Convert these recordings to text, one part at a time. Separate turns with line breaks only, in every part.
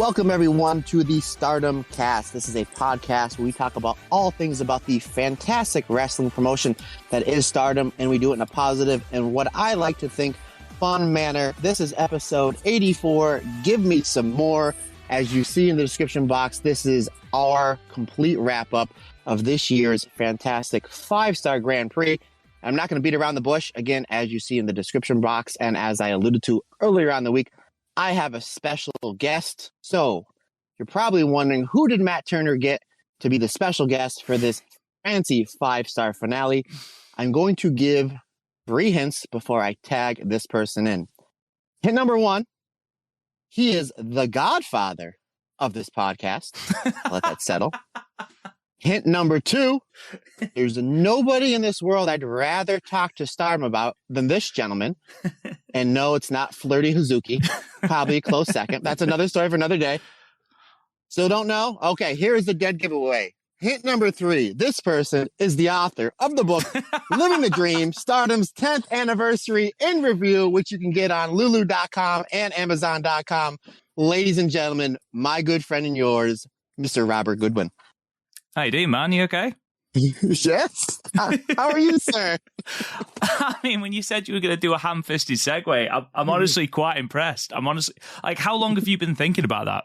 Welcome, everyone, to the Stardom Cast. This is a podcast where we talk about all things about the fantastic wrestling promotion that is Stardom, and we do it in a positive and what I like to think fun manner. This is episode 84. Give me some more. As you see in the description box, this is our complete wrap-up of this year's fantastic 5-star Grand Prix. I'm not going to beat around the bush. Again, as you see in the description box, and as I alluded to earlier on the week, I have a special guest. So you're probably wondering, who did Matt Turner get to be the special guest for this fancy 5-star finale? I'm going to give 3 hints before I tag this person in. Hint number 1, he is the godfather of this podcast. Let that settle. Hint number 2, there's nobody in this world I'd rather talk to Stardom about than this gentleman. And no, it's not Flirty Hazuki. Probably a close second. That's another story for another day. Still don't know? Okay, here's the dead giveaway. Hint number 3, this person is the author of the book Living the Dream, Stardom's 10th anniversary in review, which you can get on Lulu.com and Amazon.com. Ladies and gentlemen, my good friend and yours, Mr. Robert Goodwin.
How you doing, man? You okay?
Yes. How are you, sir?
I mean, when you said you were going to do a ham-fisted segue, I'm honestly quite impressed. I'm honestly, like, how long have you been thinking about that?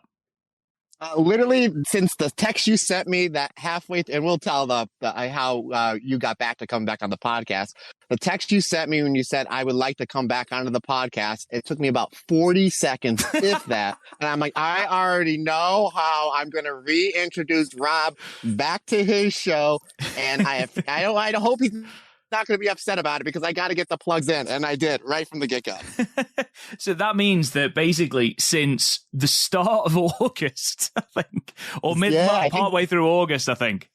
Literally since the text you sent me that halfway, and we'll tell how you got back to come back on the podcast. The text you sent me when you said I would like to come back onto the podcast, it took me about 40 seconds, if that. And I'm like, I already know how I'm going to reintroduce Rob back to his show, and I hope he's not going to be upset about it, because I got to get the plugs in, and I did right from the get-go.
So that means that basically since the start of August, I think, or partway through August, I think.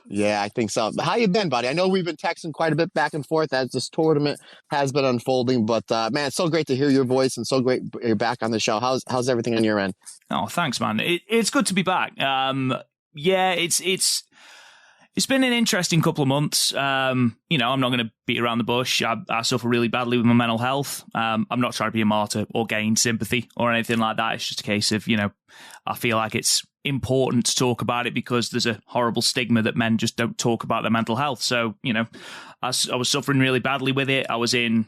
Yeah, I think so. How you been, buddy? I know we've been texting quite a bit back and forth as this tournament has been unfolding, but man, it's so great to hear your voice and so great you're back on the show. How's everything on your end?
Oh, thanks, man. It's good to be back. Yeah, it's been an interesting couple of months. I'm not going to beat around the bush. I suffer really badly with my mental health. I'm not trying to be a martyr or gain sympathy or anything like that. It's just a case of, I feel like it's important to talk about it because there's a horrible stigma that men just don't talk about their mental health. So, I was suffering really badly with it. I was in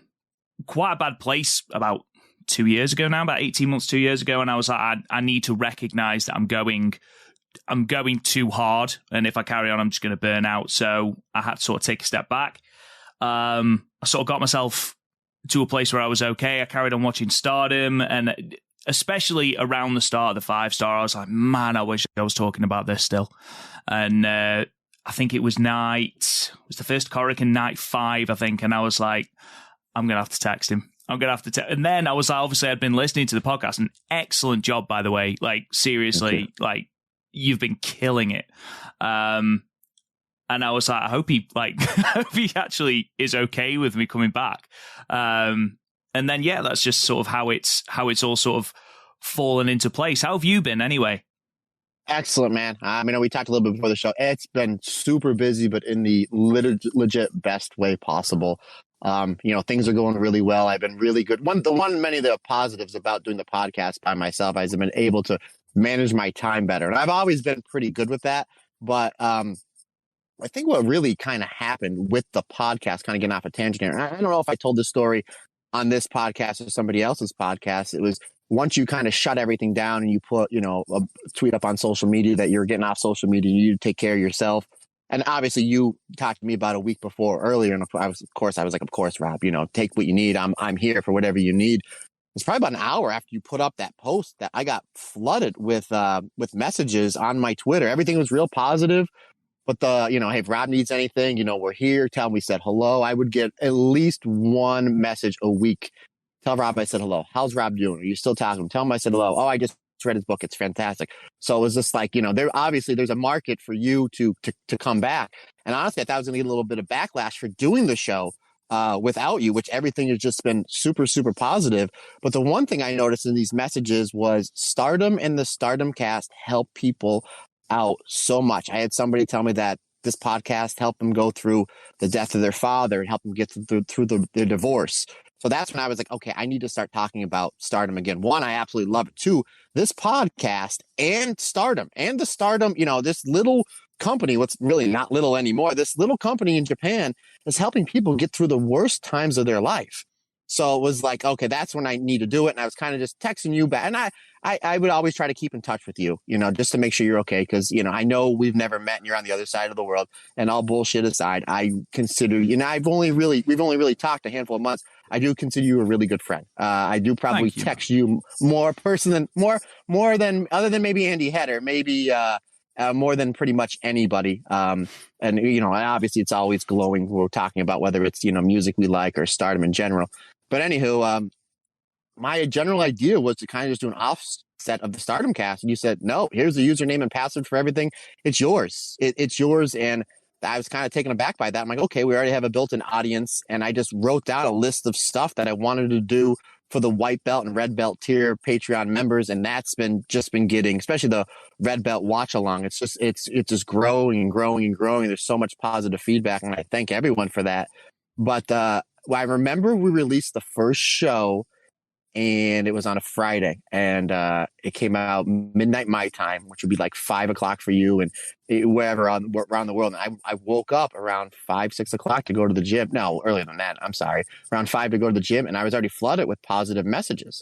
quite a bad place about 2 years ago now, about 18 months, 2 years ago. And I was like, I need to recognize that I'm going too hard, and if I carry on, I'm just going to burn out. So I had to sort of take a step back. I sort of got myself to a place where I was okay. I carried on watching Stardom, and especially around the start of the 5-star, I was like, man, I wish I was talking about this still. And I think it was the first Korakuen night 5, I think, and I was like, I'm going to have to text him. I'm going to have to and then I was like, obviously I'd been listening to the podcast, an excellent job, by the way, like seriously, like, you've been killing it. And I was like, I hope he actually is okay with me coming back. And then, yeah, that's just sort of how it's all sort of fallen into place. How have you been anyway?
Excellent, man. I mean, we talked a little bit before the show. It's been super busy, but in the legit best way possible. Things are going really well. I've been really good. Many of the positives about doing the podcast by myself, I've been able to manage my time better. And I've always been pretty good with that. But I think what really kind of happened with the podcast, kind of getting off a tangent here, I don't know if I told this story on this podcast or somebody else's podcast. It was once you kind of shut everything down and you put, a tweet up on social media that you're getting off social media, you take care of yourself. And obviously you talked to me about a week before earlier. And I was like, of course, Rob, take what you need. I'm here for whatever you need. It's probably about an hour after you put up that post that I got flooded with messages on my Twitter. Everything was real positive. But hey, if Rob needs anything, we're here. Tell him we said hello. I would get at least one message a week. Tell Rob I said hello. How's Rob doing? Are you still talking to him? Tell him I said hello. Oh, I just read his book. It's fantastic. So it was just like, there's a market for you to come back. And honestly, I thought I was going to get a little bit of backlash for doing the show without you, which everything has just been super, super positive. But the one thing I noticed in these messages was Stardom and the Stardom Cast help people out so much. I had somebody tell me that this podcast helped them go through the death of their father and help them get through their divorce. So that's when I was like, okay, I need to start talking about Stardom again. One, I absolutely love it. Two, this podcast and Stardom and the Stardom, this little company, what's really not little anymore, this little company in Japan is helping people get through the worst times of their life. So it was like, okay, that's when I need to do it. And I was kind of just texting you back. And I would always try to keep in touch with you, just to make sure you're okay. Because, I know we've never met and you're on the other side of the world. And all bullshit aside, I consider, we've only really talked a handful of months. I do consider you a really good friend. I do probably text you more more than other than maybe Andy Header, maybe more than pretty much anybody. And obviously it's always glowing. We're talking about whether it's, music we like or Stardom in general. But anywho, my general idea was to kind of just do an offset of the Stardom cast. And you said, no, here's the username and password for everything. It's yours. It's yours. And I was kind of taken aback by that. I'm like, okay, we already have a built-in audience. And I just wrote down a list of stuff that I wanted to do for the white belt and red belt tier Patreon members. And that's been getting, especially the red belt watch along. It's just growing and growing and growing. There's so much positive feedback. And I thank everyone for that. But I remember we released the first show and it was on a Friday and it came out midnight my time, which would be like 5 o'clock for you and wherever around the world. And I woke up around 5, 6 o'clock to go to the gym. No, earlier than that. I'm sorry. Around 5 to go to the gym. And I was already flooded with positive messages.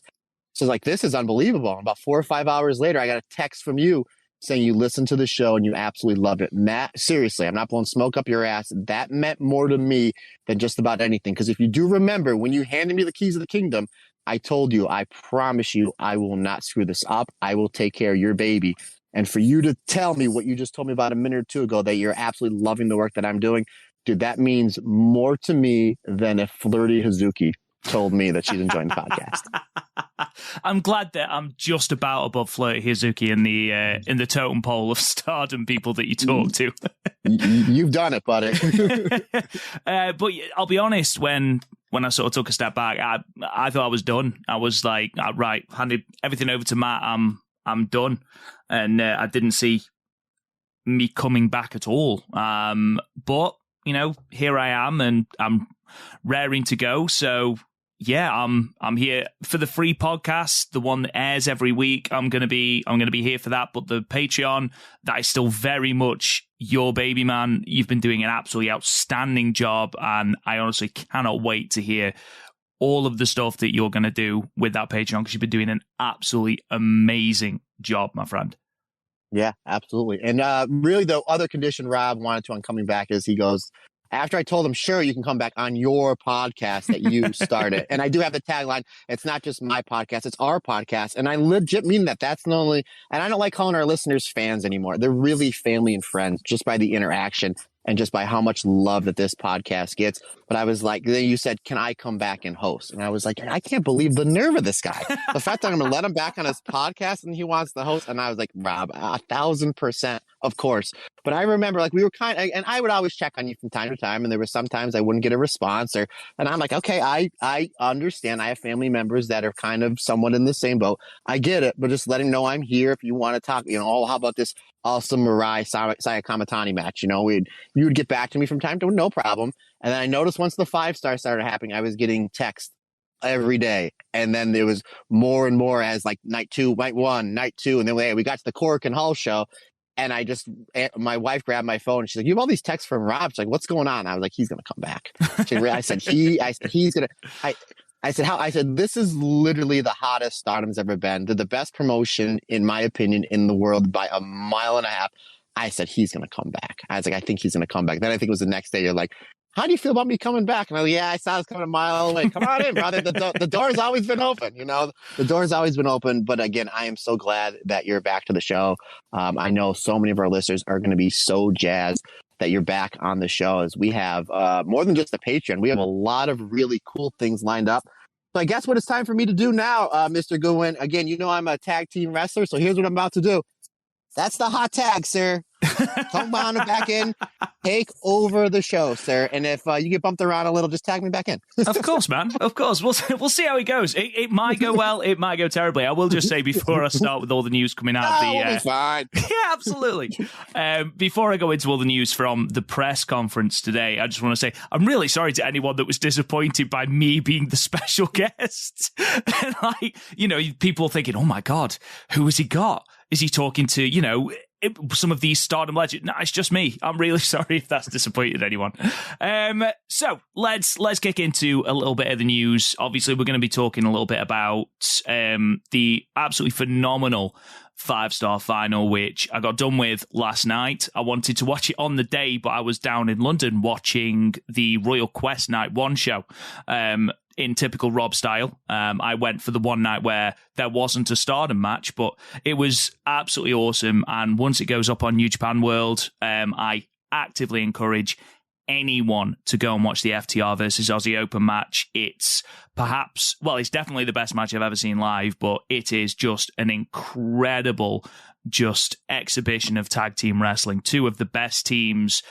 So like, this is unbelievable. And about 4 or 5 hours later, I got a text from you saying you listened to the show and you absolutely loved it. Matt, seriously, I'm not blowing smoke up your ass. That meant more to me than just about anything. Because if you do remember, when you handed me the keys of the kingdom, I told you, I promise you, I will not screw this up. I will take care of your baby. And for you to tell me what you just told me about a minute or two ago, that you're absolutely loving the work that I'm doing, dude, that means more to me than if Flirty Hazuki told me that she's enjoying the podcast.
I'm glad that I'm just about above Flirty Hazuki in the totem pole of Stardom people that you talk to.
You've done it, buddy.
But I'll be honest, when I sort of took a step back, I thought I was done. I was like, right, handed everything over to Matt. I'm done, and I didn't see me coming back at all. But here I am, and I'm raring to go. So yeah, I'm here for the free podcast, the one that airs every week. I'm gonna be here for that. But the Patreon, that is still very much your baby, man. You've been doing an absolutely outstanding job, and I honestly cannot wait to hear all of the stuff that you're gonna do with that Patreon, because you've been doing an absolutely amazing job, my friend.
Yeah, absolutely. And really, the other condition Rob wanted to on coming back is he goes, after I told him, sure, you can come back on your podcast that you started. And I do have the tagline, it's not just my podcast, it's our podcast. And I legit mean that. That's not only, and I don't like calling our listeners fans anymore. They're really family and friends just by the interaction and just by how much love that this podcast gets. But I was like, then you said, can I come back and host? And I was like, I can't believe the nerve of this guy. The fact that I'm going to let him back on his podcast and he wants the host. And I was like, Rob, 1,000%, of course. But I remember like we were and I would always check on you from time to time. And there were sometimes I wouldn't get a response and I'm like, okay, I understand. I have family members that are kind of somewhat in the same boat. I get it, but just letting know I'm here. If you want to talk, how about this awesome Mirai Saya Kamatani match? You would get back to me from time to time, no problem. And then I noticed once the 5-star started happening, I was getting texts every day. And then there was more and more as like night 2, night 1, night 2. And then we got to the Cork and Hall show. And my wife grabbed my phone and she's like, you have all these texts from Rob. She's like, what's going on? I was like, he's going to come back. I said, he's going to, I said, this is literally the hottest Stardom's ever been. They're the best promotion, in my opinion, in the world by a mile and a half. I said, he's going to come back. I was like, I think he's going to come back. Then I think it was the next day. You're like, how do you feel about me coming back? And I was like, yeah, I saw this coming a mile away. Come on in, brother. The door's always been open. The door's always been open. But again, I am so glad that you're back to the show. I know so many of our listeners are going to be so jazzed that you're back on the show, as we have more than just the Patreon. We have a lot of really cool things lined up. So I guess what it's time for me to do now, Mr. Goodwin. Again, I'm a tag team wrestler, so here's what I'm about to do. That's the hot tag, sir. Come on back in. Take over the show, sir. And if you get bumped around a little, just tag me back in.
Of course, man. Of course. We'll see how it goes. It might go well. It might go terribly. I will just say before I start with all the news coming out of the...
We'll be fine.
Yeah, absolutely. Before I go into all the news from the press conference today, I just want to say I'm really sorry to anyone that was disappointed by me being the special guest. And people thinking, oh my God, who has he got? Is he talking to, some of these Stardom legends? No, it's just me. I'm really sorry if that's disappointed anyone. So let's kick into a little bit of the news. Obviously, we're going to be talking a little bit about the absolutely phenomenal 5-star final, which I got done with last night. I wanted to watch it on the day, but I was down in London watching the Royal Quest Night 1 show. In typical Rob style, I went for the one night where there wasn't a Stardom match, but it was absolutely awesome. And once it goes up on New Japan World, I actively encourage anyone to go and watch the FTR versus Aussie Open match. It's it's definitely the best match I've ever seen live, but it is just an incredible exhibition of tag team wrestling. Two of the best teams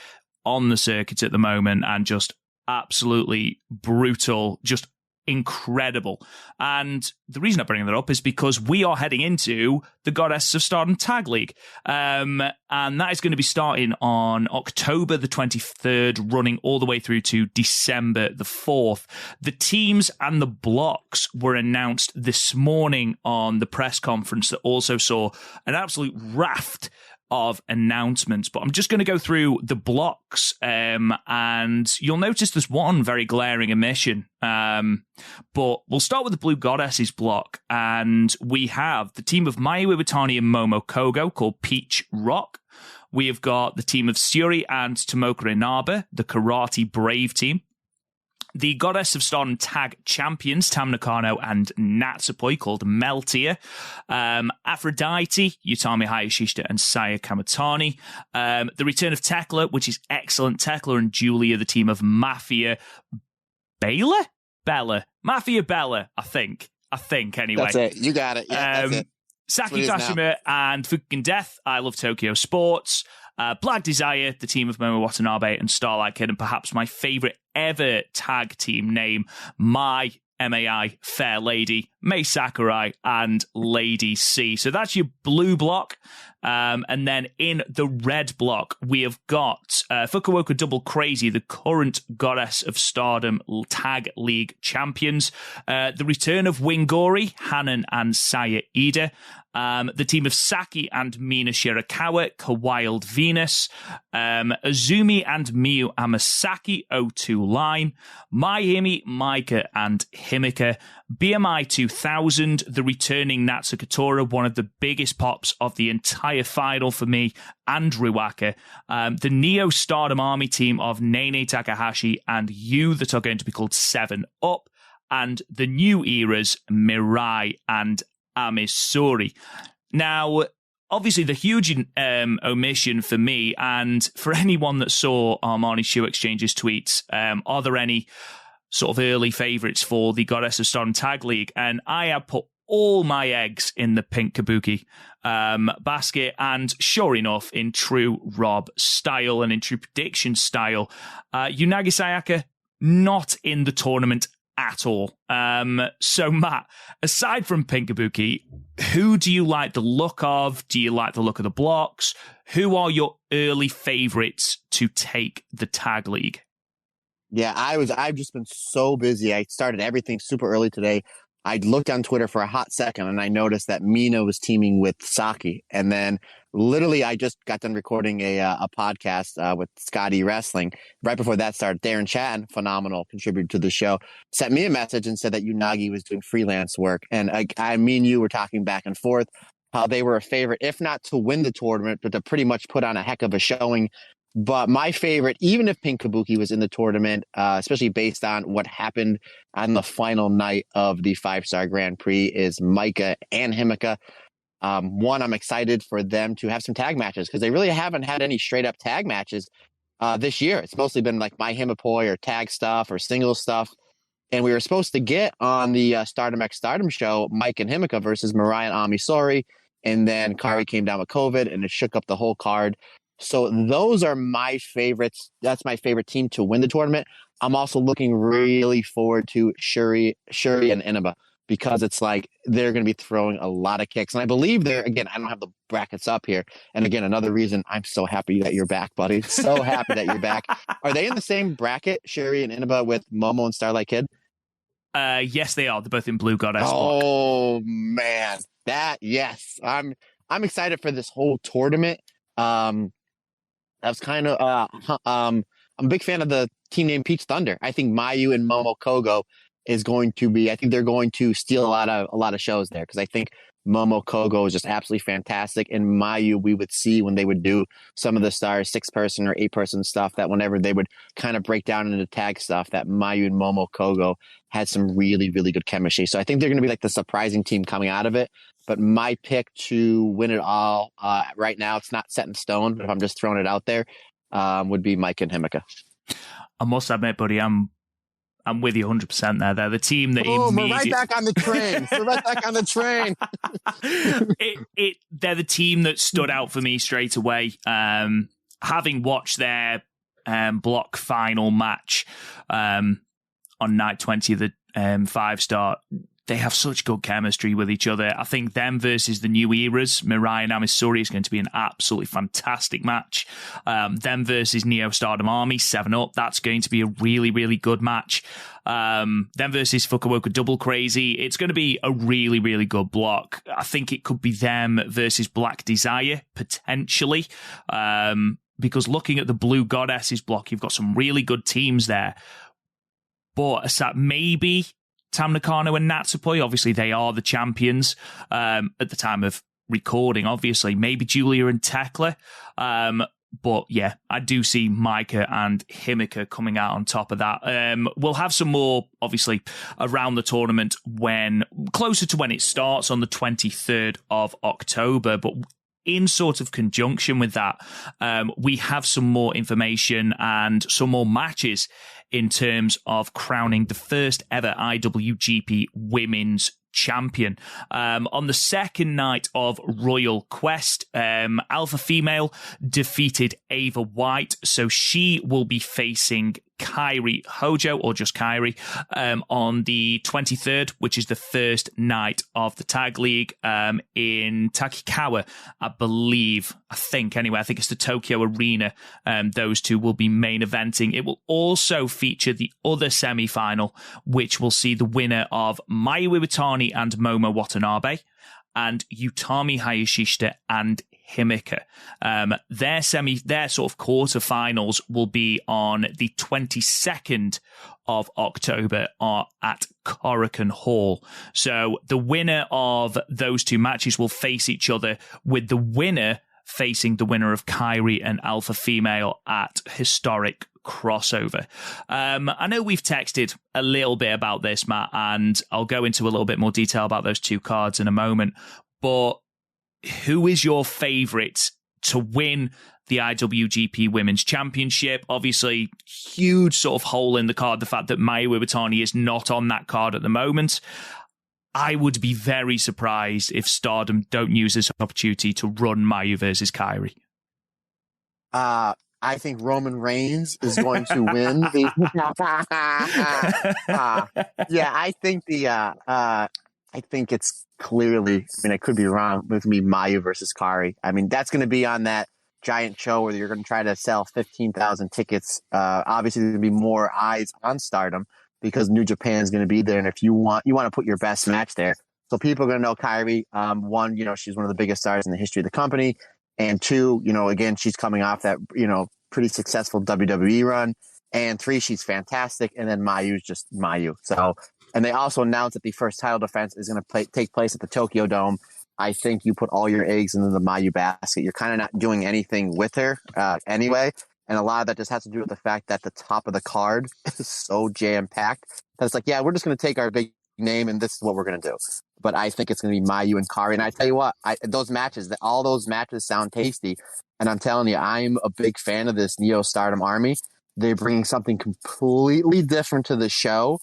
on the circuit at the moment, and just absolutely brutal, just incredible. And the reason I'm bringing that up is because we are heading into the Goddess of Stardom Tag League. And that is going to be starting on October the 23rd, running all the way through to December the 4th. The teams and the blocks were announced this morning on the press conference that also saw an absolute raft of announcements, but I'm just going to go through the blocks, and you'll notice there's one very glaring omission, but we'll start with the Blue Goddesses block, and we have the team of Mayu Iwatani and Momo Kogo, called Peach Rock. We have got the team of Syuri and Tomoka Inaba, the Karate Brave team. The Goddess of Stardom Tag Champions, Tam Nakano and Natsupoi, called Meltier. Aphrodite, Utami Hayashishita and Saya Kamatani. The return of Tekla, which is excellent. Tekla and Julia, the team of Mafia Bella? Mafia Bella, I think anyway.
That's it. You got it. Yeah, that's it.
Saki Kashima and Fukigen Death, I Love Tokyo Sports. Black Desire, the team of Momo Watanabe and Starlight Kid, and perhaps my favourite ever tag team name, My MAI, Fair Lady, Mai Sakurai, and Lady C. So that's your blue block. And then in the red block, we have got Fukuoka Double Crazy, the current Goddess of Stardom Tag League champions. The return of Wingori, Hanan and Saya Ida. The team of Saki and Mina Shirakawa, Kawild Venus. Azumi and Miyu Amasaki, O2 Line. Mai Himi, Maika and Himika. BMI 2000, the returning Natsuko Tora, one of the biggest pops of the entire final for me, and Ruaka. The Neo Stardom Army team of Nene Takahashi and Yu, that are going to be called 7 Up. And the new eras, Mirai and Amisuri. Now, obviously, the huge omission for me, and for anyone that saw Armani Shoe Exchange's tweets, are there any sort of early favourites for the Goddess of Stardom Tag League? And I have put all my eggs in the pink kabuki basket, and sure enough, in true Rob style and in true prediction style, Unagi Sayaka not in the tournament at all. So Matt, aside from pink kabuki, who do you like the look of? Do you like the look of the blocks? Who are your early favourites to take the tag league?
Yeah, I've just been so busy. I started everything super early today. I looked on Twitter for a hot second and I noticed that Mina was teaming with Saki. And then literally I just got done recording a podcast with Scotty Wrestling. Right before that started, Darren Chan, phenomenal contributor to the show, sent me a message and said that Unagi was doing freelance work. And me and you were talking back and forth how they were a favorite, if not to win the tournament, but to pretty much put on a heck of a showing. But my favorite, even if Pink Kabuki was in the tournament, especially based on what happened on the final night of the 5-Star Grand Prix, is Maika and Himika. One, I'm excited for them to have some tag matches because they really haven't had any straight up tag matches this year. It's mostly been like My Himapoi or tag stuff or single stuff. And we were supposed to get on the Stardom X Stardom show, Mike and Himika versus Mirai and Amisori. And then Kari came down with COVID and it shook up the whole card. So those are my favorites. That's my favorite team to win the tournament. I'm also looking really forward to Shuri and Inaba because it's like they're going to be throwing a lot of kicks. And I believe they're, again, I don't have the brackets up here. And again, another reason I'm so happy that you're back, buddy. So happy that you're back. Are they in the same bracket, Shuri and Inaba, with Momo and Starlight Kid?
Yes, they are. They're both in Blue Goddess block.
Oh man, yes. I'm excited for this whole tournament. I was kind of I'm a big fan of the team named Peach Thunder. I think Mayu and Momo Kogo is going to be. I think they're going to steal a lot of shows there because I think Momo Kogo is just absolutely fantastic. And Mayu, we would see when they would do some of the stars 6-person or 8-person stuff that whenever they would kind of break down into tag stuff, that Mayu and Momo Kogo had some really, really good chemistry. So I think they're going to be like the surprising team coming out of it. But my pick to win it all right now, it's not set in stone, but if I'm just throwing it out there, would be Mike and Himeka.
I must admit, buddy, I'm with you 100% there. They're the team that
we're right back on the train. We're right back on the train.
They're the team that stood out for me straight away. Having watched their block final match on night 20 of the 5-star, they have such good chemistry with each other. I think them versus the New Eras, Mirai and Amisuri, is going to be an absolutely fantastic match. Them versus Neo Stardom Army, 7-Up, that's going to be a really, really good match. Them versus Fukuoka Double Crazy, it's going to be a really, really good block. I think it could be them versus Black Desire, potentially. Because looking at the Blue Goddesses block, you've got some really good teams there. But maybe Tam Nakano and Natsupoi, obviously they are the champions at the time of recording, obviously. Maybe Julia and Tekla. But yeah, I do see Maika and Himeka coming out on top of that. We'll have some more, obviously, around the tournament closer to when it starts on the 23rd of October. But in sort of conjunction with that, we have some more information and some more matches in terms of crowning the first ever IWGP Women's Champion. On the second night of Royal Quest, Alpha Female defeated Ava White, so she will be facing Kairi Hojo, or just Kairi, on the 23rd, which is the first night of the Tag League in Takikawa, I think it's the Tokyo Arena. Those two will be main eventing. It will also feature the other semi-final, which will see the winner of Mayu Iwatani and Momo Watanabe, and Utami Hayashishita and Himeka. Their sort of quarterfinals will be on the 22nd of October at Korakuen Hall. So the winner of those two matches will face each other, with the winner facing the winner of Kairi and Alpha Female at Historic Crossover. I know we've texted a little bit about this, Matt, and I'll go into a little bit more detail about those two cards in a moment, but who is your favourite to win the IWGP Women's Championship? Obviously, huge sort of hole in the card, the fact that Mayu Iwatani is not on that card at the moment. I would be very surprised if Stardom don't use this opportunity to run Mayu versus Kairi.
I think Roman Reigns is going to win the. I think it's clearly. I mean, I could be wrong. With me, Mayu versus Kairi. I mean, that's going to be on that giant show where you're going to try to sell 15,000 tickets. Obviously, there's going to be more eyes on Stardom because New Japan is going to be there, and if you want to put your best match there, so people are going to know Kairi. One, she's one of the biggest stars in the history of the company. And 2, again, she's coming off that, pretty successful WWE run. And 3, she's fantastic. And then Mayu's just Mayu. So, and they also announced that the first title defense is going to take place at the Tokyo Dome. I think you put all your eggs into the Mayu basket. You're kind of not doing anything with her anyway. And a lot of that just has to do with the fact that the top of the card is so jam-packed that it's like, yeah, we're just going to take our big name and this is what we're going to do. But I think it's going to be Mayu and Kairi. And I tell you what, all those matches sound tasty. And I'm telling you, I'm a big fan of this Neo Stardom Army. They're bringing something completely different to the show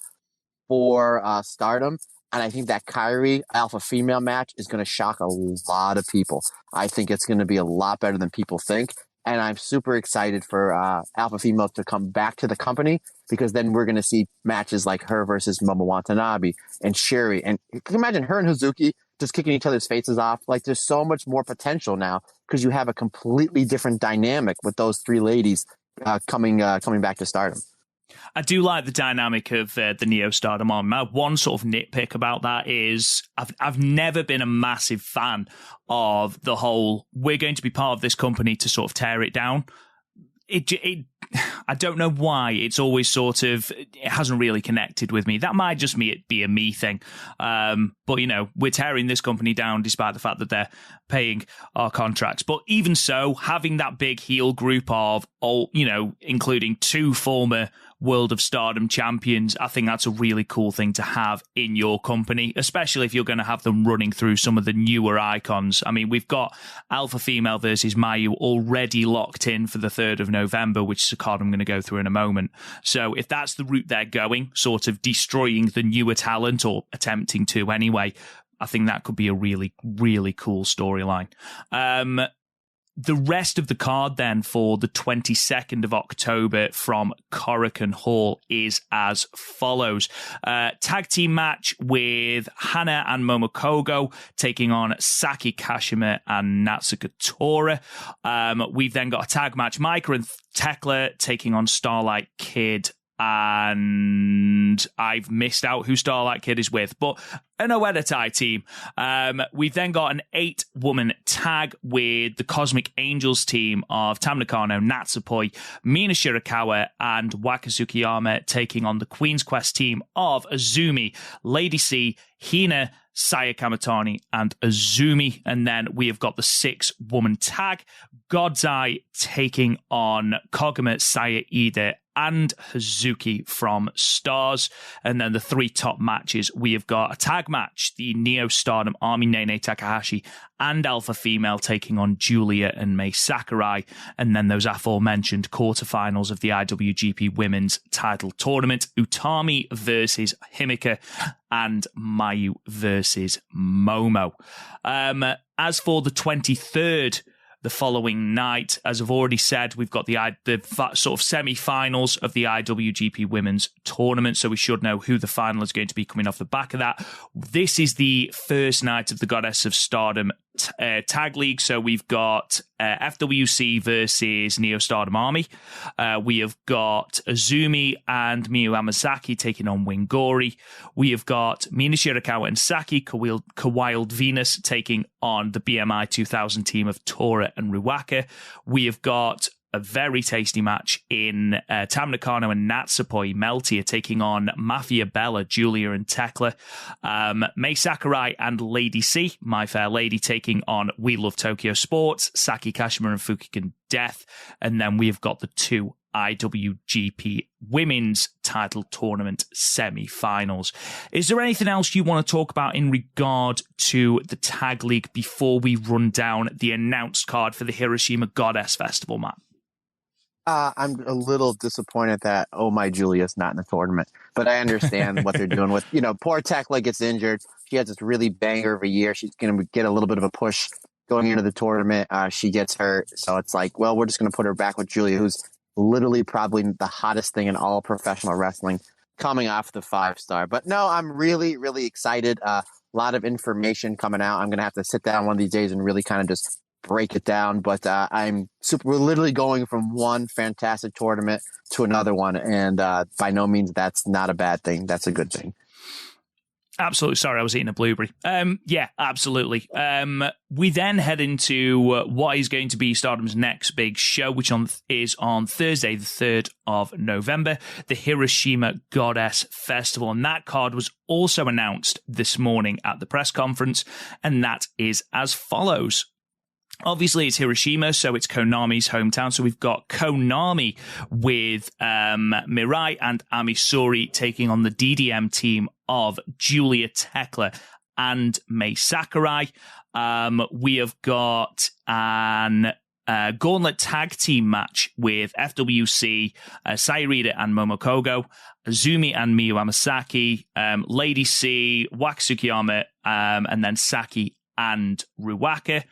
for Stardom. And I think that Kairi Alpha Female match is going to shock a lot of people. I think it's going to be a lot better than people think. And I'm super excited for Alpha Female to come back to the company, because then we're going to see matches like her versus Momo Watanabe and Sherry. And can you imagine her and Hazuki just kicking each other's faces off? Like, there's so much more potential now because you have a completely different dynamic with those three ladies coming back to Stardom.
I do like the dynamic of the Neo Stardom Army. My one sort of nitpick about that is I've never been a massive fan of the whole, we're going to be part of this company to sort of tear it down. It I don't know why. It's always sort of, it hasn't really connected with me. That might just be a me thing. But, you know, we're tearing this company down despite the fact that they're paying our contracts. But even so, having that big heel group of all, you know, including two former World of Stardom champions, I think that's a really cool thing to have in your company, especially if you're going to have them running through some of the newer icons. I mean, we've got Alpha Female versus Mayu already locked in for the 3rd of November, which is a card I'm going to go through in a moment. So if that's the route they're going, sort of destroying the newer talent, or attempting to anyway, I think that could be a really, really cool storyline. The rest of the card then for the 22nd of October from Korakuen Hall is as follows. Tag team match with Hana and Momokogo taking on Saki Kashima and Natsuko Tora. We've then got a tag match, Maika and Tekla taking on Starlight Kid, and I've missed out who Starlight Kid is with, but an Oedo Tai team. We've then got an 8-woman tag with the Cosmic Angels team of Tam Nakano, Natsupoi, Mina Shirakawa, and Waka Tsukiyama taking on the Queen's Quest team of Azumi, Lady C, Hina, Saya Kamatani, and Azumi. And then we have got the 6-woman tag, God's Eye taking on Koguma, Saya Ida, and Hazuki from Stars. And then the 3 top matches, we have got a tag match, the Neo Stardom Army, Nene Takahashi and Alpha Female taking on Julia and Mai Sakurai. And then those aforementioned quarterfinals of the IWGP Women's Title Tournament, Utami versus Himika and Mayu versus Momo. As for the 23rd, the following night, as I've already said, we've got the sort of semi-finals of the IWGP Women's Tournament, so we should know who the final is going to be coming off the back of that. This is the first night of the Goddess of Stardom Tag League, so we've got FWC versus Neo Stardom Army. We have got Azumi and Miyu Hamasaki taking on Wingori. We have got Mina Shirakawa and Saki Kawild Venus taking on the BMI 2000 team of Tora and Ruaka. We have got a very tasty match in Tam Nakano and Natsupoi Melty taking on Mafia Bella, Julia and Tekla. Mai Sakurai and Lady C, My Fair Lady, taking on We Love Tokyo Sports, Saki Kashima and Fukigen Death. And then we've got the 2 IWGP Women's Title Tournament semi-finals. Is there anything else you want to talk about in regard to the Tag League before we run down the announced card for the Hiroshima Goddess Festival, Matt?
I'm a little disappointed that Oh My Julia's not in the tournament, but I understand what they're doing with, poor Tekla gets injured. She has this really banger of a year. She's going to get a little bit of a push going into the tournament. She gets hurt. So it's like, well, we're just going to put her back with Julia, who's literally probably the hottest thing in all professional wrestling coming off the 5-star. But no, I'm really, really excited. A lot of information coming out. I'm going to have to sit down one of these days and really kind of just break it down, but we're literally going from one fantastic tournament to another one, and by no means that's not a bad thing. That's a good thing.
Absolutely. Sorry, I was eating a blueberry. Yeah, absolutely. We then head into what is going to be Stardom's next big show, which is on Thursday, the 3rd of November, the Hiroshima Goddess Festival. And that card was also announced this morning at the press conference, and that is as follows. Obviously, it's Hiroshima, so it's Konami's hometown. So we've got Konami with Mirai and Amisuri taking on the DDM team of Julia Tekla and Mai Sakurai. We have got an gauntlet tag team match with FWC, Sayurita and Momokogo, Azumi and Miyu Hamasaki, Lady C, Waka Tsukiyama, and then Saki and Ruaka.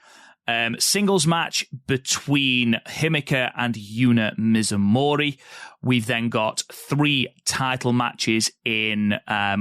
Singles match between Himeka and Yuna Mizumori. We've then got 3 title matches in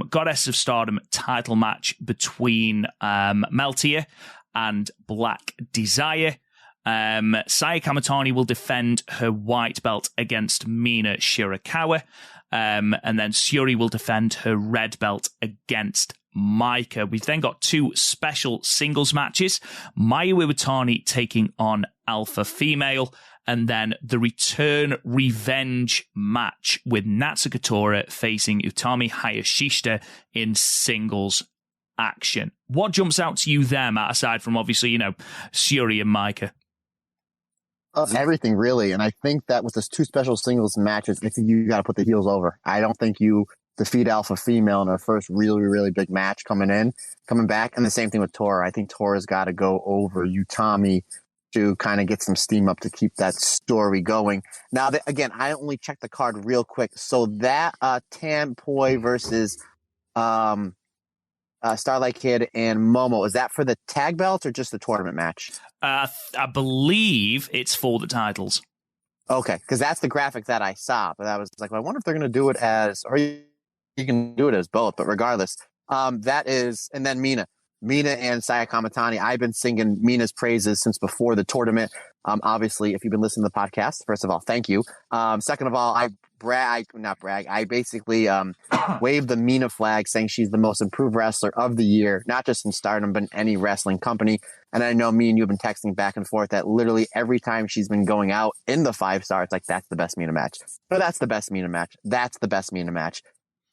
Goddess of Stardom title match between Meltier and Black Desire. Saya Kamatani will defend her white belt against Mina Shirakawa. And then Syuri will defend her red belt against Maika. We've then got 2 special singles matches. Mayu Iwatani taking on Alpha Female. And then the return revenge match with Natsuko Tora facing Utami Hayashishita in singles action. What jumps out to you there, Matt, aside from obviously, Syuri and Maika?
Everything, really. And I think that with those 2 special singles matches, I think you got to put the heels over. I don't think you defeat Alpha Female in her first really, really big match coming back. And the same thing with Tora. I think Tora's got to go over Utami to kind of get some steam up to keep that story going. Now, again, I only checked the card real quick. So that Tampoi versus Starlight Kid and Momo, is that for the tag belts or just the tournament match?
I believe it's for the titles.
Okay, because that's the graphic that I saw. But I was like, well, I wonder if they're going to do it as, or you can do it as both. But regardless, that is, and then Mina and Saya Kamatani. I've been singing Mina's praises since before the tournament. Obviously, if you've been listening to the podcast, first of all, thank you. Second of all, I basically waved the Mina flag saying she's the most improved wrestler of the year, not just in Stardom, but in any wrestling company. And I know me and you have been texting back and forth that literally every time she's been going out in the 5-star, it's like, that's the best Mina match. No, that's the best Mina match. That's the best Mina match.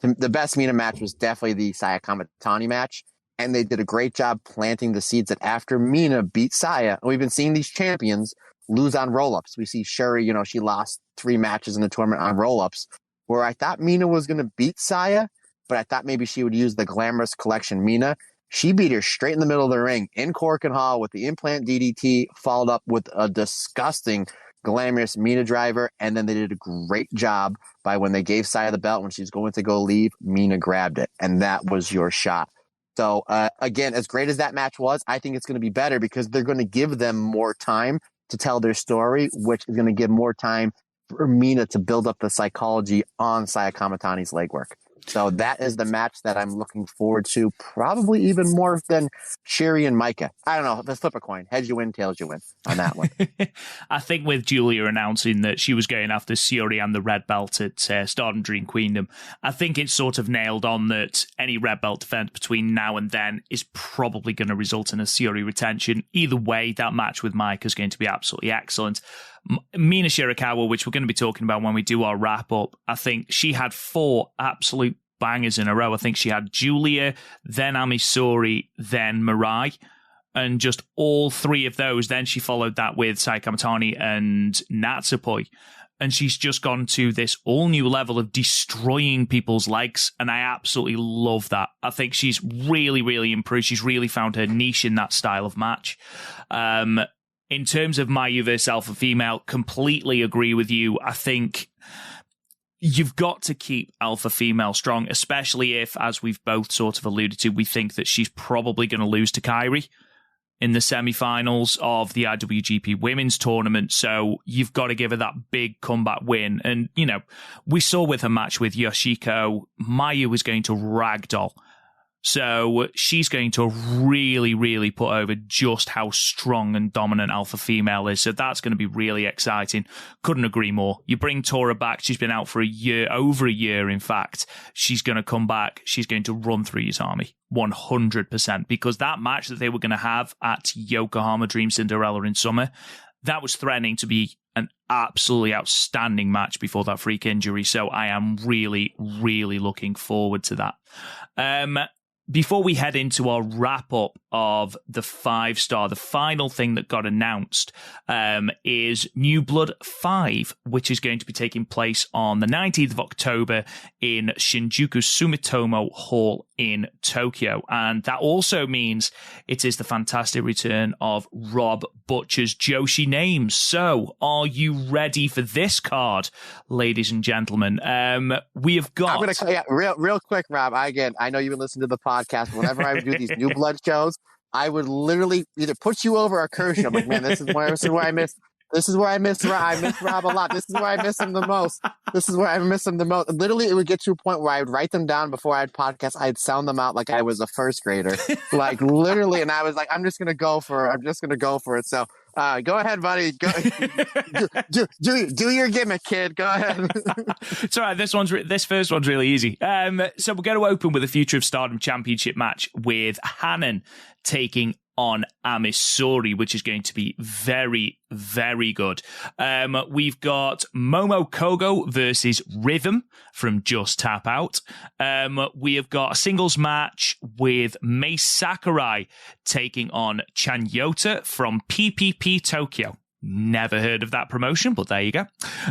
The best Mina match was definitely the Saya Kamatani match. And they did a great job planting the seeds that after Mina beat Saya, and we've been seeing these champions lose on roll-ups. We see Shuri, she lost 3 matches in the tournament on roll-ups, where I thought Mina was going to beat Saya, but I thought maybe she would use the Glamorous Collection Mina. She beat her straight in the middle of the ring in Korakuen Hall with the implant DDT, followed up with a disgusting Glamorous Mina driver, and then they did a great job by when they gave Saya the belt, when she's going to go leave, Mina grabbed it, and that was your shot. So, again, as great as that match was, I think it's going to be better because they're going to give them more time to tell their story, which is going to give more time for Mina to build up the psychology on Saya Kamatani's legwork. So that is the match that I'm looking forward to, probably even more than Sherry and Maika. I don't know. Let's flip a coin. Heads you win, tails you win on that one.
I think with Julia announcing that she was going after Syuri and the red belt at Stardom Dream Queendom, I think it's sort of nailed on that any red belt defense between now and then is probably going to result in a Syuri retention. Either way, that match with Maika is going to be absolutely excellent. Mina Shirakawa, which we're going to be talking about when we do our wrap up, I think she had 4 absolute bangers in a row. I think she had Julia, then Ami Sourei, then Mirai, and just all 3 of those. Then she followed that with Saya Kamatani and Natsupoi. And she's just gone to this all new level of destroying people's legs. And I absolutely love that. I think she's really, really improved. She's really found her niche in that style of match. In terms of Mayu versus Alpha Female, completely agree with you. I think you've got to keep Alpha Female strong, especially if, as we've both sort of alluded to, we think that she's probably going to lose to Kairi in the semi-finals of the IWGP Women's Tournament. So you've got to give her that big comeback win. And, we saw with her match with Yoshiko, Mayu was going to ragdoll. So she's going to really, really put over just how strong and dominant Alpha Female is. So that's going to be really exciting. Couldn't agree more. You bring Tora back. She's been out for a year, over a year, in fact. She's going to come back. She's going to run through Utami 100%, because that match that they were going to have at Yokohama Dream Cinderella in summer, that was threatening to be an absolutely outstanding match before that freak injury. So I am really, really looking forward to that. Before we head into our wrap-up of the 5-star, the final thing that got announced is New Blood 5, which is going to be taking place on the 19th of October in Shinjuku Sumitomo Hall in Tokyo. And that also means it is the fantastic return of Rob Butcher's Joshi names. So, are you ready for this card, ladies and gentlemen? We have got...
I'm going to real quick, Rob. I know you've been listening to the podcast. Whenever I do these New Blood shows, I would literally either put you over or curse you. I'm like, man, this is where I miss. This is where I miss Rob. I miss Rob a lot. This is where I miss him the most. This is where I miss him the most. Literally, it would get to a point where I would write them down before I'd podcast. I'd sound them out like I was a first grader, like literally. And I was like, I'm just gonna go for it. So go ahead, buddy. Go, do your gimmick, kid. Go ahead.
It's all right. This first one's really easy. So we're going to open with a Future of Stardom Championship match with Hanan taking on Ami Sourei, which is going to be very, very good. We've got Momo Kogo versus Rhythm from Just Tap Out. We have got a singles match with Mai Sakurai taking on Chanyota from PPP Tokyo. Never heard of that promotion, but there you go.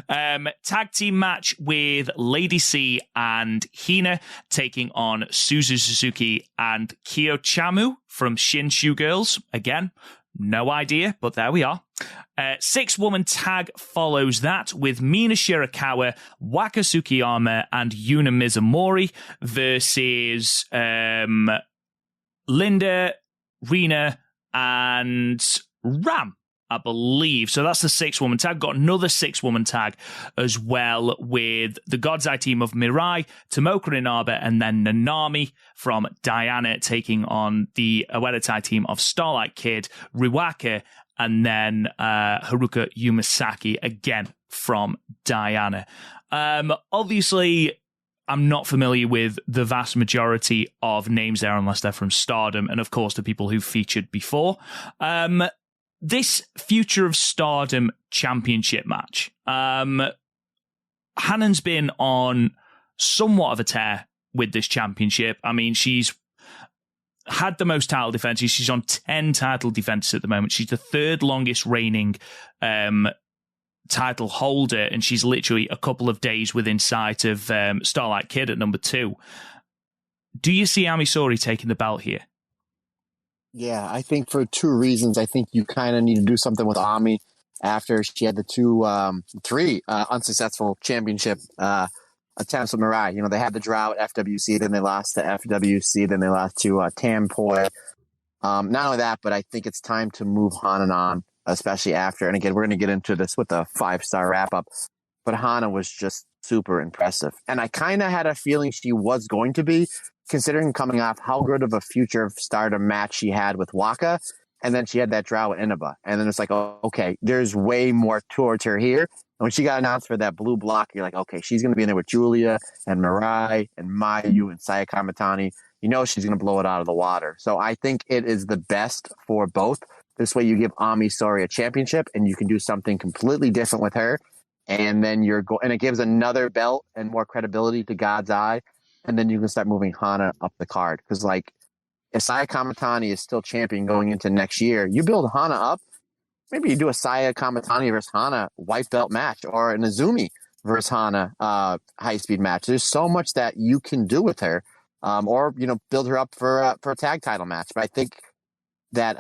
Tag team match with Lady C and Hina taking on Suzu Suzuki and Kyo Chamu from Shinshu Girls. Again, no idea, but there we are. 6-woman tag follows that with Mina Shirakawa, Waka Tsukiyama, and Yuna Mizumori versus Linda, Rina, and Ram, I believe. So that's the 6-woman tag. Got another 6-woman tag as well with the God's Eye team of Mirai, Tomoka Inaba, and then Nanami from Diana taking on the Oedo team of Starlight Kid, Riwaka, and then Haruka Umasaki again from Diana. Obviously, I'm not familiar with the vast majority of names there unless they're from Stardom, and of course the people who featured before. This Future of Stardom Championship match. Hanan's been on somewhat of a tear with this championship. I mean, she's had the most title defenses. She's on 10 title defenses at the moment. She's the third longest reigning title holder, and she's literally a couple of days within sight of Starlight Kid at number 2. Do you see Ami Sourei taking the belt here?
Yeah, I think for 2 reasons. I think you kind of need to do something with Ami after she had the 3 unsuccessful championship attempts with Mirai. You know, they had the drought FWC, then they lost to FWC, then they lost to Tampoi. Not only that, but I think it's time to move Hanan on, especially after. And again, we're going to get into this with a 5-star wrap-up. But Hana was just super impressive. And I kind of had a feeling she was going to be, considering coming off how good of a Future of Stardom match she had with Waka, and then she had that draw with Inaba. And then it's like, oh, okay, there's way more towards her here. And when she got announced for that blue block, you're like, okay, she's going to be in there with Julia and Mirai and Mayu and Saya Kamatani. You know she's going to blow it out of the water. So I think it is the best for both. This way you give Ami Sourei a championship and you can do something completely different with her. And then and it gives another belt and more credibility to God's Eye. And then you can start moving Hana up the card. Because, like, if Saya Kamatani is still champion going into next year, you build Hana up. Maybe you do a Saya Kamatani versus Hana white belt match, or an Azumi versus Hana high-speed match. There's so much that you can do with her. Or, you know, build her up for a tag title match. But I think that,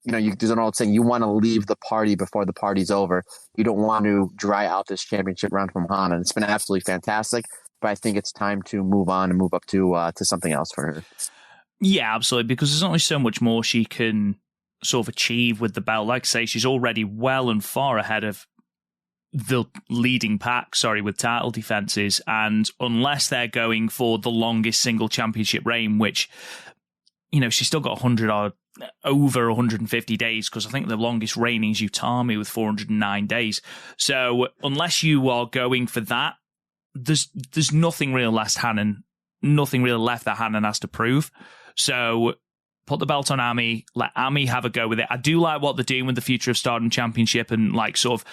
you know, there's an old saying, you want to leave the party before the party's over. You don't want to dry out this championship run from Hana. And it's been absolutely fantastic. But I think it's time to move on and move up to something else for her.
Yeah, absolutely, because there's only so much more she can sort of achieve with the belt. Like I say, she's already well and far ahead of the leading pack, with title defenses. And unless they're going for the longest single championship reign, which, you know, she's still got 100 or over 150 days, because I think the longest reigning is Utami with 409 days. So unless you are going for that, there's nothing real left that Hanan has to prove. So put the belt on Ami, let Ami have a go with it. I do like what they're doing with the Future of Stardom Championship and like sort of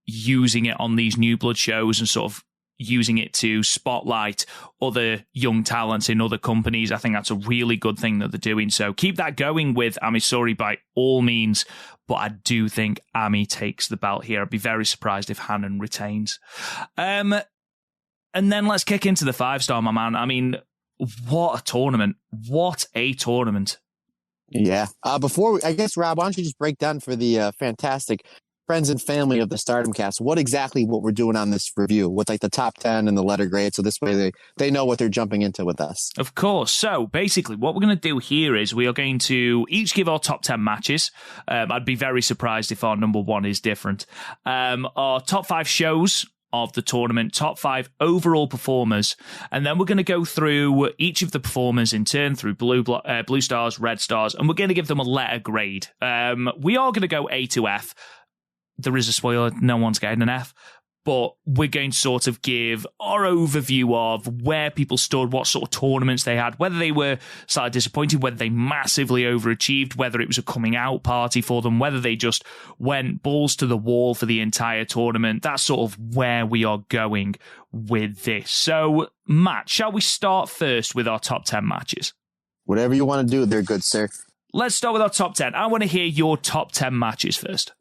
using it on these New Blood shows and sort of using it to spotlight other young talents in other companies. I think that's a really good thing that they're doing. So keep that going with Ami Sourei by all means. But I do think Ami takes the belt here. I'd be very surprised if Hanan retains. And then let's kick into the 5-star, my man. I mean, what a tournament. What a tournament.
Yeah. I guess, Rob, why don't you just break down for the fantastic friends and family of the Stardom Cast what we're doing on this review with like the top 10 and the letter grade. So this way they know what they're jumping into with us.
Of course. So basically what we're going to do here is we are going to each give our top 10 matches. I'd be very surprised if our number one is different. Our top 5 shows of the tournament, top 5 overall performers, and then we're going to go through each of the performers in turn through blue stars, red stars, and we're going to give them a letter grade. We are going to go A to F. There is a spoiler, no one's getting an F, but we're going to sort of give our overview of where people stood, what sort of tournaments they had, whether they were slightly disappointed, whether they massively overachieved, whether it was a coming out party for them, whether they just went balls to the wall for the entire tournament. That's sort of where we are going with this. So, Matt, shall we start first with our top 10 matches?
Whatever you want to do there, good sir.
Let's start with our top 10. I want to hear your top 10 matches first.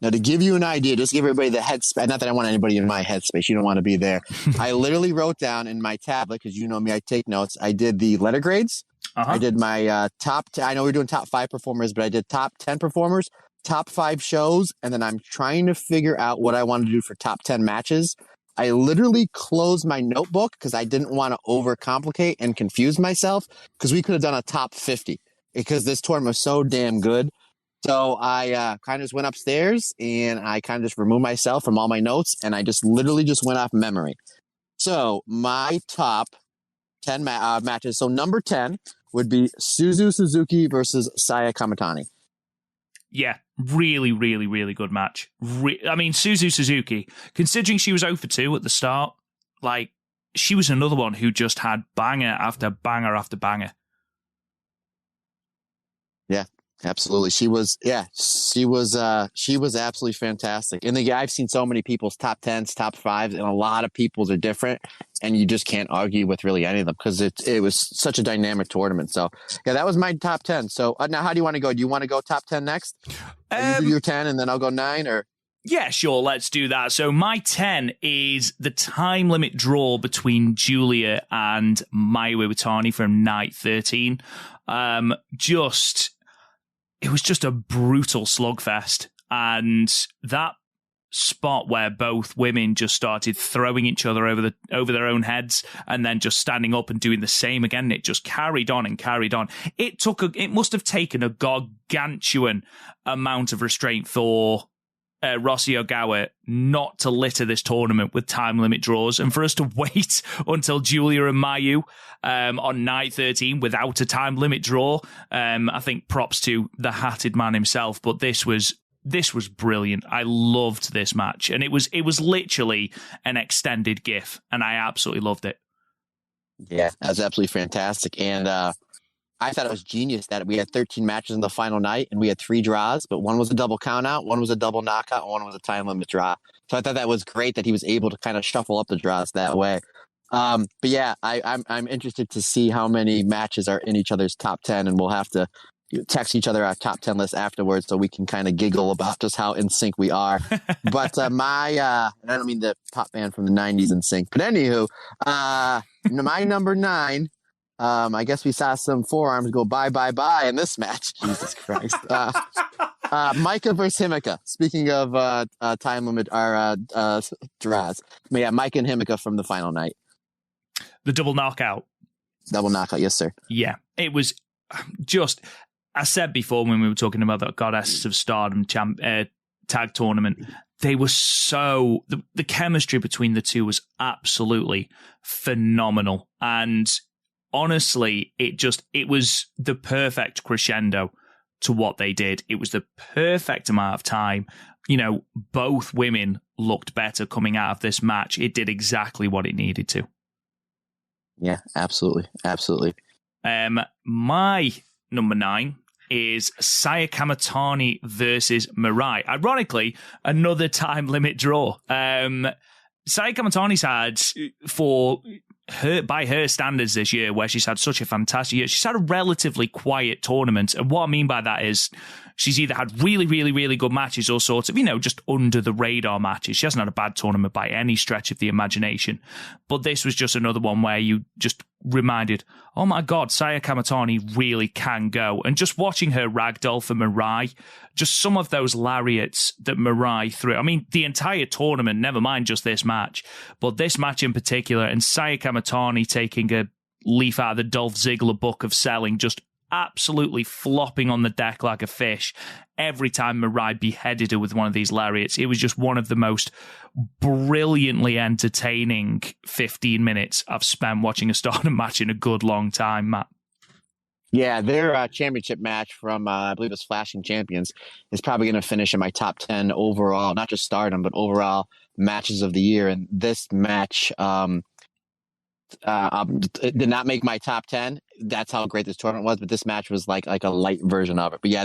Now, to give you an idea, just give everybody the headspace. Not that I want anybody in my headspace. You don't want to be there. I literally wrote down in my tablet, because you know me, I take notes. I did the letter grades. I did my top 10. I know we're doing top 5 performers, but I did top 10 performers, top 5 shows, and then I'm trying to figure out what I want to do for top 10 matches. I literally closed my notebook because I didn't want to overcomplicate and confuse myself, because we could have done a top 50 because this tournament was so damn good. So I kind of just went upstairs and I kind of just removed myself from all my notes, and I just literally just went off memory. So my top 10 matches. So number 10 would be Suzu Suzuki versus Saya Kamatani.
Yeah, really, really, really good match. I mean, Suzu Suzuki, considering she was 0 for 2 at the start, like, she was another one who just had banger after banger after banger.
Yeah. Absolutely. She was absolutely fantastic. And I've seen so many people's top 10s, top 5s, and a lot of people's are different, and you just can't argue with really any of them because it was such a dynamic tournament. So yeah, that was my top 10. So now how do you want to go? Do you want to go top 10 next? You do your 10 and then I'll go 9, or?
Yeah, sure. Let's do that. So my 10 is the time limit draw between Giulia and Mayu Iwatani from night 13. It was just a brutal slugfest. And that spot where both women just started throwing each other over their own heads and then just standing up and doing the same again, it just carried on and carried on. It must have taken a gargantuan amount of restraint for Rossi Ogawa not to litter this tournament with time limit draws, and for us to wait until Giulia and Mayu on night 13 without a time limit draw. I think props to the hatted man himself, but this was brilliant. I loved this match, and it was literally an extended GIF, and I absolutely loved it.
Yeah, that was absolutely fantastic. And I thought it was genius that we had 13 matches in the final night and we had 3 draws, but one was a double count out, one was a double knockout, and one was a time limit draw. So I thought that was great that he was able to kind of shuffle up the draws that way. But yeah, I'm interested to see how many matches are in each other's top 10, and we'll have to text each other our top 10 list afterwards so we can kind of giggle about just how in sync we are. But I don't mean the pop band from the 90s in sync, but anywho, my number 9, I guess we saw some forearms go bye in this match. Jesus Christ. Maika versus Himeka. Speaking of time limit, our draws. Yeah, Maika and Himeka from the final night.
The double knockout.
Double knockout, yes, sir.
Yeah, it was just, I said before when we were talking about the Goddesses of Stardom tag tournament, they were so, the chemistry between the two was absolutely phenomenal. And honestly, it was the perfect crescendo to what they did. It was the perfect amount of time. You know, both women looked better coming out of this match. It did exactly what it needed to.
Yeah, absolutely. Absolutely.
My number 9 is Saya Kamatani versus Mirai. Ironically, another time limit draw. Saya Kamatani's had, for her, by her standards this year, where she's had such a fantastic year, she's had a relatively quiet tournament. And what I mean by that is she's either had really, really, really good matches or sort of, just under the radar matches. She hasn't had a bad tournament by any stretch of the imagination. But this was just another one where you just reminded, oh my God, Saya Kamatani really can go. And just watching her ragdoll for Mirai, just some of those lariats that Mirai threw. I mean, the entire tournament, never mind just this match, but this match in particular, and Saya Kamatani taking a leaf out of the Dolph Ziggler book of selling, just absolutely flopping on the deck like a fish every time Mirai beheaded her with one of these lariats. It was just one of the most brilliantly entertaining 15 minutes I've spent watching a Stardom match in a good long time, Matt.
Yeah, their championship match from, I believe it's Flashing Champions, is probably going to finish in my top 10 overall, not just Stardom, but overall matches of the year. And this match it did not make my top 10. That's how great this tournament was, but this match was like a light version of it. But yeah,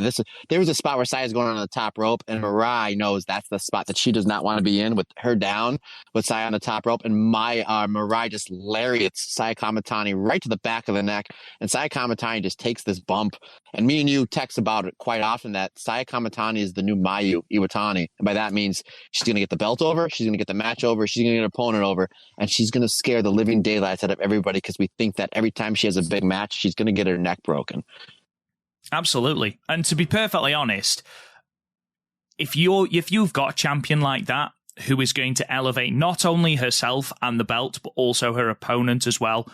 there was a spot where Saya's going on the top rope, and Mirai knows that's the spot that she does not want to be in, with her down with Saya on the top rope, and Mirai just lariats Saya Kamatani right to the back of the neck, and Saya Kamatani just takes this bump. And me and you text about it quite often, that Saya Kamatani is the new Mayu Iwatani, and by that means she's going to get the belt over, she's going to get the match over, she's going to get an opponent over, and she's going to scare the living daylights out of everybody, because we think that every time she has a big match, she's going to get her neck broken.
Absolutely. And to be perfectly honest, if you've got a champion like that who is going to elevate not only herself and the belt, but also her opponent as well,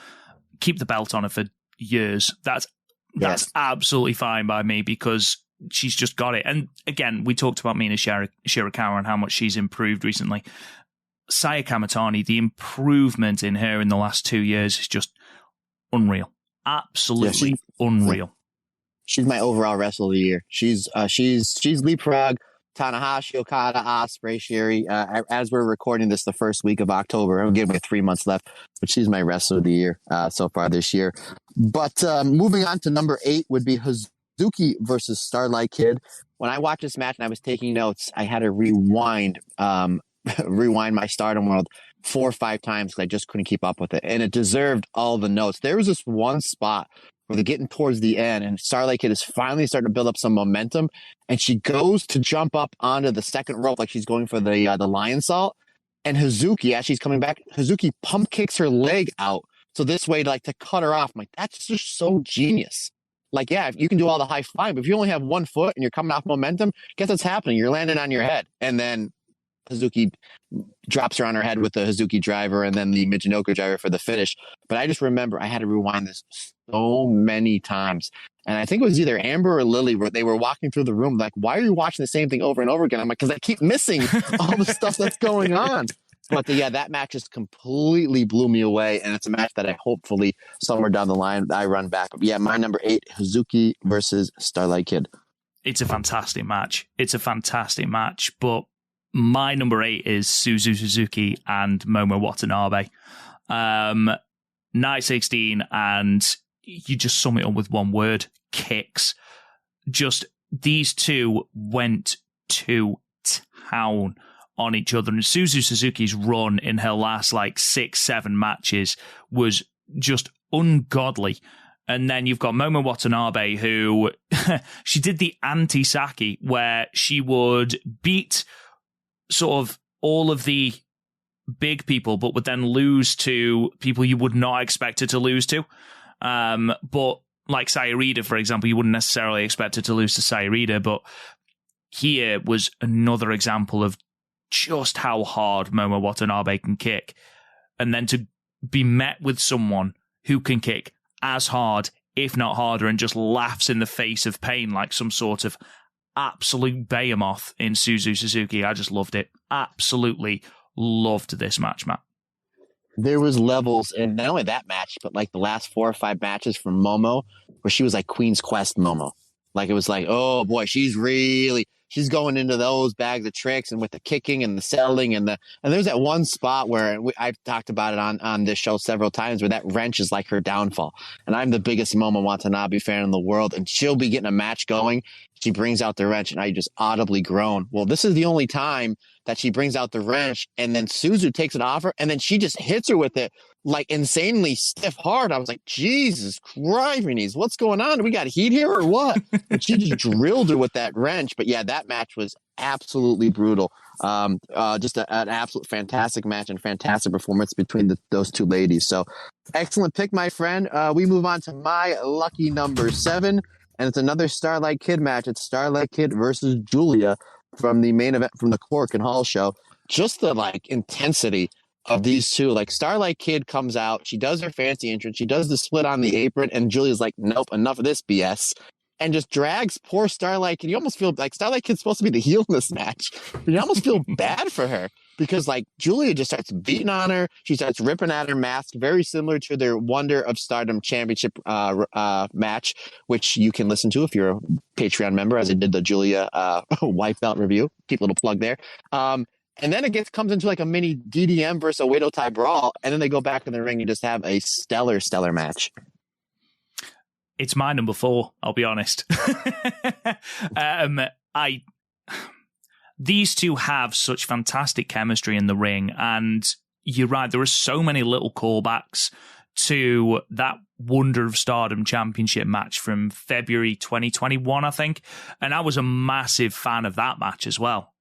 keep the belt on her for years. That's absolutely fine by me, because she's just got it. And again, we talked about Mina Shirakawa and how much she's improved recently. Saya Kamatani, the improvement in her in the last 2 years is just unreal. Absolutely unreal.
She's my overall wrestler of the year. She's leapfrog Tanahashi, Okada, Ospreay, Sherry. As we're recording this the first week of October, I'm giving it 3 months left, but she's my wrestler of the year so far this year. But moving on to number 8 would be Hazuki versus Starlight Kid. When I watched this match and I was taking notes, I had to rewind my Stardom World 4 or 5 times because I just couldn't keep up with it, and it deserved all the notes. There was this one spot where they're getting towards the end, and Starlight Kid is finally starting to build up some momentum, and she goes to jump up onto the second rope like she's going for the lion salt, and Hazuki, as she's coming back, Hazuki pump kicks her leg out, so this way to cut her off. I'm like, that's just so genius. Like, yeah, you can do all the high flying, but if you only have 1 foot and you're coming off momentum, guess what's happening? You're landing on your head, and then Hazuki drops her on her head with the Hazuki driver and then the Michinoku driver for the finish. But I just remember I had to rewind this so many times. And I think it was either Amber or Lily where they were walking through the room like, why are you watching the same thing over and over again? I'm like, because I keep missing all the stuff that's going on. But yeah, that match just completely blew me away. And it's a match that I hopefully somewhere down the line I run back. But yeah, my number 8, Hazuki versus Starlight Kid.
It's a fantastic match. But my number 8 is Suzu Suzuki and Momo Watanabe. Night 16, and you just sum it up with one word: kicks. Just these two went to town on each other. And Suzu Suzuki's run in her last 6-7 matches was just ungodly. And then you've got Momo Watanabe, who she did the anti-Saki, where she would beat sort of all of the big people, but would then lose to people you would not expect her to lose to. But like Sayarida, for example, you wouldn't necessarily expect her to lose to Sayarida, but here was another example of just how hard Momo Watanabe can kick. And then to be met with someone who can kick as hard, if not harder, and just laughs in the face of pain like some sort of absolute behemoth in Suzu Suzuki. I just loved it. Absolutely loved this match, Matt.
There was levels, and not only that match, but the last 4 or 5 matches from Momo, where she was like Queen's Quest Momo. It was like, oh boy, she's going into those bags of tricks, and with the kicking and the selling and there's that one spot where I've talked about it on this show several times, where that wrench is like her downfall. And I'm the biggest Momo Watanabe fan in the world, and she'll be getting a match going. She brings out the wrench, and I just audibly groan. Well, this is the only time that she brings out the wrench, and then Suzu takes it off her, and then she just hits her with it insanely stiff hard. I was like, Jesus Christ, what's going on? Do we got heat here or what? And she just drilled her with that wrench. But yeah, that match was absolutely brutal. Just an absolute fantastic match and fantastic performance between those two ladies. So excellent pick, my friend. We move on to my lucky number 7, and it's another Starlight Kid match. It's Starlight Kid versus Julia from the main event from the Korakuen Hall show. Just the intensity of these two. Starlight Kid comes out, she does her fancy entrance, she does the split on the apron, and Julia's like, nope, enough of this BS, and just drags poor Starlight Kid. You almost feel like Starlight Kid's supposed to be the heel in this match, but you almost feel bad for her because Julia just starts beating on her. She starts ripping at her mask, very similar to their Wonder of Stardom Championship match, which you can listen to if you're a Patreon member, as I did the Julia white belt review. Keep a little plug there. And then it comes into a mini DDM versus Oedo Tai brawl, and then they go back in the ring and just have a stellar match.
It's my number 4, I'll be honest. These two have such fantastic chemistry in the ring, and you're right, there are so many little callbacks to that Wonder of Stardom Championship match from February 2021, I think, and I was a massive fan of that match as well.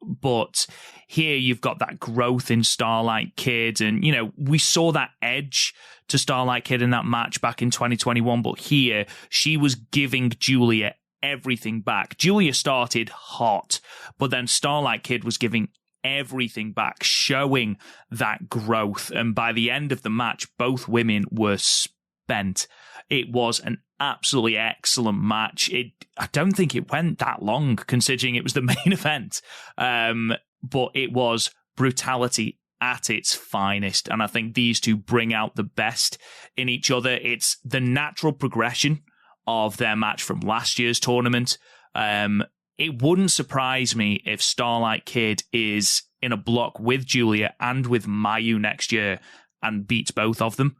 But here you've got that growth in Starlight Kid, and we saw that edge to Starlight Kid in that match back in 2021, but here she was giving Julia everything back. Julia started hot, but then Starlight Kid was giving everything back, showing that growth, and by the end of the match, both women were spent. It was an absolutely excellent match. I don't think it went that long, considering it was the main event. But it was brutality at its finest. And I think these two bring out the best in each other. It's the natural progression of their match from last year's tournament. It wouldn't surprise me if Starlight Kid is in a block with Julia and with Mayu next year and beats both of them,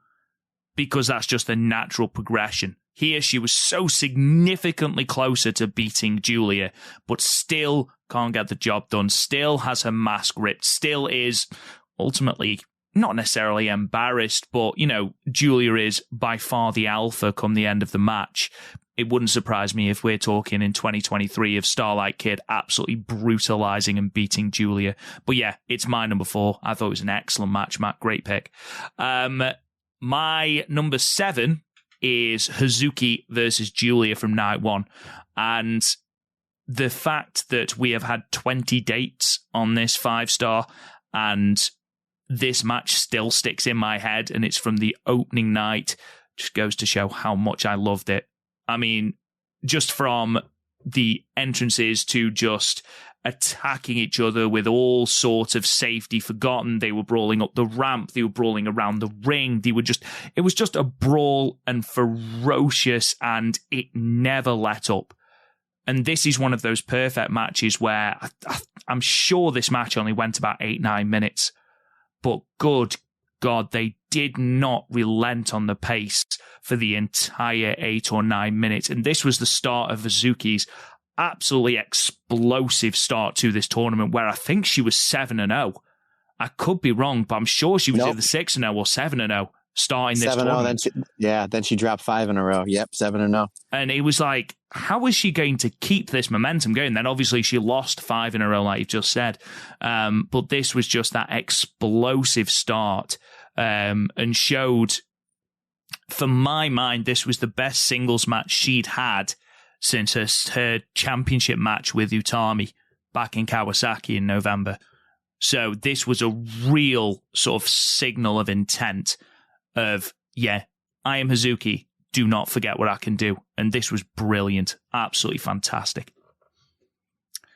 because that's just the natural progression. Here, she was so significantly closer to beating Julia, but still can't get the job done, still has her mask ripped, still is ultimately not necessarily embarrassed, but, Julia is by far the alpha come the end of the match. It wouldn't surprise me if we're talking in 2023 of Starlight Kid absolutely brutalizing and beating Julia. But yeah, it's my number 4. I thought it was an excellent match, Matt. Great pick. My number 7 is Hazuki versus Julia from night 1. And the fact that we have had 20 dates on this 5-star and this match still sticks in my head and it's from the opening night just goes to show how much I loved it. I mean, just from the entrances to just attacking each other with all sorts of safety forgotten. They were brawling up the ramp. They were brawling around the ring. It was just a brawl and ferocious, and it never let up. And this is one of those perfect matches where I'm sure this match only went about 8-9 minutes, but good God, they did not relent on the pace for the entire 8 or 9 minutes. And this was the start of Hazuki's absolutely explosive start to this tournament, where I think she was 7-0. I could be wrong, but I'm sure she was either 6-0 or 7-0 starting this tournament.
Then she dropped 5 in a row. Yep, 7-0.
And it was like, how is she going to keep this momentum going? Then obviously she lost 5 in a row, like you just said. But this was just that explosive start, and showed, for my mind, this was the best singles match she'd had since her championship match with Utami back in Kawasaki in November. So this was a real sort of signal of intent of, yeah, I am Hazuki. Do not forget what I can do. And this was brilliant. Absolutely fantastic.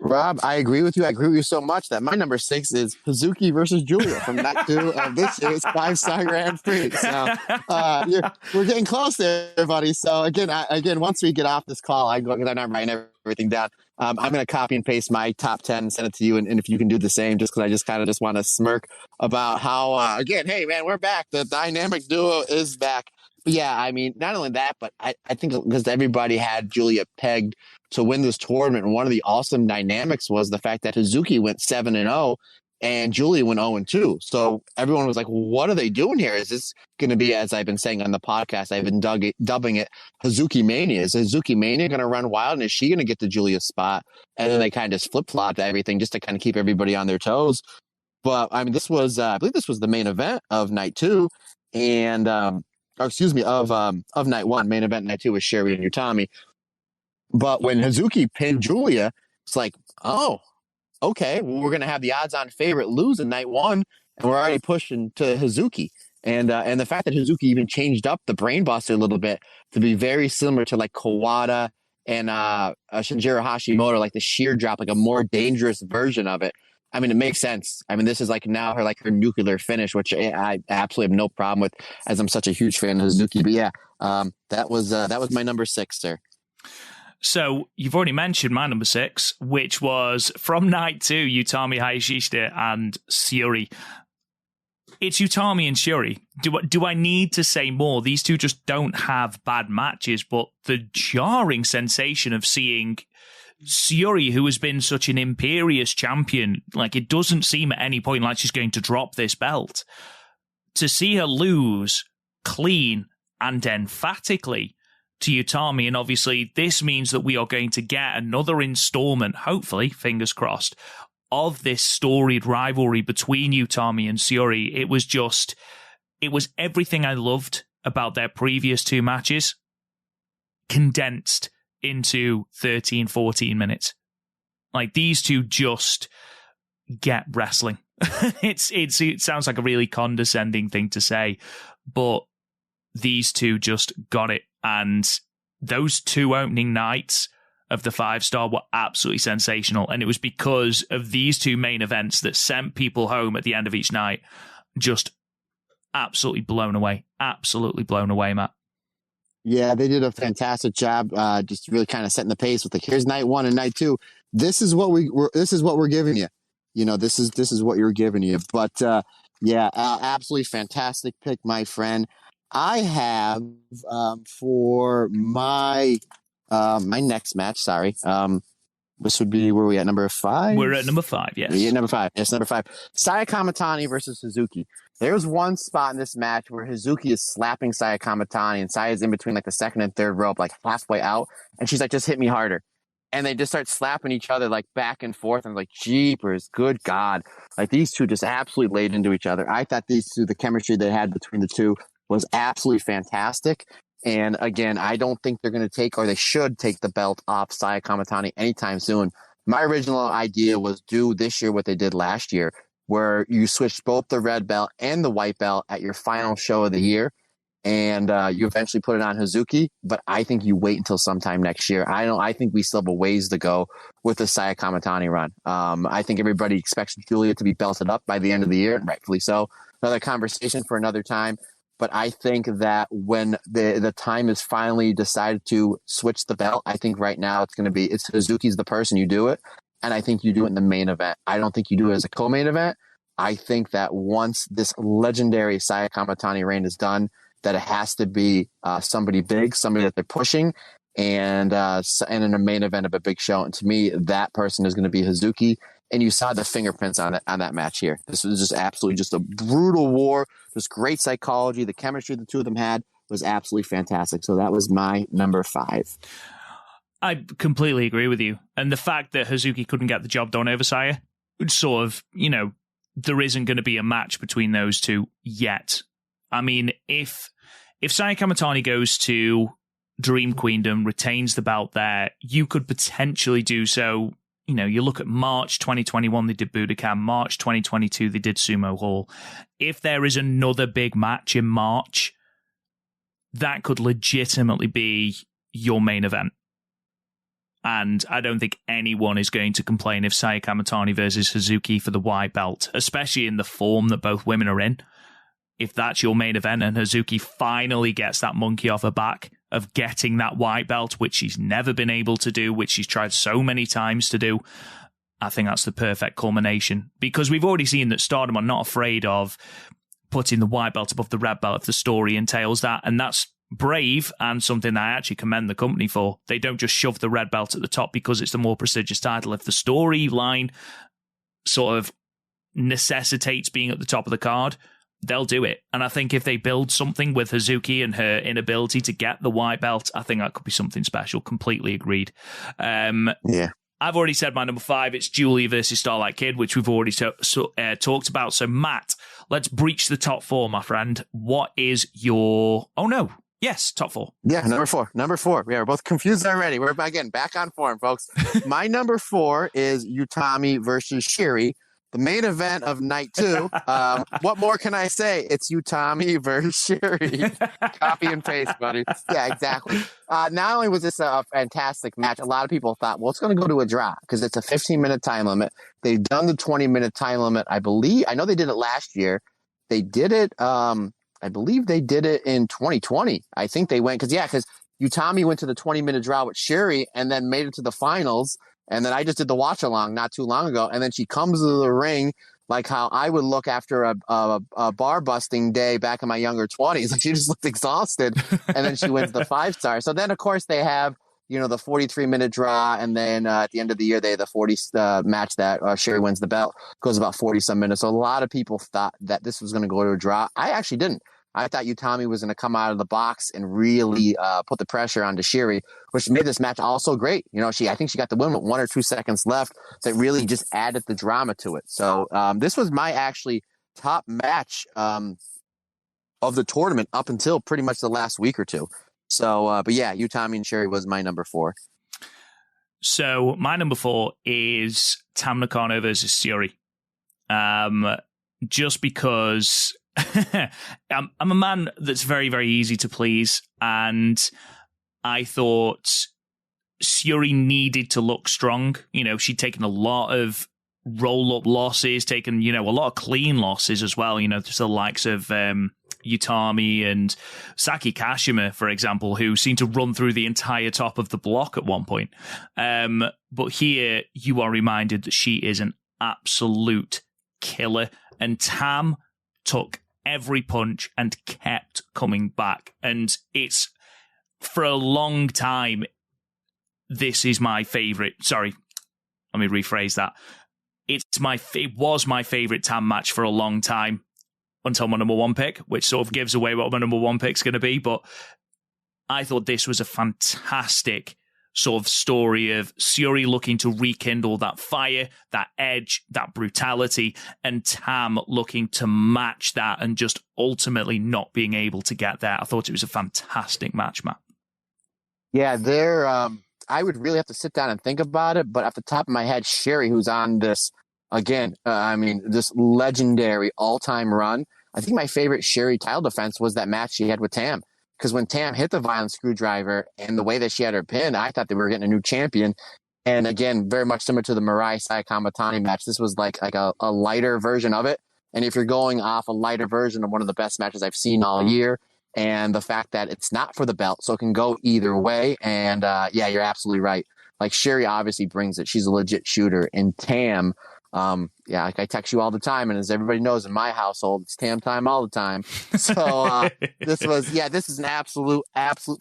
Rob, I agree with you. I agree with you so much that my number 6 is Hazuki versus Julia from Night 2 of this year's 5-star Grand Prix. So we're getting close there, buddy. So again, once we get off this call, I'm not writing everything down. I'm going to copy and paste my top 10 and send it to you. And if you can do the same, just because I just kind of want to smirk about how, again, hey, man, we're back. The dynamic duo is back. But yeah, I mean, not only that, but I think because everybody had Julia pegged to win this tournament, and one of the awesome dynamics was the fact that Hazuki went 7-0, and Julia went 0-2. So everyone was like, well, what are they doing here? Is this going to be, as I've been saying on the podcast, I've been dubbing it Hazuki Mania. Is Hazuki Mania going to run wild, and is she going to get the Julia spot? And then they kind of just flip-flopped everything just to kind of keep everybody on their toes. But I mean, this was, I believe this was the main event of night 2, and, of night 1. Main event night 2 was Sherry and Utami. But when Hazuki pinned Julia, it's like, oh, okay, well, we're going to have the odds-on favorite lose in night 1, and we're already pushing to Hazuki. And the fact that Hazuki even changed up the Brainbuster a little bit to be very similar to like Kawada and Shinjiro Hashimoto, like the sheer drop, like a more dangerous version of it. I mean, it makes sense. I mean, this is like now her nuclear finish, which I absolutely have no problem with, as I'm such a huge fan of Hazuki. But yeah, that was my number 6, sir.
So you've already mentioned my number 6, which was from night 2, Utami Hayashishita and Shiori. It's Utami and Shiori. Do I need to say more? These two just don't have bad matches, but the jarring sensation of seeing Shiori, who has been such an imperious champion, like it doesn't seem at any point like she's going to drop this belt. To see her lose clean and emphatically to Utami, and obviously this means that we are going to get another installment, hopefully, fingers crossed, of this storied rivalry between Utami and Shiori. It was everything I loved about their previous 2 matches condensed into 13, 14 minutes. Like, these two just get wrestling. It sounds like a really condescending thing to say, but these two just got it. And those 2 opening nights of the 5-star were absolutely sensational. And it was because of these 2 main events that sent people home at the end of each night just absolutely blown away. Absolutely blown away, Matt.
Yeah, they did a fantastic job, just really kind of setting the pace with like, here's night 1 and night 2. This is what we're giving you. You know, this is what you're giving you. But yeah, absolutely fantastic pick, my friend. I have for my next match. Sorry, this would be where we at, number 5.
We're at number 5. Yes,
yeah, number 5. Yes, number 5. Saya Kamatani versus Hazuki. There's one spot in this match where Hazuki is slapping Saya Kamatani, and Saya's in between like the 2nd and 3rd rope, like halfway out, and she's like, "Just hit me harder." And they just start slapping each other like back and forth. And I'm like, jeepers, good God. Like these two just absolutely laid into each other. I thought these two, the chemistry they had between the two was absolutely fantastic. And again, I don't think they're going to take, or they should take, the belt off Saya Kamatani anytime soon. My original idea was do this year what they did last year, where you switched both the red belt and the white belt at your final show of the year. And you eventually put it on Hazuki, but I think you wait until sometime next year. I think we still have a ways to go with the Saya Kamatani run. I think everybody expects Julia to be belted up by the end of the year, and rightfully so. Another conversation for another time. But I think that when the time is finally decided to switch the belt, I think right now it's Hazuki's the person you do it. And I think you do it in the main event. I don't think you do it as a co-main event. I think that once this legendary Saya Kamatani reign is done, that it has to be somebody big, somebody that they're pushing, and in a main event of a big show. And to me, that person is going to be Hazuki. And you saw the fingerprints on that match here. This was just absolutely just a brutal war. Just great psychology. The chemistry the two of them had was absolutely fantastic. So that was my number 5.
I completely agree with you. And the fact that Hazuki couldn't get the job done over Saya, sort of, there isn't going to be a match between those two yet. I mean, if Saya Kamatani goes to Dream Queendom, retains the belt there, you could potentially do so. You look at March 2021, they did Budokan. March 2022, they did Sumo Hall. If there is another big match in March, that could legitimately be your main event. And I don't think anyone is going to complain if Saya Kamatani versus Hazuki for the white belt, especially in the form that both women are in. If that's your main event and Hazuki finally gets that monkey off her back of getting that white belt, which she's never been able to do, which she's tried so many times to do, I think that's the perfect culmination. Because we've already seen that Stardom are not afraid of putting the white belt above the red belt if the story entails that. And that's brave and something that I actually commend the company for. They don't just shove the red belt at the top because it's the more prestigious title. If the storyline sort of necessitates being at the top of the card, they'll do it. And I think if they build something with Hazuki and her inability to get the white belt, I think that could be something special. Completely agreed.
Yeah.
I've already said my number 5. It's Julia versus Starlight Kid, which we've already talked about. So, Matt, let's breach the top 4, my friend. What is your... Oh, no. Yes, top 4.
Yeah, number 4. Number 4. Yeah, we're both confused already. We're, again, back on form, folks. My number 4 is Utami versus Shiri, the main event of night 2. What more can I say? It's Utami versus Shiri. Copy and paste, buddy. Yeah, exactly. Not only was this a fantastic match, a lot of people thought, well, it's going to go to a draw because it's a 15-minute time limit. They've done the 20-minute time limit, I believe. I know they did it last year. They did it, I believe they did it in 2020. I think they went, because Utami went to the 20-minute draw with Shiri and then made it to the finals. And then I just did the watch along not too long ago. And then she comes to the ring like how I would look after a bar busting day back in my younger 20s. Like she just looked exhausted. And then she wins the 5-star. So then, of course, they have, the 43-minute draw. And then at the end of the year, they have the 40 match that Shiri wins the belt. Goes about 40-some minutes. So a lot of people thought that this was going to go to a draw. I actually didn't. I thought Utami was going to come out of the box and really put the pressure onto Shiri, which made this match also great. I think she got the win with 1 or 2 seconds left. That really just added the drama to it. So this was my actually top match of the tournament up until pretty much the last week or two. So, but yeah, Utami and Shiri was my number 4.
So my number 4 is Tam Nakano versus Syuri. Just because... I'm a man that's very, very easy to please, and I thought Syuri needed to look strong. She'd taken a lot of roll-up losses, taken, a lot of clean losses as well, just the likes of Utami and Saki Kashima, for example, who seemed to run through the entire top of the block at one point. But here you are reminded that she is an absolute killer, and Tam took every punch and kept coming back. And it's, for a long time, this is my favorite. Sorry, let me rephrase that. It was my favorite Tam match for a long time until my number 1 pick, which sort of gives away what my number 1 pick's going to be. But I thought this was a fantastic sort of story of Syuri looking to rekindle that fire, that edge, that brutality, and Tam looking to match that and just ultimately not being able to get there. I thought it was a fantastic match, Matt.
Yeah, I would really have to sit down and think about it, but off the top of my head, Shiri, who's on this, again, this legendary all-time run, I think my favorite Shiri title defense was that match she had with Tam. Because when Tam hit the violent screwdriver and the way that she had her pin, I thought they were getting a new champion. And again, very much similar to the Mirai Sai Kamatani match. This was like a lighter version of it. And if you're going off a lighter version of one of the best matches I've seen all year, and the fact that it's not for the belt, so it can go either way. And yeah, you're absolutely right. Like Shiri obviously brings it. She's a legit shooter. And Tam, like I text you all the time, and as everybody knows in my household, it's Tam time all the time. So this is an absolute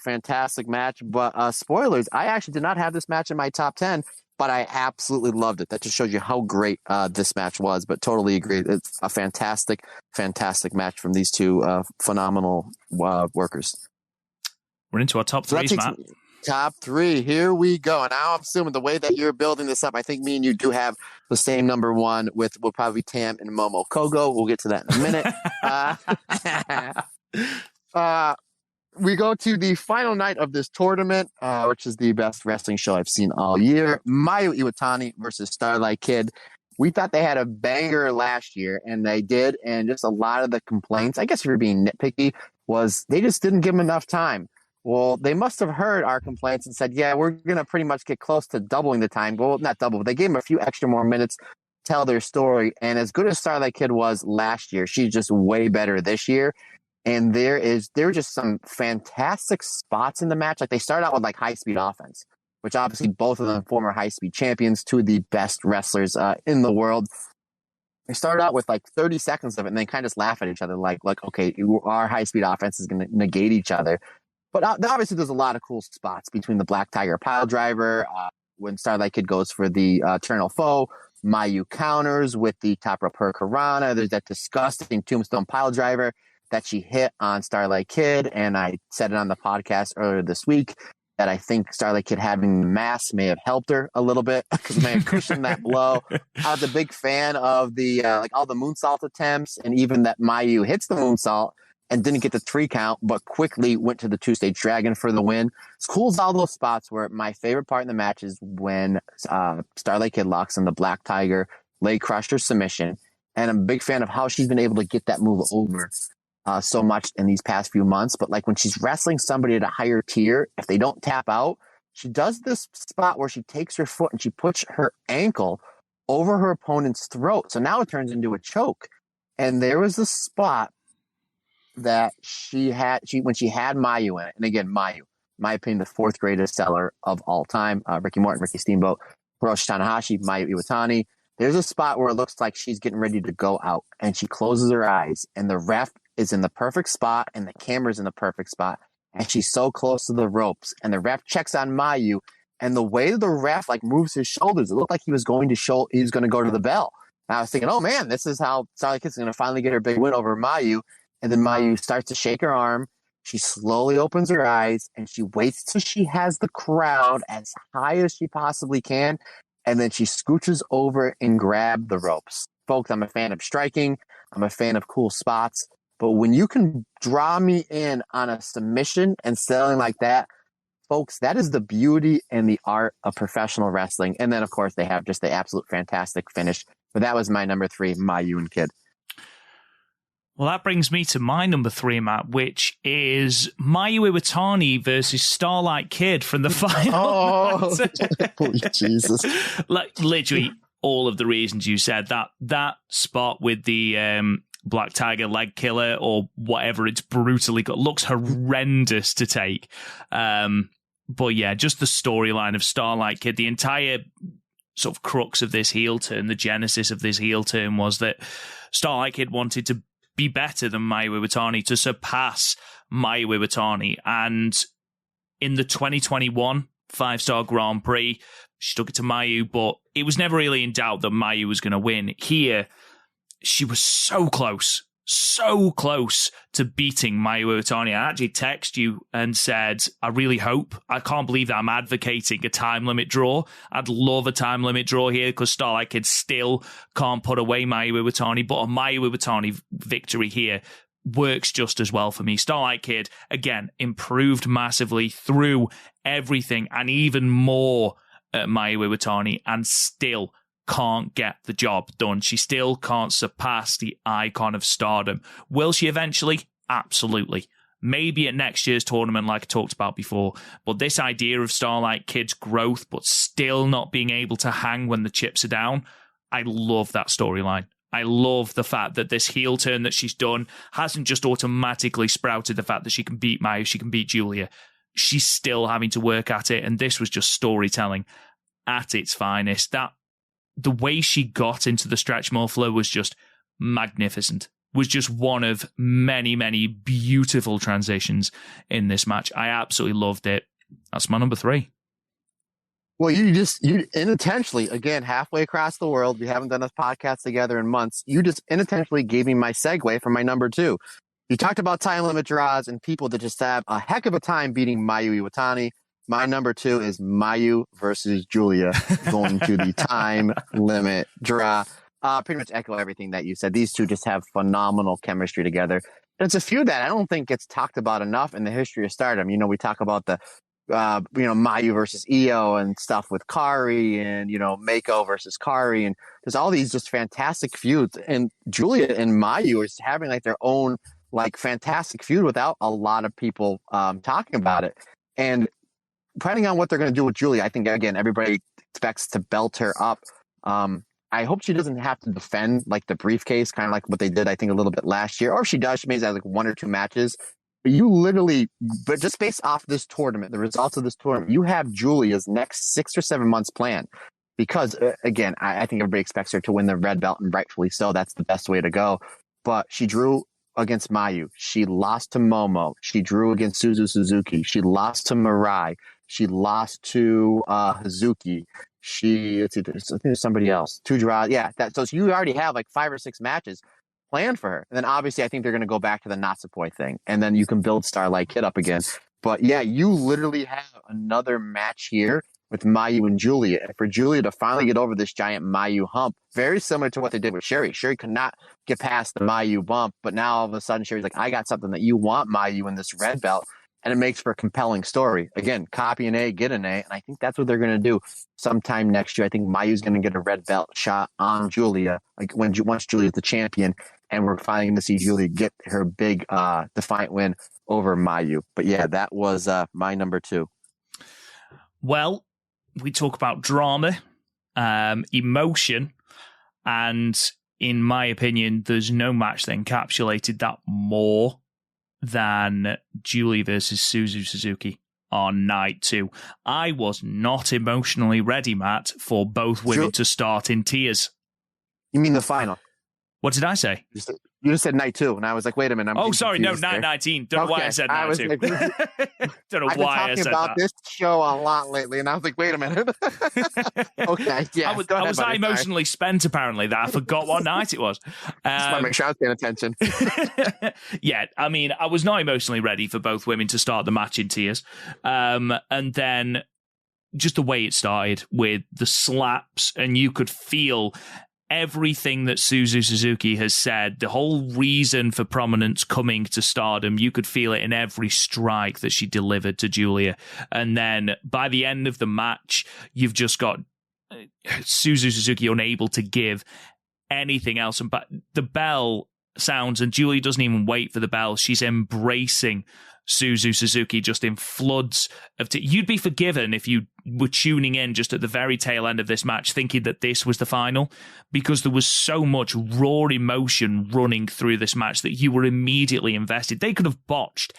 fantastic match. But spoilers, I actually did not have this match in my top 10, but I absolutely loved it. That just shows you how great this match was. But totally agree, it's a fantastic match from these two phenomenal workers. We're into our top threes, Matt. Top 3. Here we go. And now I'm assuming the way that you're building this up, I think me and you do have the same number 1 will probably Tam and Momo Kogo. We'll get to that in a minute. We go to the final night of this tournament, which is the best wrestling show I've seen all year. Mayu Iwatani versus Starlight Kid. We thought they had a banger last year, and they did. And just a lot of the complaints, I guess if you're being nitpicky, was they just didn't give them enough time. Well, they must have heard our complaints and said, yeah, we're going to pretty much get close to doubling the time. Well, not double, but they gave them a few extra more minutes to tell their story. And as good as Starlight Kid was last year, she's just way better this year. And there were just some fantastic spots in the match. Like they started out with like high-speed offense, which obviously both of them former high-speed champions, two of the best wrestlers in the world. They started out with like 30 seconds of it and then kind of just laugh at each other like okay, our high-speed offense is going to negate each other. But obviously, there's a lot of cool spots between the Black Tiger pile driver, when Starlight Kid goes for the Eternal Foe, Mayu counters with the top rope hurricanrana. There's that disgusting tombstone pile driver that she hit on Starlight Kid. And I said it on the podcast earlier this week that I think Starlight Kid having the mask may have helped her a little bit because it may have cushioned that blow. I was a big fan of the like all the moonsault attempts, and even that Mayu hits the moonsault and didn't get the 3 count, but quickly went to the 2-stage dragon for the win. It's cool as all those spots where my favorite part in the match is when Starlight Kid locks in the Black Tiger leg crusher submission. And I'm a big fan of how she's been able to get that move over so much in these past few months. But like when she's wrestling somebody at a higher tier, if they don't tap out, she does this spot where she takes her foot and she puts her ankle over her opponent's throat. So now it turns into a choke. And there was a spot that when she had Mayu in it. And again, Mayu, my opinion, the 4th greatest seller of all time. Ricky Morton, Ricky Steamboat, Hiroshi Tanahashi, Mayu Iwatani. There's a spot where it looks like she's getting ready to go out and she closes her eyes and the ref is in the perfect spot and the camera's in the perfect spot. And she's so close to the ropes and the ref checks on Mayu, and the way the ref like moves his shoulders, it looked like he was going to go to the bell. And I was thinking, oh man, this is how Starlight Kid's going to finally get her big win over Mayu. And then Mayu starts to shake her arm. She slowly opens her eyes and she waits till she has the crowd as high as she possibly can. And then she scooches over and grabs the ropes. Folks, I'm a fan of striking. I'm a fan of cool spots. But when you can draw me in on a submission and selling like that, folks, that is the beauty and the art of professional wrestling. And then, of course, they have just the absolute fantastic finish. But that was my number 3, Mayu and Kid.
Well, that brings me to my number 3, Matt, which is Mayu Iwatani versus Starlight Kid from the final.
Oh, Jesus.
Like, literally all of the reasons you said. That spot with the Black Tiger leg killer or whatever it's brutally got looks horrendous to take. But yeah, just the storyline of Starlight Kid, the entire sort of crux of this heel turn, the genesis of this heel turn was that Starlight Kid wanted to be better than Mayu Iwatani, to surpass Mayu Iwatani. And in the 2021 5-star Grand Prix, she took it to Mayu, but it was never really in doubt that Mayu was going to win. Here, she was so close to beating Mayu Iwatani. I actually texted you and said, I can't believe that I'm advocating a time limit draw. I'd love a time limit draw here because Starlight Kid still can't put away Mayu Iwatani, but a Mayu Iwatani victory here works just as well for me. Starlight Kid, again, improved massively through everything and even more at Mayu Iwatani and still can't get the job done. She still can't surpass the icon of Stardom. Will she eventually? Absolutely. Maybe at next year's tournament, like I talked about before. But this idea of Starlight Kid's growth, but still not being able to hang when the chips are down, I love that storyline. I love the fact that this heel turn that she's done hasn't just automatically sprouted the fact that she can beat Mayu, she can beat Julia. She's still having to work at it, and this was just storytelling at its finest. The way she got into the stretch mark flow was just magnificent. Was just one of many, many beautiful transitions in this match. I absolutely loved it. That's my number 3.
Well, you unintentionally, again, halfway across the world, we haven't done this podcast together in months. You just unintentionally gave me my segue for my number 2. You talked about time limit draws and people that just have a heck of a time beating Mayu Iwatani. My number 2 is Mayu versus Julia going to the time limit draw. Pretty much echo everything that you said. These two just have phenomenal chemistry together. And it's a feud that I don't think gets talked about enough in the history of Stardom. You know, we talk about the, Mayu versus Io and stuff with Kari and, Mako versus Kari. And there's all these just fantastic feuds. And Julia and Mayu are just having like their own like fantastic feud without a lot of people talking about it. And depending on what they're going to do with Julia, I think, again, everybody expects to belt her up. I hope she doesn't have to defend like the briefcase, kind of like what they did, I think, a little bit last year. Or if she does, she may have like 1 or 2 matches. But just based off this tournament, the results of this tournament, you have Julia's next 6 or 7 months planned. Because, again, I think everybody expects her to win the red belt, and rightfully so. That's the best way to go. But she drew against Mayu. She lost to Momo. She drew against Suzuki. She lost to Mirai. She lost to Hazuki. let's see, I think there's somebody else. 2 draws. Yeah. So you already have like 5 or 6 matches planned for her. And then obviously I think they're going to go back to the Natsupoi thing. And then you can build Starlight Kid up again. But yeah, you literally have another match here with Mayu and Giulia. And for Giulia to finally get over this giant Mayu hump, very similar to what they did with Sherry. Sherry could not get past the Mayu bump, but now all of a sudden Sherry's like, I got something that you want, Mayu, in this red belt. And it makes for a compelling story. Again, copy an A, get an A. And I think that's what they're going to do sometime next year. I think Mayu's going to get a red belt shot on Giulia, like once Giulia's the champion. And we're finally going to see Giulia get her big defiant win over Mayu. But yeah, that was my number 2.
Well, we talk about drama, emotion, and in my opinion, there's no match that encapsulated that more than Giulia versus Suzu Suzuki on night 2. I was not emotionally ready, Matt, for both women to start in tears.
You mean the final?
What did I say?
You just said night 2, and I was like, wait a minute.
Sorry, no, night 19. Don't know why I said night 2. Don't know why I said that. I've been talking about
this show a lot lately, and I was like, wait a minute. Okay, yeah.
I was that emotionally spent, apparently, that I forgot what night it was.
Just want to make sure I was paying attention.
Yeah, I mean, I was not emotionally ready for both women to start the match in tears. And then just the way it started with the slaps, and you could feel everything that Suzu Suzuki has said, the whole reason for Prominence coming to Stardom, you could feel it in every strike that she delivered to Giulia. And then by the end of the match, you've just got Suzu Suzuki unable to give anything else. And but the bell sounds, and Giulia doesn't even wait for the bell. She's embracing Suzu Suzuki just in floods of you'd be forgiven if you were tuning in just at the very tail end of this match thinking that this was the final, because there was so much raw emotion running through this match that you were immediately invested. They could have botched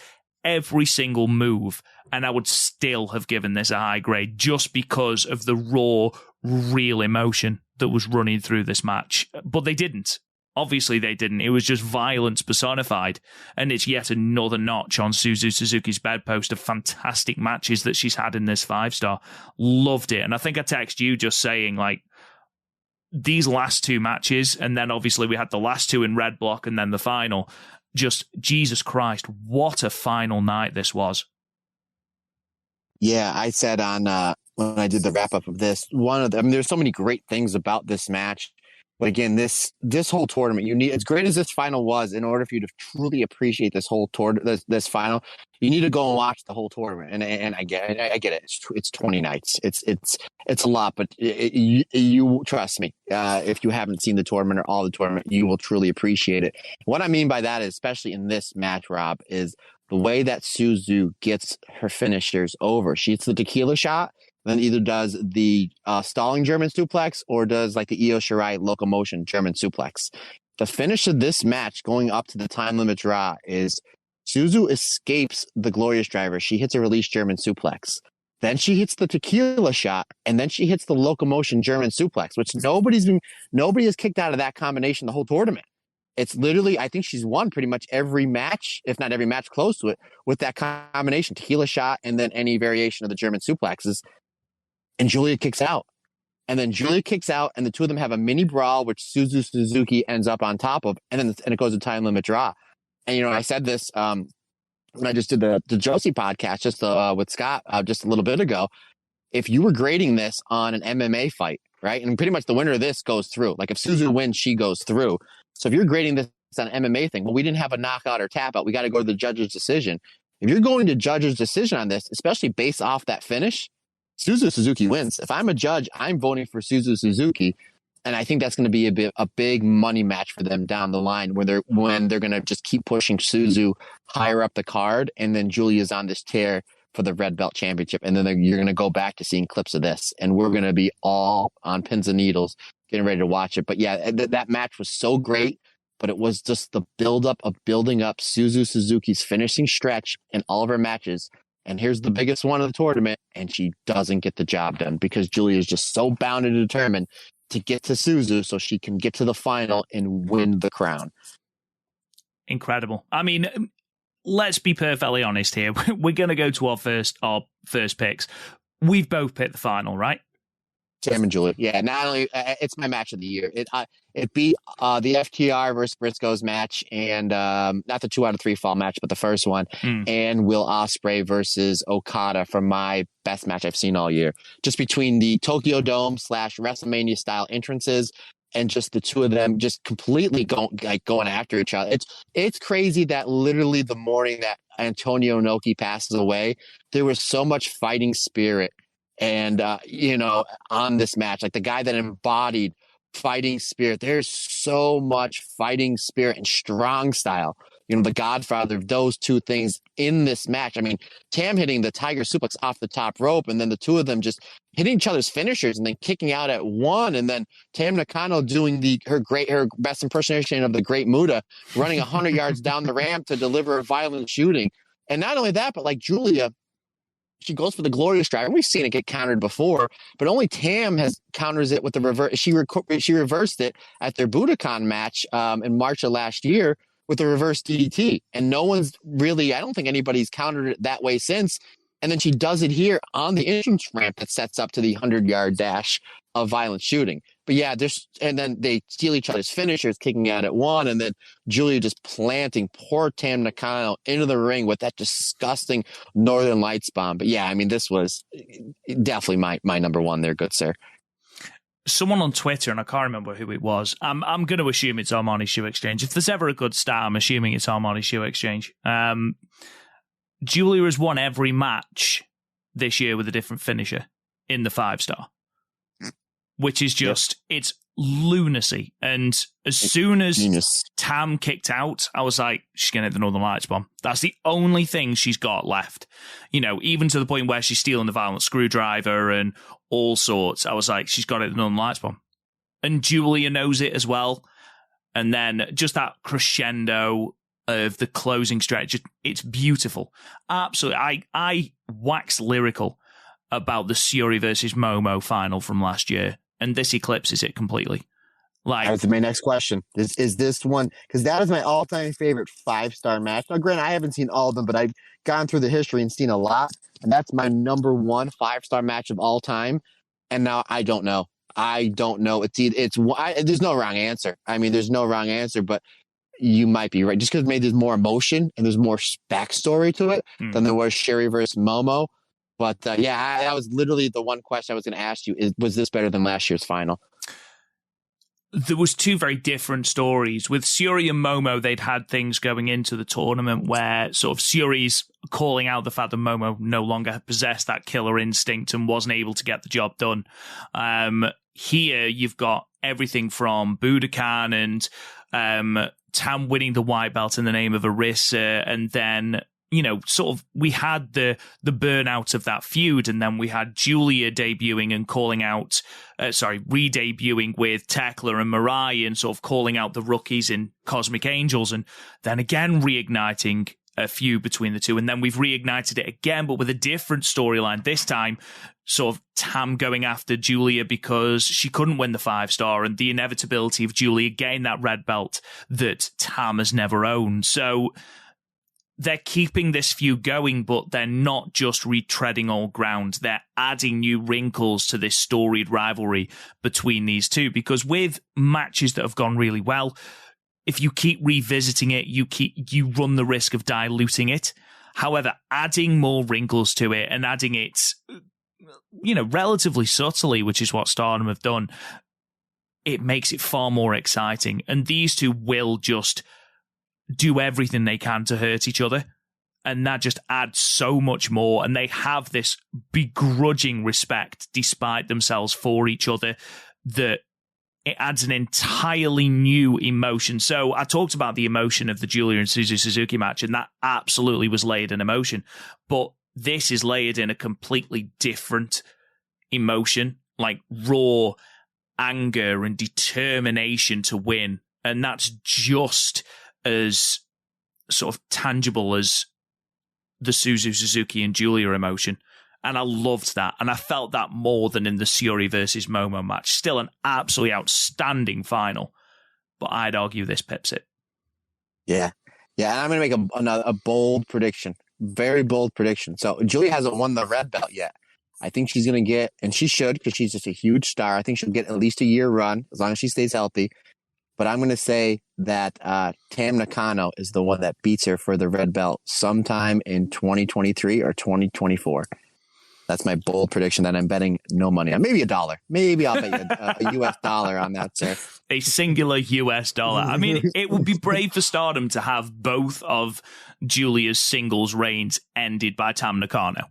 every single move and I would still have given this a high grade just because of the raw, real emotion that was running through this match. But they didn't. Obviously, they didn't. It was just violence personified. And it's yet another notch on Suzu Suzuki's bedpost of fantastic matches that she's had in this 5-star. Loved it. And I think I texted you just saying, like, these last 2 matches, and then obviously we had the last 2 in Red Block and then the final. Just, Jesus Christ, what a final night this was.
Yeah, I said on when I did the wrap-up of this, there's so many great things about this match. But again, this whole tournament, you need, as great as this final was, in order for you to truly appreciate this whole this final, you need to go and watch the whole tournament. And I get it. It's 20 nights. It's a lot, but you trust me. If you haven't seen the tournament or all the tournament, you will truly appreciate it. What I mean by that is, especially in this match, Rob, is the way that Suzu gets her finishers over. She hits the tequila shot, then either does the stalling German suplex or does like the Io Shirai locomotion German suplex. The finish of this match going up to the time limit draw is Suzu escapes the Glorious Driver. She hits a release German suplex. Then she hits the tequila shot, and then she hits the locomotion German suplex, which nobody has kicked out of that combination the whole tournament. It's literally, I think she's won pretty much every match, if not every match close to it, with that combination, tequila shot, and then any variation of the German suplexes. And Giulia kicks out. And then Giulia kicks out, and the two of them have a mini brawl, which Suzu Suzuki ends up on top of, and it goes to time limit draw. And, I said this when I just did the Josie podcast just with Scott just a little bit ago. If you were grading this on an MMA fight, right, and pretty much the winner of this goes through. Like if Suzu wins, she goes through. So if you're grading this on an MMA thing, well, we didn't have a knockout or tap out. We got to go to the judge's decision. If you're going to judge's decision on this, especially based off that finish, Suzu Suzuki wins. If I'm a judge, I'm voting for Suzu Suzuki. And I think that's going to be a big money match for them down the line when they're going to just keep pushing Suzu higher up the card. And then Giulia's on this tear for the Red Belt Championship. And then you're going to go back to seeing clips of this. And we're going to be all on pins and needles getting ready to watch it. But yeah, that match was so great. But it was just the buildup of building up Suzu Suzuki's finishing stretch in all of her matches. And here's the biggest one of the tournament, and she doesn't get the job done because Giulia is just so bound and determined to get to Suzu so she can get to the final and win the crown.
Incredible. I mean, let's be perfectly honest here. We're going to go to our first picks. We've both picked the final, right?
Tam and Julie. Yeah, not only it's my match of the year. It beat the FTR versus Briscoes match, and not the 2 out of 3 fall match, but the first one, and Will Ospreay versus Okada for my best match I've seen all year. Just between the Tokyo Dome / WrestleMania style entrances, and just the two of them just completely going after each other. It's crazy that literally the morning that Antonio Inoki passes away, there was so much fighting spirit. And, on this match, like the guy that embodied fighting spirit, there's so much fighting spirit and strong style. The godfather of those two things in this match. I mean, Tam hitting the tiger suplex off the top rope, and then the two of them just hitting each other's finishers and then kicking out at one. And then Tam Nakano doing her best impersonation of the Great Muta, running 100 yards down the ramp to deliver a violent shooting. And not only that, but like Julia, she goes for the glorious drive. We've seen it get countered before, but only Tam counters it with the reverse. She reversed it at their Budokan match in March of last year with the reverse DDT. And no one's really, I don't think anybody's countered it that way since. And then she does it here on the entrance ramp that sets up to the 100-yard dash of violent shooting. But yeah, and then they steal each other's finishers, kicking out at one, and then Julia just planting poor Tam Nakano into the ring with that disgusting Northern Lights bomb. But yeah, I mean, this was definitely my number one there, good sir.
Someone on Twitter, and I can't remember who it was, I'm going to assume it's Armani Shoe Exchange. If there's ever a good stat, I'm assuming it's Armani Shoe Exchange. Julia has won every match this year with a different finisher in the 5-star, which is just, it's lunacy. And as soon as Tam kicked out, I was like, she's going to hit the Northern Lights bomb. That's the only thing she's got left. Even to the point where she's stealing the violent screwdriver and all sorts. I was like, she's got it, the Northern Lights bomb. And Julia knows it as well. And then just that crescendo of the closing stretch, it's beautiful. Absolutely. I wax lyrical about the Syuri versus Momo final from last year, and this eclipses it completely. Like,
that's my next question. Is this one, because that is my all-time favorite 5-star match. Now, granted, I haven't seen all of them, but I've gone through the history and seen a lot, and that's my number one 5-star match of all time. And now I don't know. There's no wrong answer. I mean, there's no wrong answer, but you might be right. Just because maybe there's more emotion and there's more backstory to it than there was Syuri versus Momo. But that was literally the one question I was going to ask you: was this better than last year's final?
There was two very different stories. With Syuri and Momo, they'd had things going into the tournament where sort of Syuri's calling out the fact that Momo no longer possessed that killer instinct and wasn't able to get the job done. Here, you've got everything from Budokan and Tam winning the white belt in the name of Arisa, and then sort of we had the burnout of that feud, and then we had Julia debuting and calling out, re-debuting with Tekla and Mirai and sort of calling out the rookies in Cosmic Angels, and then again reigniting a feud between the two, and then we've reignited it again, but with a different storyline. This time, sort of Tam going after Julia because she couldn't win the 5-star, and the inevitability of Julia getting that red belt that Tam has never owned. So they're keeping this feud going, but they're not just retreading old ground. They're adding new wrinkles to this storied rivalry between these two, because with matches that have gone really well, if you keep revisiting it, you run the risk of diluting it. However, adding more wrinkles to it and adding it, relatively subtly, which is what Stardom have done, it makes it far more exciting. And these two will just do everything they can to hurt each other, and that just adds so much more. And they have this begrudging respect despite themselves for each other that it adds an entirely new emotion. So I talked about the emotion of the Julia and Suzuki match, and that absolutely was layered in emotion. But this is layered in a completely different emotion, like raw anger and determination to win. And that's just as sort of tangible as the Suzuki and Julia emotion. And I loved that. And I felt that more than in the Syuri versus Momo match. Still an absolutely outstanding final. But I'd argue this pips it.
Yeah. Yeah, and I'm going to make a bold prediction. Very bold prediction. So Julia hasn't won the red belt yet. I think she's going to get, and she should because she's just a huge star. I think she'll get at least a year run as long as she stays healthy. But I'm going to say that Tam Nakano is the one that beats her for the red belt sometime in 2023 or 2024. That's my bold prediction that I'm betting no money on. Maybe $1. Maybe I'll bet you a US dollar on that, sir.
A singular US dollar. I mean, it would be brave for Stardom to have both of Julia's singles reigns ended by Tam Nakano.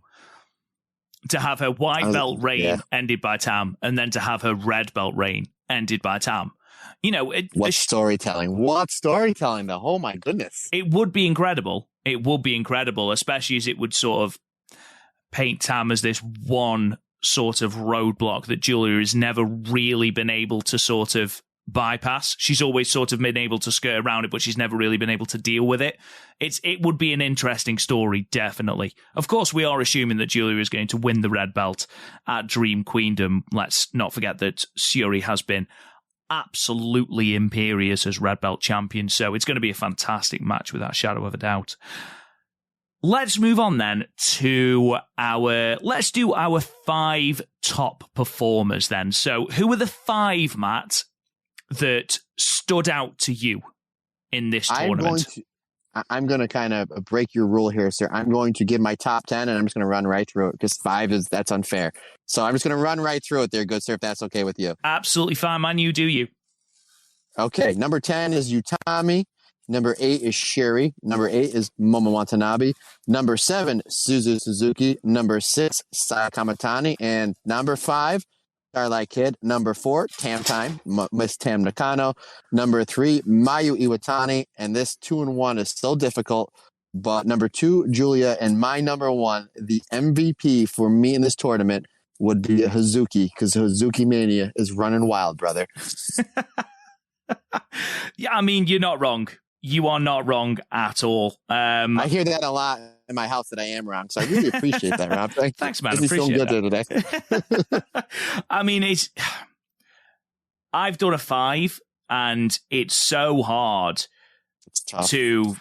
To have her white belt reign ended by Tam, and then to have her red belt reign ended by Tam. You know,
what storytelling? What storytelling, though? Oh, my goodness.
It would be incredible. It would be incredible, especially as it would sort of paint Tam as this one sort of roadblock that Julia has never really been able to sort of bypass. She's always sort of been able to skirt around it, but she's never really been able to deal with it. It would be an interesting story, definitely. Of course, we are assuming that Julia is going to win the red belt at Dream Queendom. Let's not forget that Syuri has been absolutely imperious as red belt champion, so it's going to be a fantastic match without a shadow of a doubt. Let's move on then to let's do our 5 top performers then. So who are the 5, Matt, that stood out to you in this tournament?
I'm going to kind of break your rule here, sir. I'm going to give my top 10 and I'm just going to run right through it because 5 that's unfair. So I'm just going to run right through it there, good sir, if that's okay with you.
Absolutely fine, man. You do you.
Okay, number 10 is Utami. Number 8 is Syuri. Number 8 is Momo Watanabe. Number 7, Suzu Suzuki. Number 6, Saya Kamatani. And number 5, Starlight Kid. Number 4, Miss Tam Nakano. Number 3, Mayu Iwatani. And this 2 and 1 is still difficult. But number 2, Julia. And my number 1, the MVP for me in this tournament would be Hazuki, because Hazuki Mania is running wild, brother.
Yeah, I mean, you're not wrong. You are not wrong at all.
I hear that a lot in my house that I am wrong, so I really appreciate that, Rob.
Thanks, man.
Appreciate so good
today. I mean, I've done a 5, and it's so hard to.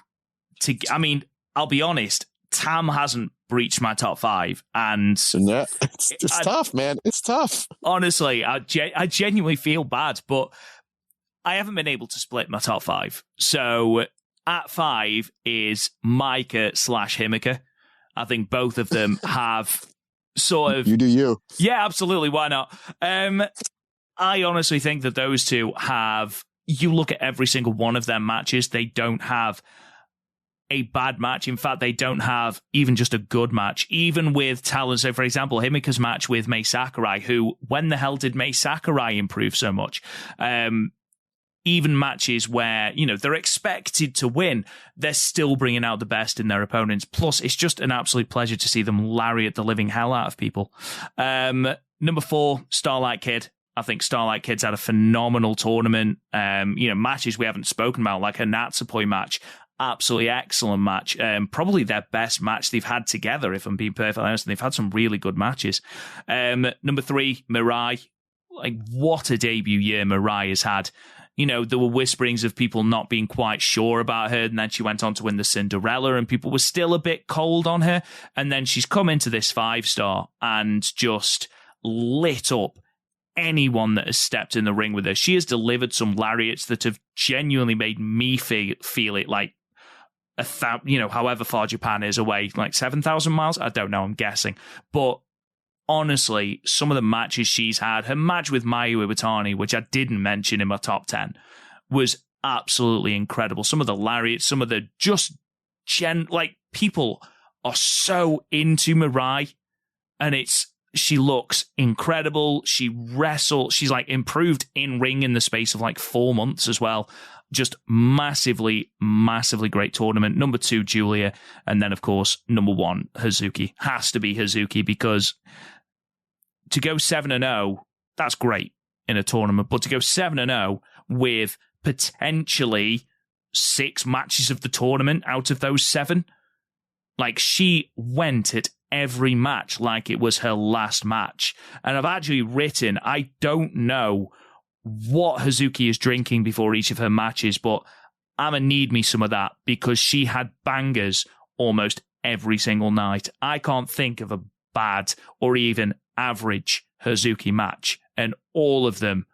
I mean, I'll be honest. Tam hasn't breached my top 5, and
it's tough, man. It's tough.
Honestly, I genuinely feel bad, but I haven't been able to split my top 5. So at 5 is Maika / Himeka. I think both of them have sort of...
You do you.
Yeah, absolutely. Why not? I honestly think that those two have... You look at every single one of their matches, they don't have a bad match. In fact, they don't have even just a good match. Even with talent, so for example, Himeka's match with Mai Sakurai, who, when the hell did Mai Sakurai improve so much? Even matches where, you know, they're expected to win, they're still bringing out the best in their opponents. Plus, it's just an absolute pleasure to see them lariat the living hell out of people. Number 4, Starlight Kid. I think Starlight Kid's had a phenomenal tournament. You know, matches we haven't spoken about, like her Natsupoi match. Absolutely excellent match. Probably their best match they've had together, if I'm being perfectly honest. And they've had some really good matches. Number 3, Mirai. Like, what a debut year Mirai has had. You know, there were whisperings of people not being quite sure about her, and then she went on to win the Cinderella, and people were still a bit cold on her. And then she's come into this 5-star and just lit up anyone that has stepped in the ring with her. She has delivered some lariats that have genuinely made me feel it like however far Japan is away, like 7,000 miles. I don't know, I'm guessing. But honestly, some of the matches she's had, her match with Mayu Iwatani, which I didn't mention in my top 10, was absolutely incredible. Some of the lariats, some of the people are so into Mirai, and she looks incredible. She wrestles, she's like improved in ring in the space of like 4 months as well. Just massively, massively great tournament. Number 2, Julia. And then, of course, number 1, Hazuki. Has to be Hazuki, because to go 7-0, that's great in a tournament. But to go 7-0 with potentially 6 matches of the tournament out of those 7, like, she went at every match like it was her last match. And I've actually written, I don't know what Hazuki is drinking before each of her matches, but I'm going to need me some of that, because she had bangers almost every single night. I can't think of a bad or even average Hazuki match. And all of them,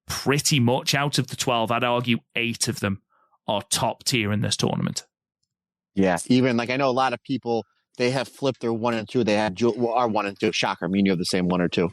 pretty much out of the 12, I'd argue 8 of them are top tier in this tournament.
Yeah, even like I know a lot of people, they have flipped their 1 and 2. They had our 1 and 2. Shocker. I mean, you have the same 1 or 2.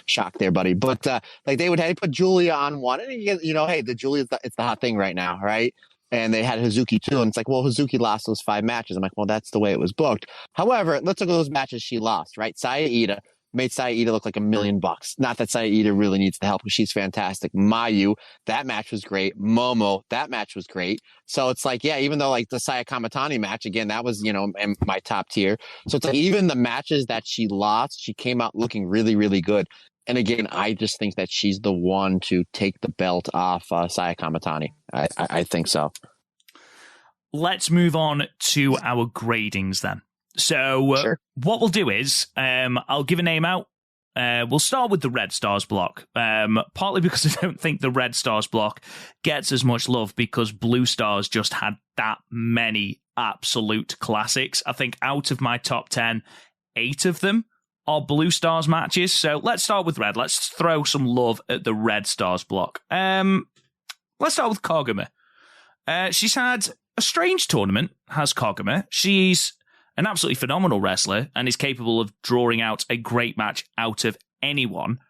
Shock there, buddy. But like they put Julia on 1, and hey, the Julia it's the hot thing right now, right? And they had Hazuki too, and it's like, well, Hazuki lost those 5 matches. I'm like, well, that's the way it was booked. However, let's look at those matches she lost, right? Saya Ida made Saya Ida look like $1 million. Not that Saya Ida really needs the help because she's fantastic. Mayu, that match was great. Momo, that match was great. So it's like, yeah, even though like the Saya Kamatani match, again, that was, in my top tier. So it's like even the matches that she lost, she came out looking really, really good. And again, I just think that she's the one to take the belt off Saya Kamatani. I think so.
Let's move on to our gradings then. So
Sure.
What we'll do is I'll give a name out. We'll start with the Red Stars block, partly because I don't think the Red Stars block gets as much love because Blue Stars just had that many absolute classics. I think out of my top 10, 8 of them are Blue Stars matches. So let's start with Red. Let's throw some love at the Red Stars block. Let's start with Koguma. She's had a strange tournament, has Koguma. She's an absolutely phenomenal wrestler and is capable of drawing out a great match out of anyone.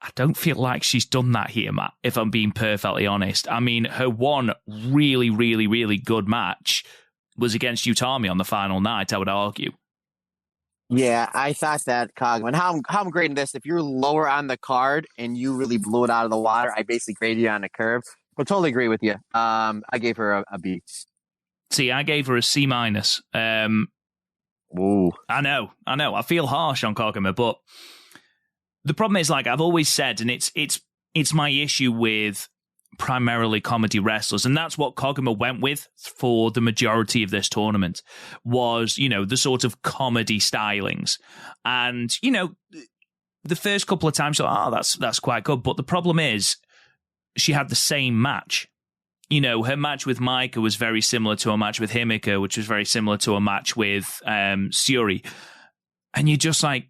I don't feel like she's done that here, Matt, if I'm being perfectly honest. I mean, her one really, really, really good match was against Utami on the final night, I would argue.
Yeah, I thought that Koguma. And how I'm grading this, if you're lower on the card and you really blew it out of the water, I basically graded you on a curve. But totally agree with you. I gave her a B.
See, I gave her a C-.
Ooh.
I know. I feel harsh on Koguma, but the problem is, like I've always said, and it's my issue with primarily comedy wrestlers, and that's what Koguma went with for the majority of this tournament, was, the sort of comedy stylings. And, the first couple of times, that's quite good. But the problem is, she had the same match. Her match with Maika was very similar to a match with Himeka, which was very similar to a match with Syuri. And you're just like,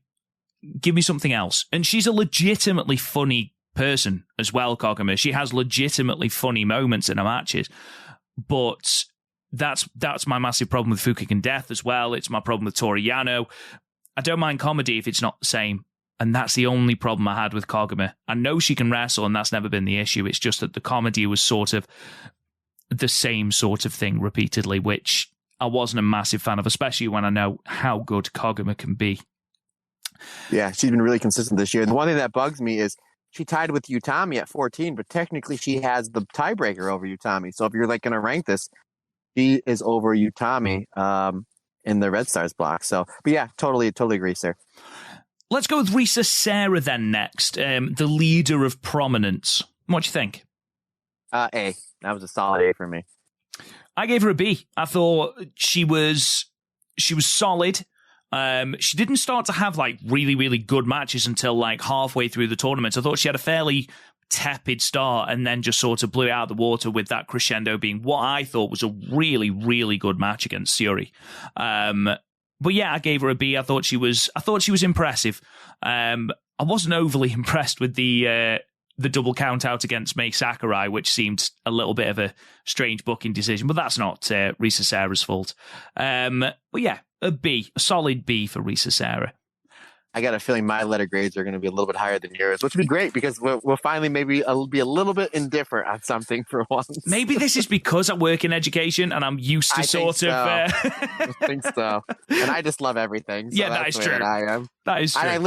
give me something else. And she's a legitimately funny person as well, Koguma. She has legitimately funny moments in her matches. But that's my massive problem with Fukigen Death as well. It's my problem with Toru Yano. I don't mind comedy if it's not the same. And that's the only problem I had with Koguma. I know she can wrestle, and that's never been the issue. It's just that the comedy was sort of the same sort of thing repeatedly, which I wasn't a massive fan of, especially when I know how good Koguma can be.
Yeah, she's been really consistent this year. The one thing that bugs me is she tied with Utami at 14, but technically she has the tiebreaker over Utami. So if you're like going to rank this, she is over Utami in the Red Stars block. So, but yeah, totally agree, sir.
Let's go with Risa Sera then next, the leader of prominence. What do you think?
A. That was a solid A for me.
I gave her a B. I thought she was solid. She didn't start to have like really, really good matches until like halfway through the tournament. I thought she had a fairly tepid start and then just sort of blew it out of the water with that crescendo being what I thought was a really, really good match against Syuri. But yeah, I gave her a B. I thought she was impressive. I wasn't overly impressed with the double count out against Mei Sakurai, which seemed a little bit of a strange booking decision, but that's not Risa Sera's fault. But yeah, a B, a solid B for Risa Sera.
I got a feeling my letter grades are going to be a little bit higher than yours, which would be great because we'll finally maybe be a little bit indifferent on something for once.
Maybe this is because I work in education and I'm used to
I think so. And I just love everything. So
yeah, that is true.
I am.
That is true.
And I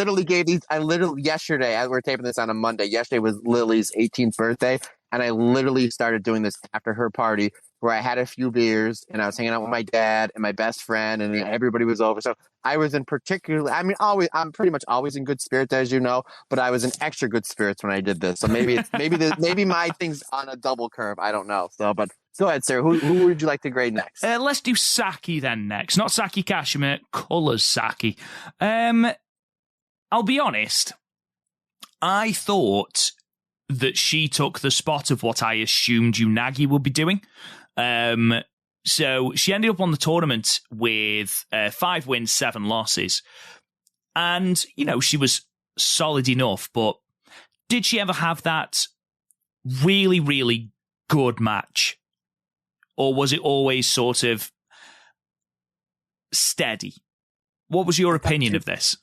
literally yesterday, as we're taping this on a Monday, yesterday was Lily's 18th birthday. And I literally started doing this after her party where I had a few beers and I was hanging out with my dad and my best friend and everybody was over. So I was I'm pretty much always in good spirits, as you know, but I was in extra good spirits when I did this. So maybe my thing's on a double curve. I don't know. So, but go ahead, sir. Who would you like to grade next?
Let's do Saki then next. Not Saki Kashima, Colors Saki. I'll be honest. I thought that she took the spot of what I assumed Unagi would be doing. So she ended up on the tournament with 5 wins, 7 losses. And, she was solid enough, but did she ever have that really, really good match? Or was it always sort of steady? What was your opinion of this?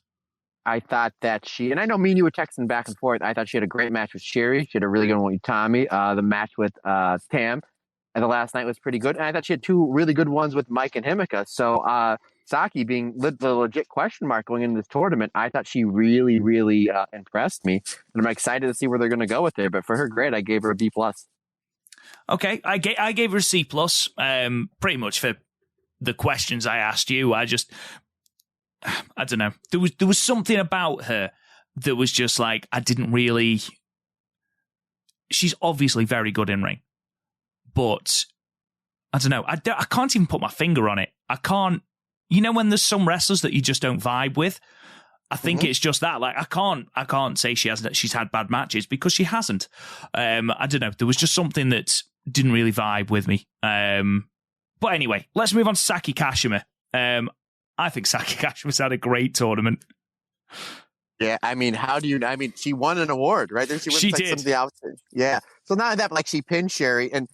I thought that and I know me and you were texting back and forth. I thought she had a great match with Sherry. She had a really good one with Tommy. The match with Tam and the last night was pretty good. And I thought she had 2 really good ones with Mike and Himeka. So Saki being the legit question mark going into this tournament, I thought she really, really impressed me. And I'm excited to see where they're going to go with her. But for her grade, I gave her a B+.
Okay, I gave her a C+, pretty much for the questions I asked you. I don't know. There was something about her that was just like, I didn't really... She's obviously very good in ring. But, I don't know. I can't even put my finger on it. I can't... when there's some wrestlers that you just don't vibe with? I think it's just that. Like, I can't say she's had bad matches because she hasn't. I don't know. There was just something that didn't really vibe with me. But anyway, let's move on to Saki Kashima. I think Saki Kashima's had a great tournament.
Yeah, I mean, she won an award, right? Then
she did.
Yeah. So now that she pinned Sherry and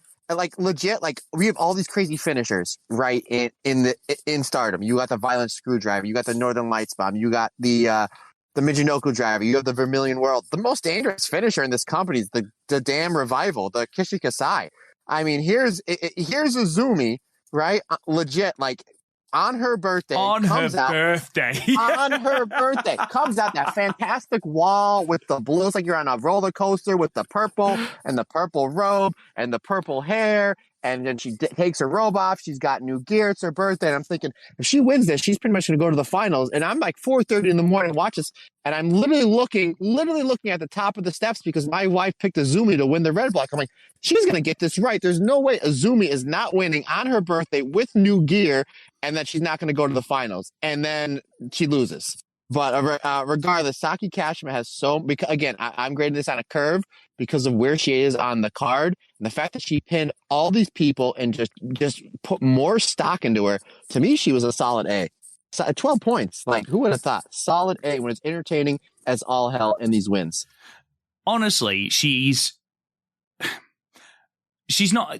legit, we have all these crazy finishers, right? In Stardom, you got the Violent Screwdriver, you got the Northern Lights Bomb, you got the Michinoku Driver, you have the Vermilion World. The most dangerous finisher in this company is the damn Revival, the Kishikasai. I mean, here's Azumi, right? Legit, on her birthday. Comes out that fantastic wall with the blue. It's like you're on a roller coaster with the purple and the purple robe and the purple hair. And then she takes her robe off. She's got new gear. It's her birthday. And I'm thinking, if she wins this, she's pretty much going to go to the finals. And I'm 4:30 in the morning, watch this. And I'm literally looking at the top of the steps because my wife picked Azumi to win the red block. I'm like, she's going to get this right. There's no way Azumi is not winning on her birthday with new gear and that she's not going to go to the finals. And then she loses. But regardless, Saki Kashima has again, I'm grading this on a curve because of where she is on the card. And the fact that she pinned all these people and just put more stock into her, to me, she was a solid A. 12 points. Who would have thought? Solid A when it's entertaining as all hell in these wins.
Honestly, she's not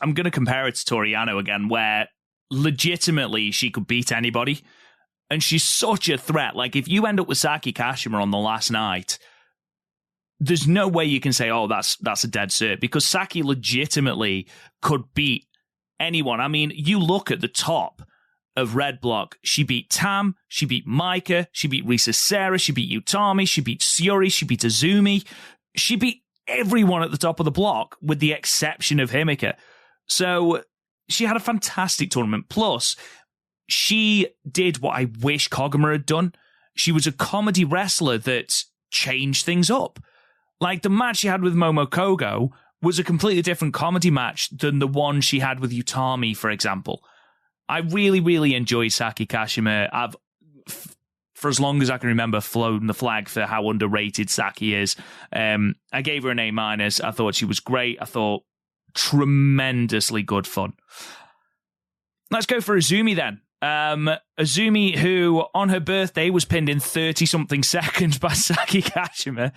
I'm going to compare it to Tori Yano again, where legitimately she could beat anybody. And she's such a threat. If you end up with Saki Kashima on the last night, there's no way you can say, oh, that's a dead cert, because Saki legitimately could beat anyone. I mean, you look at the top of Red Block. She beat Tam, she beat Maika, she beat Risa Sera, she beat Utami, she beat Syuri, she beat Azumi. She beat everyone at the top of the block with the exception of Himeka. So she had a fantastic tournament. Plus, she did what I wish Koguma had done. She was a comedy wrestler that changed things up. The match she had with Momo Kogo was a completely different comedy match than the one she had with Utami, for example. I really, really enjoyed Saki Kashima. I've, for as long as I can remember, flown the flag for how underrated Saki is. I gave her an A-. I thought she was great. I thought tremendously good fun. Let's go for Azumi then. Azumi, who on her birthday was pinned in 30-something seconds by Saki Kashima,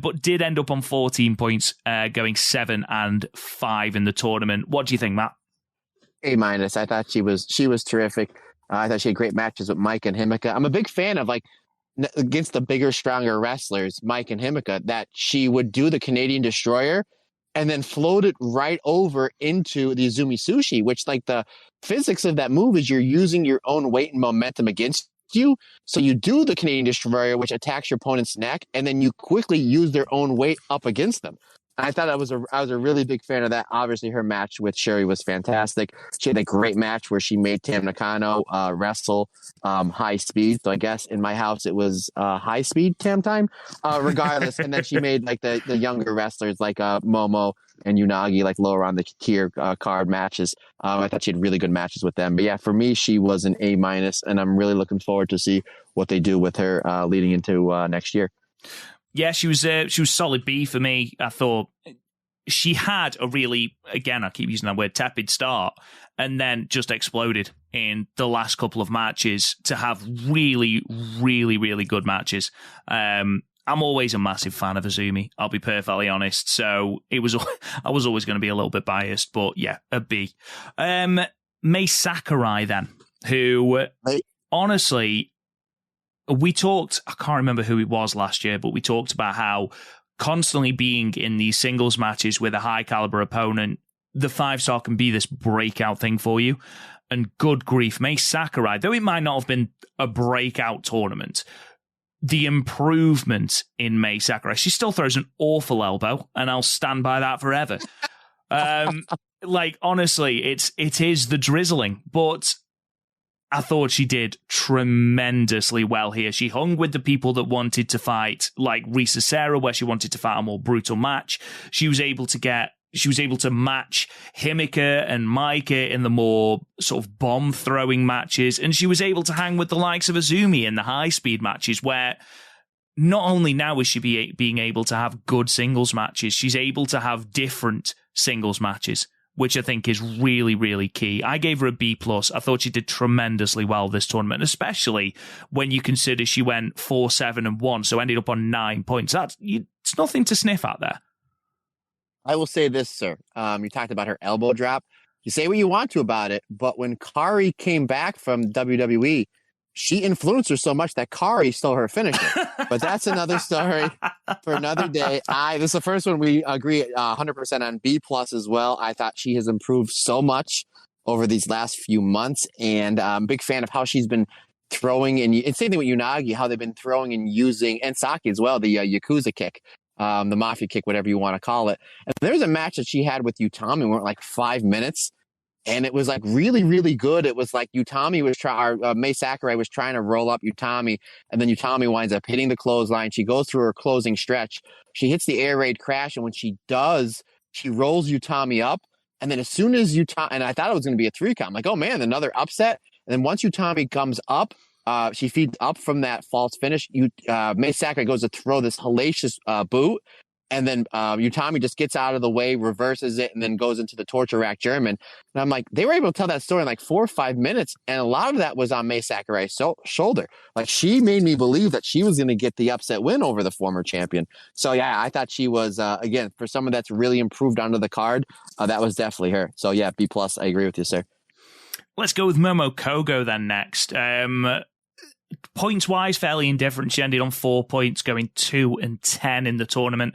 but did end up on 14 points, going 7 and 5 in the tournament. What do you think, Matt?
A-. I thought she was terrific. I thought she had great matches with Mike and Himeka. I'm a big fan of against the bigger, stronger wrestlers, Mike and Himeka, that she would do the Canadian Destroyer and then float it right over into the Azumi Sushi, which the physics of that move is you're using your own weight and momentum against you. So you do the Canadian Destroyer, which attacks your opponent's neck, and then you quickly use their own weight up against them. I thought I was a really big fan of that. Obviously, her match with Sherry was fantastic. She had a great match where she made Tam Nakano wrestle high speed. So I guess in my house it was high speed Tam time. Regardless, and then she made the younger wrestlers like Momo and Unagi lower on the tier card matches. I thought she had really good matches with them. But yeah, for me, she was an A-, and I'm really looking forward to see what they do with her leading into next year.
Yeah, she was solid B for me. I thought she had a really, again, I keep using that word, tepid start, and then just exploded in the last couple of matches to have really, really, really good matches. I'm always a massive fan of Azumi, I'll be perfectly honest. So I was always going to be a little bit biased, but yeah, a B. Mai Sakurai then, who honestly, we talked, I can't remember who it was last year, but we talked about how constantly being in these singles matches with a high caliber opponent, the 5-star can be this breakout thing for you. And good grief, Mai Sakurai, though it might not have been a breakout tournament, the improvement in Mai Sakurai, she still throws an awful elbow, and I'll stand by that forever. Like, honestly, it is the drizzling, but I thought she did tremendously well here. She hung with the people that wanted to fight, like Risa Sera, where she wanted to fight a more brutal match. She was able to match Himeka and Maika in the more sort of bomb-throwing matches, and she was able to hang with the likes of Azumi in the high-speed matches, where not only now is she being able to have good singles matches, she's able to have different singles matches, which I think is really, really key. I gave her a B+. I thought she did tremendously well this tournament, especially when you consider she went 4-7-1, so ended up on 9 points. It's nothing to sniff at there.
I will say this, sir. You talked about her elbow drop. You say what you want to about it, but when Kari came back from WWE, she influenced her so much that Kari stole her finisher. But that's another story for another day. This is the first one we agree 100% on B+ as well. I thought she has improved so much over these last few months, and I'm a big fan of how she's been throwing, and same thing with Unagi, how they've been throwing and using, and Saki as well, the Yakuza kick. The Mafia kick, whatever you want to call it. And there's a match that she had with Utami, went like 5 minutes, and it was like really, really good. It was like Mai Sakurai was trying to roll up Utami, and then Utami winds up hitting the clothesline. She goes through her closing stretch. She hits the air raid crash, and when she does, she rolls Utami up. And then as soon as and I thought it was going to be a 3 count. I'm like, oh man, another upset. And then once Utami comes up, she feeds up from that false finish. Mai Sakurai goes to throw this hellacious boot, and then Utami just gets out of the way, reverses it, and then goes into the torture rack German. And I'm like, they were able to tell that story in like 4 or 5 minutes, and a lot of that was on Mai Sakurai's shoulder. Like, she made me believe that she was going to get the upset win over the former champion. So yeah, I thought she was again, for someone that's really improved onto the card, that was definitely her. So yeah, B+. I agree with you, sir.
Let's go with Momo Kogo then next. Points-wise, fairly indifferent. She ended on 4 points, going 2-10 in the tournament.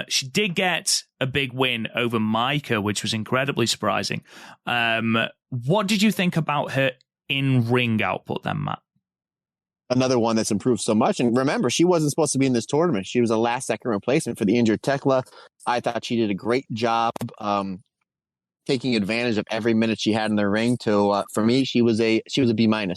She did get a big win over Maika, which was incredibly surprising. What did you think about her in-ring output then, Matt?
Another one that's improved so much. And remember, she wasn't supposed to be in this tournament. She was a last-second replacement for the injured Tekla. I thought she did a great job taking advantage of every minute she had in the ring. For me, she was a B-.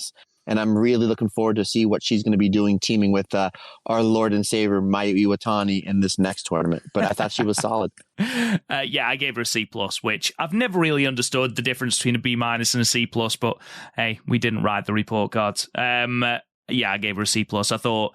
And I'm really looking forward to see what she's going to be doing, teaming with our Lord and Savior, Mayu Iwatani, in this next tournament. But I thought she was solid.
Yeah, I gave her a C+, which I've never really understood the difference between a B- and a C+, but hey, we didn't write the report cards. Yeah, I gave her a C+. I thought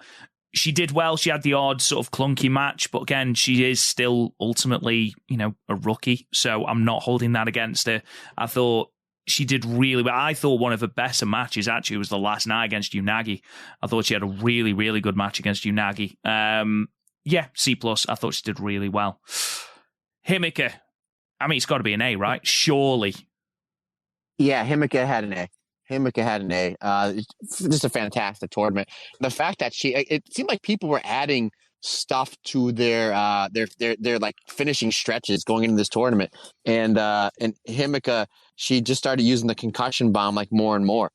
she did well. She had the odd sort of clunky match, but again, she is still ultimately, a rookie. So I'm not holding that against her. I thought she did really well. I thought one of her better matches actually was the last night against Unagi. I thought she had a really, really good match against Unagi. Yeah, C+. I thought she did really well. Himeka. I mean, it's got to be an A, right? Surely.
Yeah, Himeka had an A. Just a fantastic tournament. The fact that it seemed like people were adding stuff to their like finishing stretches going into this tournament, and Himeka, she just started using the concussion bomb like more and more.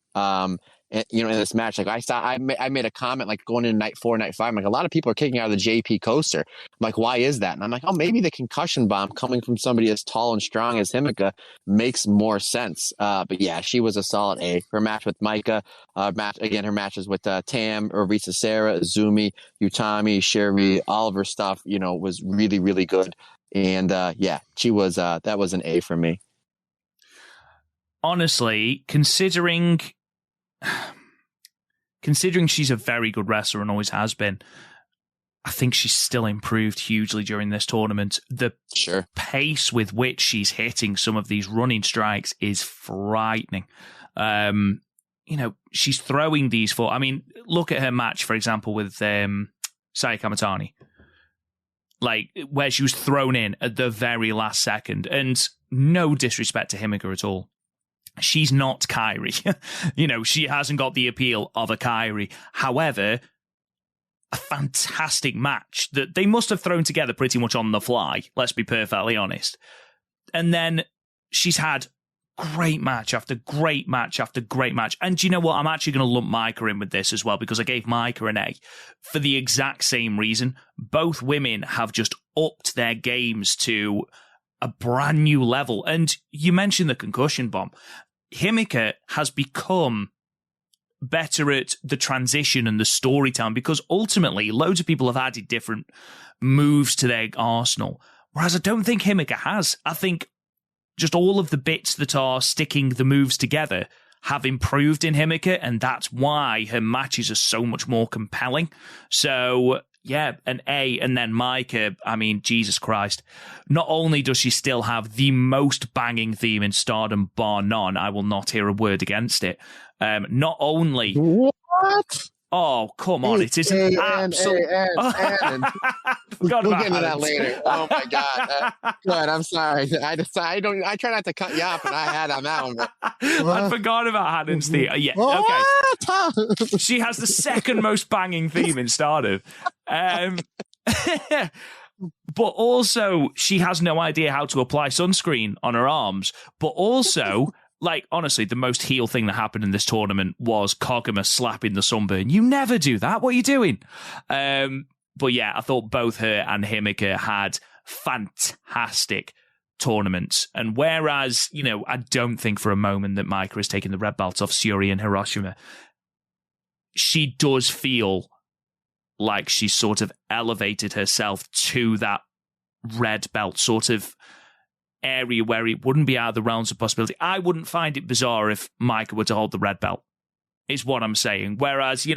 In this match, like I made a comment like going into night 4, night 5. I'm like, a lot of people are kicking out of the JP coaster. I'm like, why is that? And I'm like, oh, maybe the concussion bomb coming from somebody as tall and strong as Himeka makes more sense. But yeah, she was a solid A. Her match with Maika, her matches with Tam, Risa Sera, Azumi, Utami, Sherry, all of her stuff, was really, really good. And yeah, she was that was an A for me.
Honestly, considering she's a very good wrestler and always has been, I think she's still improved hugely during this tournament. The pace with which she's hitting some of these running strikes is frightening. She's throwing these for... I mean, look at her match, for example, with Saya Kamatani. Like, where she was thrown in at the very last second. And no disrespect to Himeka at all. She's not Kairi. She hasn't got the appeal of a Kairi. However, a fantastic match that they must have thrown together pretty much on the fly, let's be perfectly honest. And then she's had great match after great match after great match. And do you know what? I'm actually going to lump Maika in with this as well, because I gave Maika an A for the exact same reason. Both women have just upped their games to a brand new level. And you mentioned the concussion bomb. Himeka has become better at the transition and the storytelling, because ultimately loads of people have added different moves to their arsenal, whereas I don't think Himeka has. I think just all of the bits that are sticking the moves together have improved in Himeka, and that's why her matches are so much more compelling. So, yeah, an A. And then Maika, I mean, Jesus Christ. Not only does she still have the most banging theme in Stardom, bar none, I will not hear a word against it. Not only...
What?
Oh, come on. It is an absolute...
We'll get into that later. Oh, my God. Good, I'm sorry. I try not to cut you off, but I had on that one. But...
I forgot about Haddon's theme. Yeah, okay. She has the second most banging theme in Stardom. But also, she has no idea how to apply sunscreen on her arms. But also... Like, honestly, the most heel thing that happened in this tournament was Koguma slapping the sunburn. You never do that. What are you doing? But yeah, I thought both her and Himeka had fantastic tournaments. And whereas, I don't think for a moment that Maika has taken the red belt off Syuri and Hiroshima, she does feel like she's sort of elevated herself to that red belt sort of area where it wouldn't be out of the realms of possibility. I wouldn't find it bizarre if Maika were to hold the red belt, is what I'm saying. Whereas,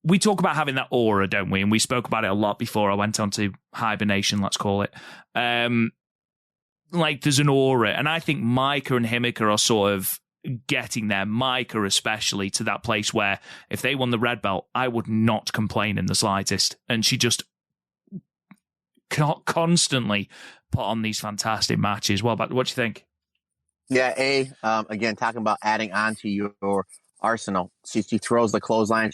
we talk about having that aura, don't we? And we spoke about it a lot before I went on to hibernation, let's call it. Like, there's an aura. And I think Maika and Himeka are sort of getting there, Maika especially, to that place where if they won the red belt, I would not complain in the slightest. And she just constantly put on these fantastic matches. What do you think?
Yeah, again, talking about adding on to your arsenal. She throws the clothesline.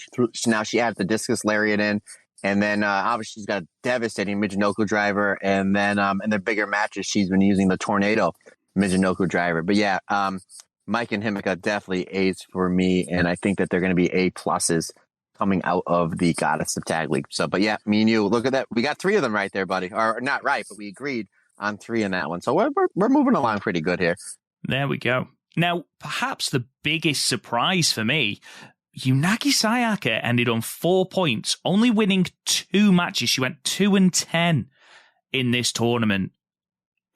Now she adds the discus lariat in. And then obviously she's got a devastating Michinoku driver. And then in the bigger matches, she's been using the tornado Michinoku driver. But yeah, Mike and Himeka definitely A's for me. And I think that they're going to be A pluses coming out of the Goddess of Tag League. So, but yeah, me and you, look at that. We got 3 of them right there, buddy. Or not right, but we agreed on 3 in that one. So we're moving along pretty good here.
There we go. Now, perhaps the biggest surprise for me, Unagi Sayaka ended on 4 points, only winning 2 matches. She went 2-10 in this tournament.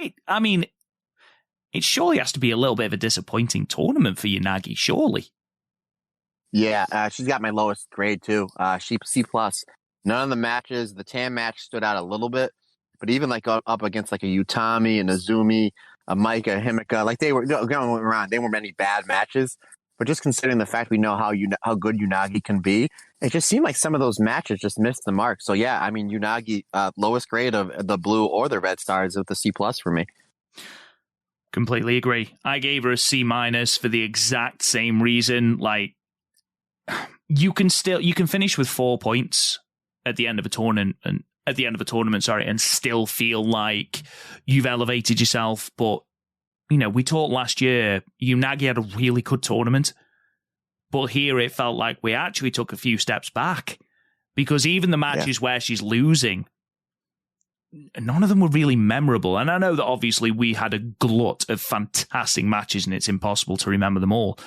It surely has to be a little bit of a disappointing tournament for Unagi, surely.
Yeah, she's got my lowest grade too. She C+. None of the matches, the Tam match stood out a little bit, but even like up against like a Utami and Azumi, a Maika, Himeka, like they were going around. They weren't many bad matches, but just considering the fact we know how good Unagi can be, it just seemed like some of those matches just missed the mark. So yeah, I mean Unagi, lowest grade of the blue or the red stars with the C+ for me.
Completely agree. I gave her a C- for the exact same reason. Like, you can finish with 4 points at the end of a tournament and still feel like you've elevated yourself. But, we talked last year, Unagi had a really good tournament. But here it felt like we actually took a few steps back, because even the matches where she's losing, none of them were really memorable. And I know that obviously we had a glut of fantastic matches and it's impossible to remember them all.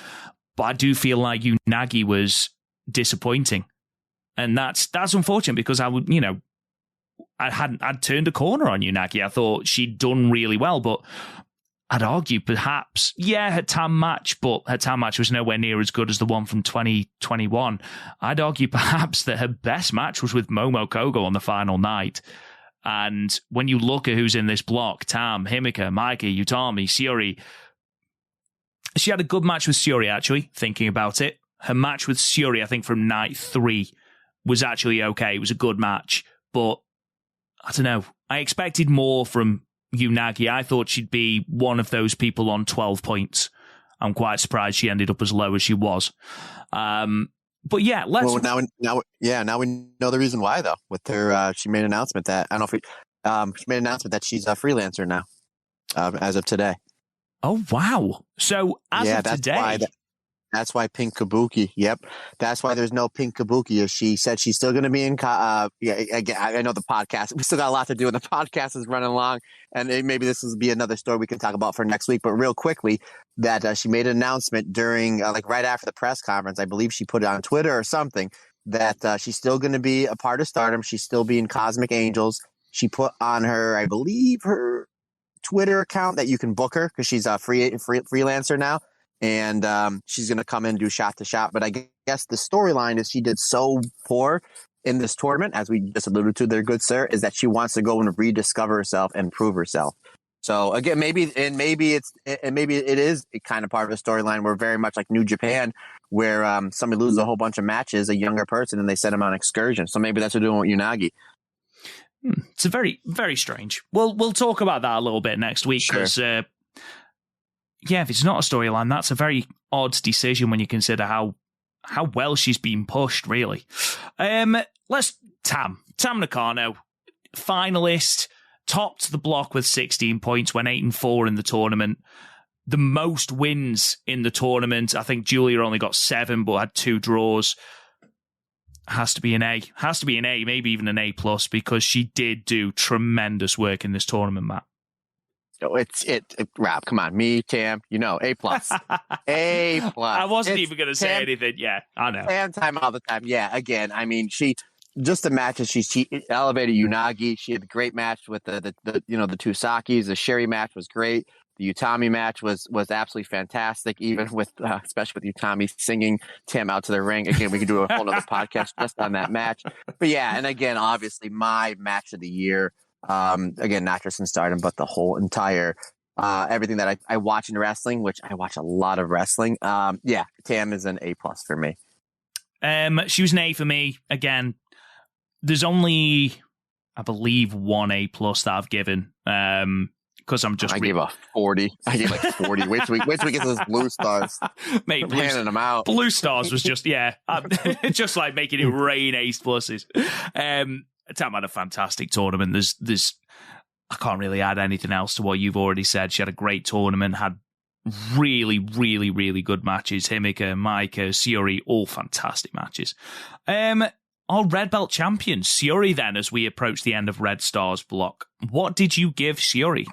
But I do feel like Unagi was disappointing. And that's unfortunate, because I'd turned a corner on Unagi. I thought she'd done really well, but I'd argue perhaps, her TAM match, but her TAM match was nowhere near as good as the one from 2021. I'd argue perhaps that her best match was with Momo Kogo on the final night. And when you look at who's in this block, Tam, Himeka, Maika, Utami, Syuri, she had a good match with Syuri, actually, thinking about it. Her match with Syuri, I think from night 3, was actually okay. It was a good match, but I don't know. I expected more from Unagi. I thought she'd be one of those people on 12 points. I'm quite surprised she ended up as low as she was. But yeah, let's.
Well, now we know the reason why though. With her, she made an announcement that I don't know if she made an announcement that she's a freelancer now, as of today.
Oh wow! So as of today.
That's why Pink Kabuki. Yep. That's why there's no Pink Kabuki. As she said, she's still going to be in. Again, I know the podcast. We still got a lot to do, and the podcast is running along. And maybe this will be another story we can talk about for next week. But real quickly, that she made an announcement during, right after the press conference. I believe she put it on Twitter or something that she's still going to be a part of Stardom. She's still being Cosmic Angels. She put on her, I believe, her Twitter account that you can book her because she's a freelancer now. And she's going to come in and do shot to shot. But I guess the storyline is she did so poor in this tournament, as we just alluded to there, good sir, is that she wants to go and rediscover herself and prove herself. So again, maybe it is kind of part of the storyline. We're very much like New Japan, where somebody loses a whole bunch of matches, a younger person, and they send them on excursion. So maybe that's what they're doing with Unagi.
It's a very, very strange. We'll talk about that a little bit next week because. Sure. If it's not a storyline, that's a very odd decision when you consider how well she's been pushed, really. Let's Tam Nakano, finalist, topped the block with 16 points, went 8-4 in the tournament. The most wins in the tournament. I think Julia only got 7, but had 2 draws. Has to be an A. Has to be an A, maybe even an A+, because she did do tremendous work in this tournament, Matt.
It's Rob, come on, me, Tam, A+. A+.
I wasn't even going to say anything. Yeah, I know.
Time all the time. Yeah, again, I mean, just the matches, she elevated Unagi. She had a great match with the two Sakis. The Sherry match was great. The Utami match was absolutely fantastic, even with, especially with Utami singing Tam out to the ring. Again, we could do a whole other podcast just on that match. But yeah, and again, obviously my match of the year, again, not just in Stardom, but the whole entire everything that I watch in wrestling, which I watch a lot of wrestling. Tam is an A+ for me.
She was an A for me. Again, there's only, I believe, 1 A+ that I've given. Because I'm just.
I gave a 40. I gave like 40. Wait till we get those blue stars.
Mate,
handing them out.
Blue stars was just just like making it rain A+. Tam had a fantastic tournament. There's I can't really add anything else to what you've already said. She had a great tournament, had really, really, really good matches. Himeka, Maika, Syuri, all fantastic matches. Our Red Belt champion, Syuri, then, as we approach the end of Red Star's block. What did you give Syuri?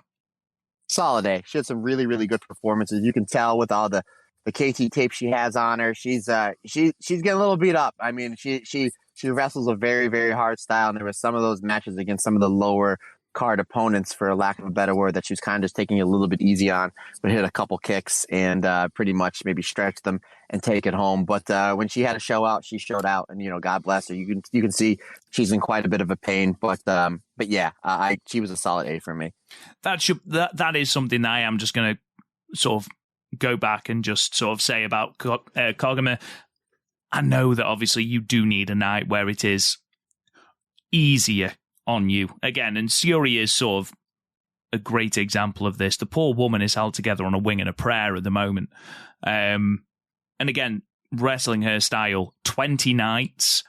Solid A. She had some really, really good performances. You can tell with all the KT tape she has on her. She's getting a little beat up. I mean, she wrestles a very, very hard style, and there was some of those matches against some of the lower card opponents, for lack of a better word, that she was kind of just taking it a little bit easy on, but hit a couple kicks and pretty much maybe stretch them and take it home. But when she had to show out, she showed out, and God bless her. You can see she's in quite a bit of a pain, but yeah, she was a solid A for me.
That is something that I am just going to sort of go back and just sort of say about Koguma. I know that obviously you do need a night where it is easier on you again, and Syuri is sort of a great example of this. The poor woman is held together on a wing and a prayer at the moment, and again, wrestling her style, 20 nights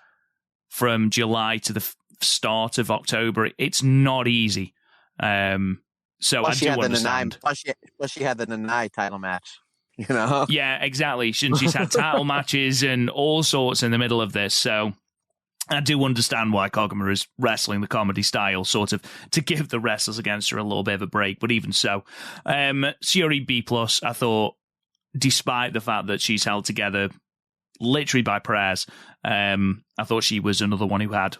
from July to the start of October, it's not easy. So I do understand.
Plus she had the Nanai title match.
Yeah, exactly. She's had title matches and all sorts in the middle of this, so I do understand why Koguma is wrestling the comedy style, sort of to give the wrestlers against her a little bit of a break, but even so. Syuri B+, I thought, despite the fact that she's held together literally by prayers, I thought she was another one who had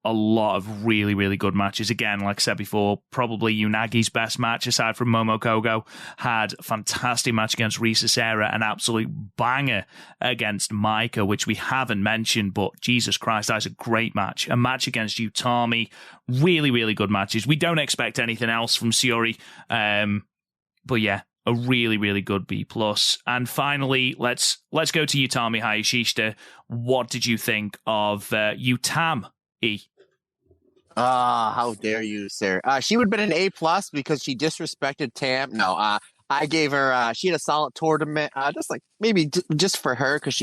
a lot of really, really good matches. Again, like I said before, probably Unagi's best match aside from Momo Kogo. Had a fantastic match against Risa Sera, an absolute banger against Maika, which we haven't mentioned, but Jesus Christ, that is a great match. A match against Utami. Really, really good matches. We don't expect anything else from Syuri. But yeah, a really, really good B+. And finally, let's go to Utami Hayashishita. What did you think of Utam?
How dare you, sir? She would have been an A+ because she disrespected Tam. No, I gave her. She had a solid tournament. Just like maybe just for her because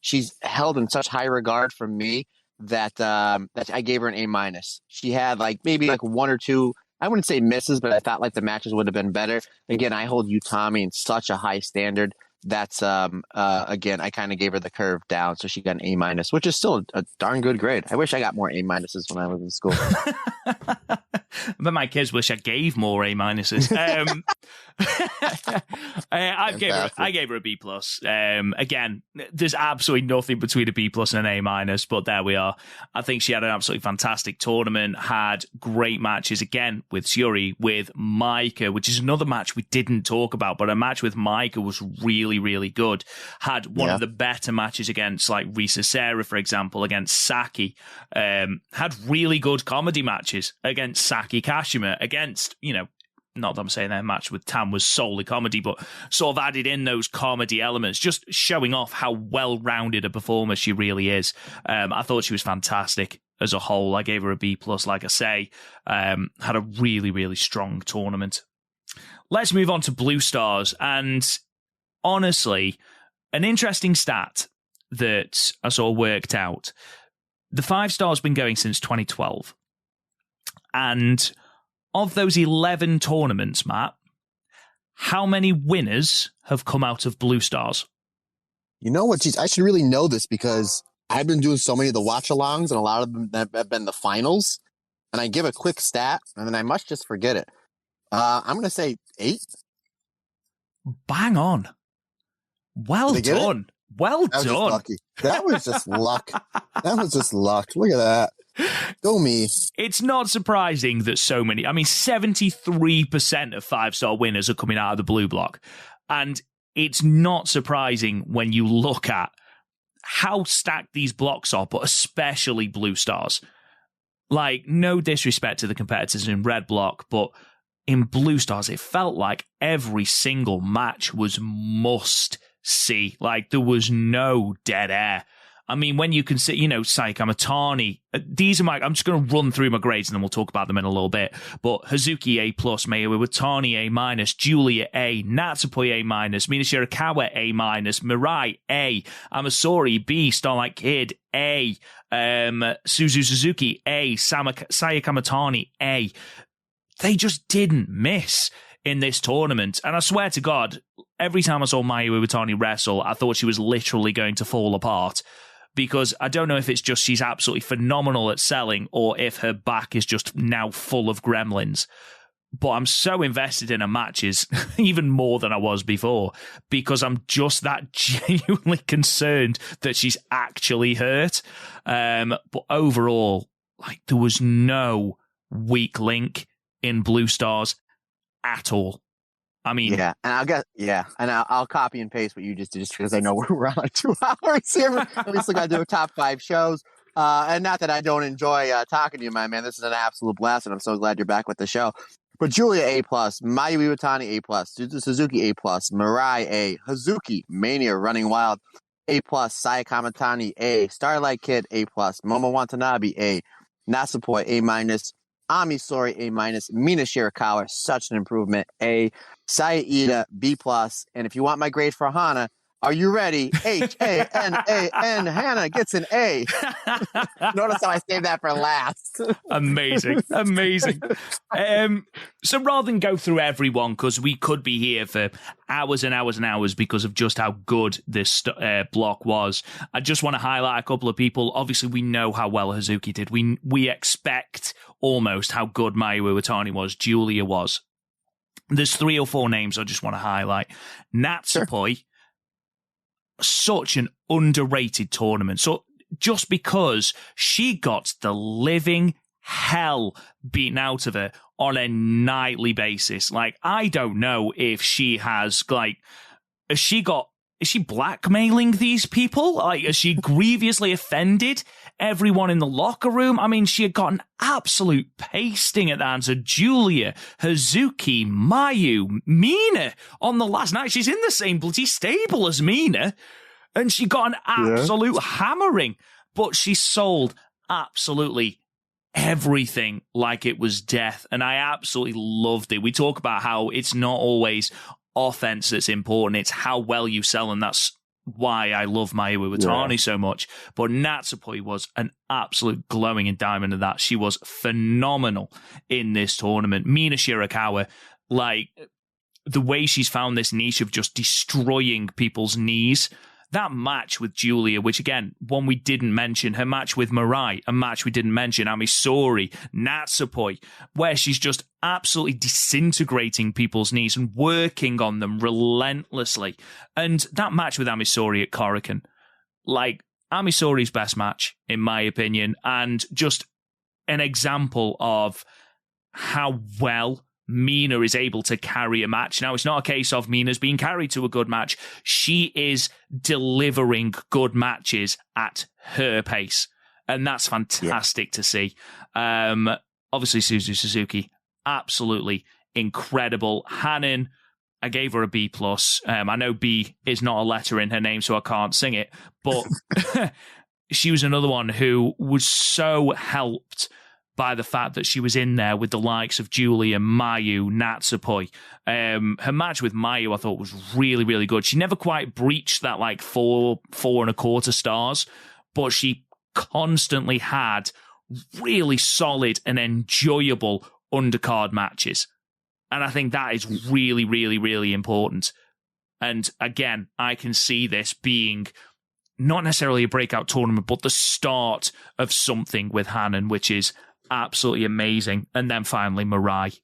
she's held in such high regard from me that that I gave her an A-. She had like maybe like one or two. I wouldn't say misses, but I thought like the matches would have been better. Again, I hold Utami in such a high standard. That's again, I kind of gave her the curve down, so she got an A-, which is still a darn good grade. I wish I got more A- when I was in school.
But my kids wish I gave more A-. I gave her a B+. Again, there's absolutely nothing between a B+ and an A-, but there we are. I think she had an absolutely fantastic tournament, had great matches again with Syuri, with Maika, which is another match we didn't talk about, but a match with Maika was really, really good. Had one of the better matches against like Risa Sera, for example, against Saki. Had really good comedy matches against Saki Kashima, against, not that I'm saying their match with Tam was solely comedy, but sort of added in those comedy elements, just showing off how well-rounded a performer she really is. I thought she was fantastic as a whole. I gave her a B+, like I say. Had a really, really strong tournament. Let's move on to Blue Stars. And honestly, an interesting stat that I saw worked out. The 5-star's been going since 2012. And of those 11 tournaments, Matt, how many winners have come out of Blue Stars?
You know what? Geez, I should really know this because I've been doing so many of the watch-alongs, and a lot of them have been the finals. And I give a quick stat, and then I must just forget it. I'm going to say 8.
Bang on. Well done. Well
done.
Lucky.
That was just luck. That was just luck. Look at that. Go me.
It's not surprising that so many, 73% of 5-star winners are coming out of the blue block. And it's not surprising when you look at how stacked these blocks are, but especially Blue Stars. Like, no disrespect to the competitors in Red Block, but in Blue Stars, it felt like every single match was must see. Like, there was no dead air. When you can see, Sayaka Mitani, these are I'm just going to run through my grades and then we'll talk about them in a little bit. But Hazuki A+, Mayu Iwatani A-, Julia A, Natsupoi A-, Mina Shirakawa A-, Mirai A, Amasori B, Starlight Kid A, Suzu Suzuki A, Sayaka Mitani A. They just didn't miss in this tournament. And I swear to God, every time I saw Mayu Iwatani wrestle, I thought she was literally going to fall apart. Because I don't know if it's just she's absolutely phenomenal at selling or if her back is just now full of gremlins. But I'm so invested in her matches, even more than I was before, because I'm just that genuinely concerned that she's actually hurt. But overall, there was no weak link in Blue Stars at all.
And I'll copy and paste what you just did, just because I know we're on like 2 hours here. We still got to do a top 5 shows. And not that I don't enjoy talking to you, my man. This is an absolute blast, and I'm so glad you're back with the show. But Julia A+, Mayu Iwatani A+, Suzuki A+, Mirai A, Hazuki, Mania Running Wild A+, Sayaka Mitani A, Starlight Kid A+, Momo Watanabe A, Natsupoi A-, Ami Sori A-, Mina Shirakawa, such an improvement, A, Saya Ida B+, and if you want my grade for Hana, are you ready? H-A-N-A-N, Hannah gets an A. Notice how I saved that for last.
Amazing. So rather than go through everyone, because we could be here for hours and hours and hours because of just how good this block was, I just want to highlight a couple of people. Obviously, we know how well Hazuki did. We expect almost how good Mayu Iwatani was, Julia was. There's 3 or 4 names I just want to highlight. Natsupoi, such an underrated tournament. So just because she got the living hell beaten out of her on a nightly basis. Like, I don't know if she has, like, is she blackmailing these people? Like, has she grievously offended everyone in the locker room? I mean, she had got an absolute pasting at the hands of Julia, Hazuki, Mayu, Mina on the last night. She's in the same bloody stable as Mina, and she got an absolute hammering. But she sold absolutely everything like it was death, and I absolutely loved it. We talk about how it's not always offense that's important, it's how well you sell, and that's why I love Mayu Iwatani so much. But Natsupoi was an absolute glowing diamond of that. She was phenomenal in this tournament. Mina Shirakawa, like, the way she's found this niche of just destroying people's knees. That match with Julia, which again, one we didn't mention, her match with Mirai, a match we didn't mention, Amisori, Natsupoi, where she's just absolutely disintegrating people's knees and working on them relentlessly. And that match with Amisori at Korakuen, like, Amisori's best match, in my opinion, and just an example of how well Mina is able to carry a match. Now, it's not a case of Mina's being carried to a good match. She is delivering good matches at her pace, and that's fantastic to see. Obviously, Suzu Suzuki, absolutely incredible. Hanan, I gave her a B+. I know B is not a letter in her name, so I can't sing it, but she was another one who was so helped by the fact that she was in there with the likes of Julia, Mayu, Natsupoi. Her match with Mayu, I thought, was really, really good. She never quite breached that, like, 4.25 stars, but she constantly had really solid and enjoyable undercard matches. And I think that is really, really, really important. And again, I can see this being not necessarily a breakout tournament, but the start of something with Hanan, which is absolutely amazing. And then finally, Mirai,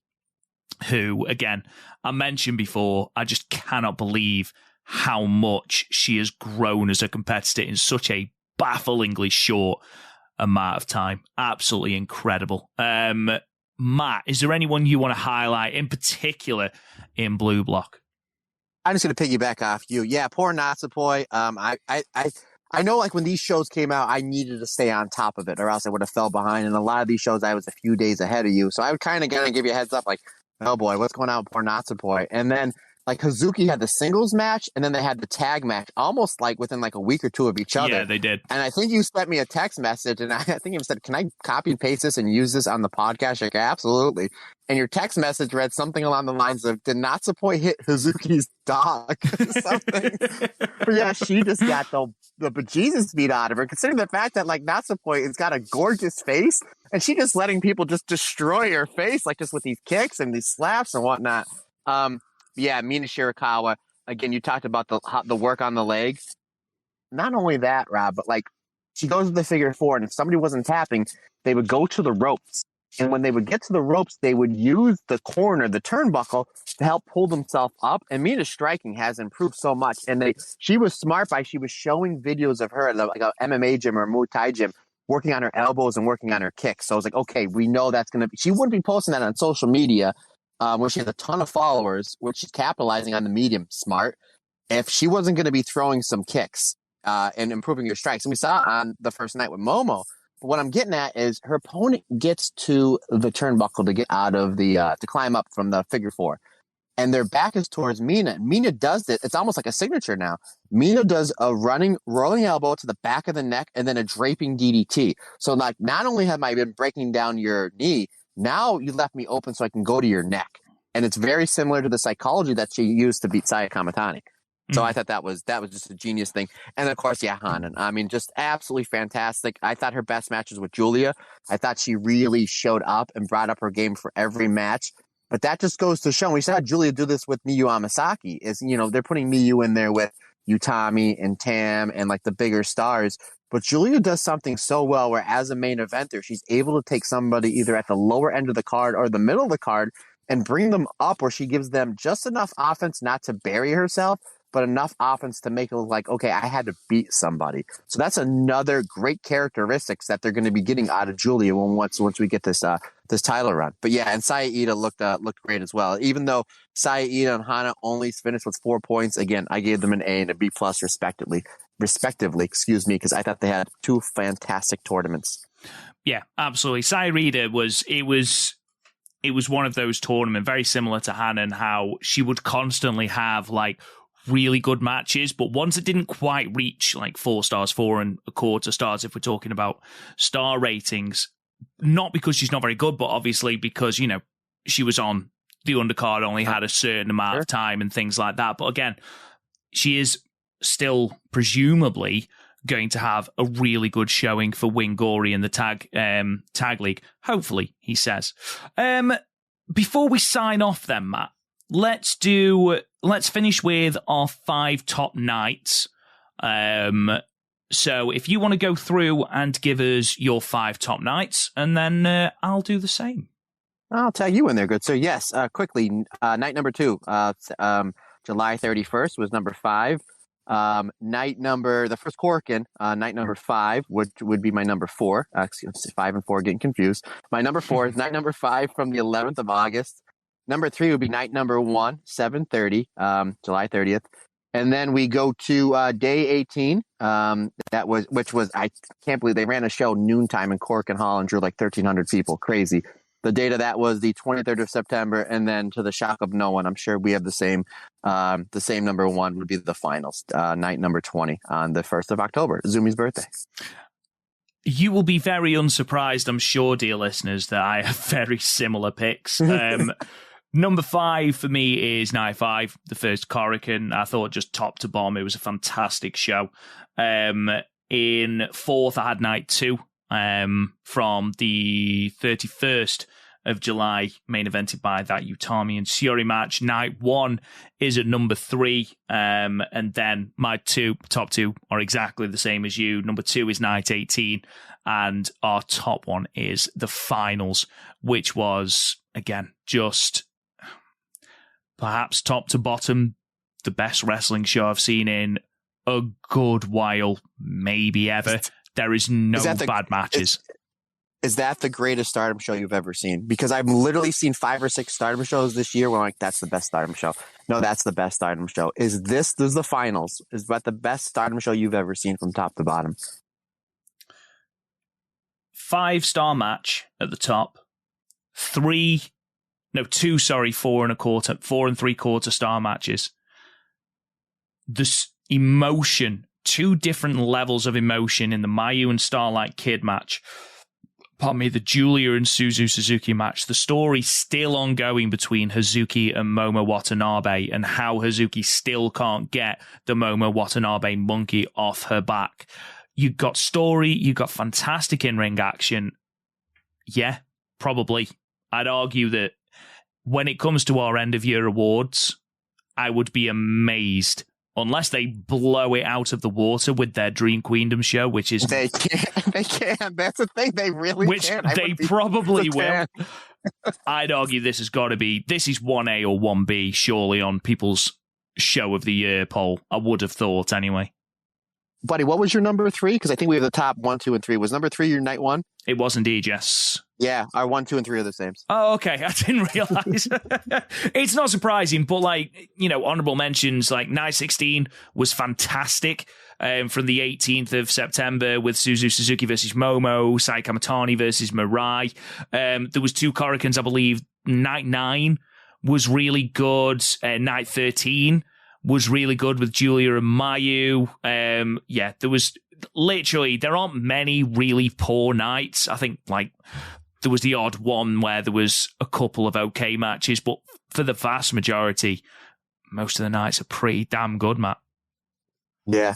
who, again, I mentioned before, I just cannot believe how much she has grown as a competitor in such a bafflingly short amount of time. Absolutely incredible. Matt, is there anyone you want to highlight in particular in Blue Block?
I'm just going to piggyback off you. Yeah, poor Natsupoi. I know, like, when these shows came out, I needed to stay on top of it, or else I would have fell behind. And a lot of these shows, I was a few days ahead of you. So I would kind of give you a heads up, like, oh boy, what's going on with poor Natsupoi? And then, like, Hazuki had the singles match, and then they had the tag match, almost like within like a week or two of each other.
Yeah, they did.
And I think you sent me a text message, and I think you said, "Can I copy and paste this and use this on the podcast?" Like, absolutely. And your text message read something along the lines of, "Did Natsupoi hit Hazuki's dog?" Something. But yeah, she just got the bejesus beat out of her, considering the fact that, like, Natsupoi has got a gorgeous face, and she just letting people just destroy her face, like, just with these kicks and these slaps and whatnot. Yeah, Mina Shirakawa, again, you talked about the work on the legs. Not only that, Rob, but, like, she goes to the figure four, and if somebody wasn't tapping, they would go to the ropes. And when they would get to the ropes, they would use the corner, the turnbuckle, to help pull themselves up. And Mina's striking has improved so much. And she was smart she was showing videos of her at like an MMA gym or a Muay Thai gym, working on her elbows and working on her kicks. So I was like, okay, we know that's going to be, she wouldn't be posting that on social media, where she has a ton of followers, which she's capitalizing on the medium. Smart. If she wasn't going to be throwing some kicks and improving her strikes. And we saw on the first night with Momo. But what I'm getting at is her opponent gets to the turnbuckle to get out of to climb up from the figure four. And their back is towards Mina. Mina does it. It's almost like a signature now. Mina does a rolling elbow to the back of the neck and then a draping DDT. So, like, not only have I been breaking down your knee, now you left me open so I can go to your neck. And it's very similar to the psychology that she used to beat Saya Kamatani. So I thought that was just a genius thing. And of course, yeah, Hanan. I mean, just absolutely fantastic. I thought her best match was with Julia. I thought she really showed up and brought up her game for every match. But that just goes to show, and we saw Julia do this with Miyu Amasaki, is, you know, they're putting Miyu in there with Utami and Tam and, like, the bigger stars. But Julia does something so well where, as a main eventer, she's able to take somebody either at the lower end of the card or the middle of the card and bring them up where she gives them just enough offense not to bury herself, but enough offense to make it look like, okay, I had to beat somebody. So that's another great characteristics that they're going to be getting out of Julia once we get this title run. But yeah, and Saya Ida looked great as well. Even though Saya Ida and Hana only finished with 4 points, again, I gave them an A and a B plus respectively, because I thought they had 2 fantastic tournaments.
Yeah, absolutely. Saya Ida was one of those tournaments very similar to Hana, and how she would constantly have like really good matches, but ones that didn't quite reach like 4 stars, 4 and a quarter stars if we're talking about star ratings. Not because she's not very good, but obviously because, you know, she was on the undercard, only had a certain amount of time and things like that. But again, she is still presumably going to have a really good showing for Wingori in the tag league. Hopefully, he says. Before we sign off then, Matt, let's finish with our 5 top nights. So if you want to go through and give us your 5 top nights, and then I'll do the same.
I'll tag you in there, good. So yes, quickly, night number 2, July 31st was number 5. The first Korakuen, night number 5 would be my number 4. 5 and 4 getting confused. My number 4 is night number 5 from the 11th of August. Number 3 would be night number 1, 7:30, July 30th. And then we go to day 18. Which was I can't believe they ran a show noontime in Korakuen Hall and drew like 1,300 people. Crazy. The date of that was the 23rd of September, and then to the shock of no one, I'm sure we have the same number 1 would be the finals, night number 20 on the 1st of October, Zumi's birthday.
You will be very unsurprised, I'm sure, dear listeners, that I have very similar picks. Number 5 for me is night 5, the first Korakuen. I thought just top to bottom, it was a fantastic show. In 4th, I had night 2. From the 31st of July, main evented by that Utami and Shiori match. Night 1 is at number 3, and then my top 2 are exactly the same as you. Number 2 is night 18, and our top 1 is the finals, which was, again, just perhaps top to bottom, the best wrestling show I've seen in a good while, maybe ever. There is no bad matches. Is that the greatest Stardom show you've ever seen? Because I've literally seen 5 or 6 Stardom shows this year where I'm like, that's the best Stardom show. No, that's the best Stardom show. Is the finals? Is that the best Stardom show you've ever seen from top to bottom? 5-star match at the top. 4 and 3/4 star matches. The emotion. 2 different levels of emotion in the Mayu and Starlight Kid match. Pardon me, the Julia and Suzu Suzuki match. The story still ongoing between Hazuki and Momo Watanabe, and how Hazuki still can't get the Momo Watanabe monkey off her back. You got story, you got fantastic in-ring action. Yeah, probably. I'd argue that when it comes to our end of year awards, I would be amazed unless they blow it out of the water with their Dream Queendom show, which is... They can't. That's the thing. They really can't. Which they probably will. I'd argue this is 1A or 1B, surely, on people's show of the year poll. I would have thought, anyway. Buddy, what was your number 3? Because I think we have the top 1, 2, and 3. Was number 3 your night 1? It was indeed, yes. Yeah, our 1, 2, and 3 are the same. Oh, okay. I didn't realize. It's not surprising, but honorable mentions, like night 16 was fantastic. From the 18th of September with Suzu Suzuki versus Momo, Sai Kamatani versus Mirai. There was 2 Korakuens, I believe. Night 9 was really good. Night 13 was really good with Julia and Mayu. There aren't many really poor nights. I think there was the odd one where there was a couple of okay matches, but for the vast majority, most of the nights are pretty damn good, Matt. Yeah.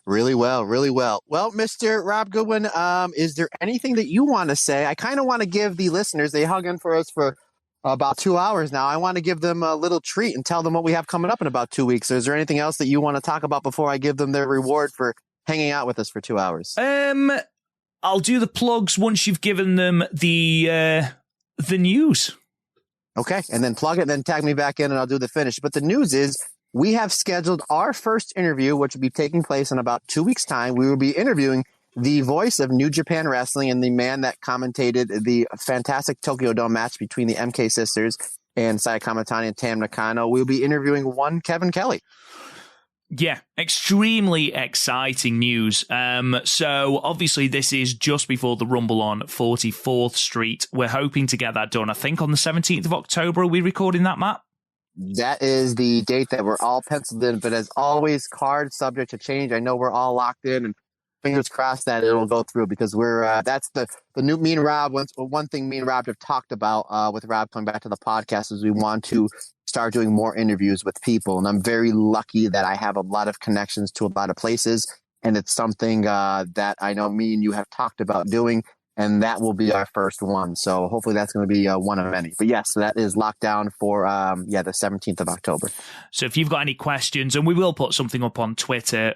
Really well. Well, Mr. Rob Goodwin, is there anything that you want to say? I kind of want to give the listeners, they hung in for us for about 2 hours now. I want to give them a little treat and tell them what we have coming up in about 2 weeks. Is there anything else that you want to talk about before I give them their reward for hanging out with us for 2 hours? I'll do the plugs once you've given them the news. Okay, and then plug it, and then tag me back in, and I'll do the finish. But the news is
we have scheduled our first interview, which will be taking place in about 2 weeks' time. We will be interviewing the voice of New Japan Wrestling and the man that commentated the fantastic Tokyo Dome match between the MK Sisters and Saya Kamatani and Tam Nakano. We'll be interviewing one Kevin Kelly.
Yeah, extremely exciting news. So obviously this is just before the Rumble on 44th Street. We're hoping to get that done, I think, on the 17th of October. Are we recording that, Matt?
That is the date that we're all penciled in, but as always, card subject to change. I know we're all locked in, and fingers crossed that it'll go through, because we're that's the new me and Rob. One thing me and Rob have talked about with Rob coming back to the podcast is we want to start doing more interviews with people, and I'm very lucky that I have a lot of connections to a lot of places, and it's something that I know me and you have talked about doing, and that will be our first one. So hopefully that's going to be one of many. But yes, that is locked down for the 17th of October.
So if you've got any questions, and we will put something up on Twitter,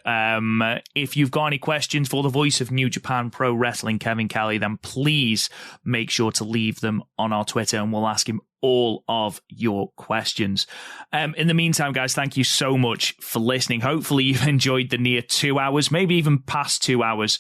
if you've got any questions for the voice of New Japan Pro Wrestling, Kevin Kelly, then please make sure to leave them on our Twitter, and we'll ask him all of your questions. In the meantime, guys, thank you so much for listening. Hopefully you've enjoyed the near 2 hours, maybe even past 2 hours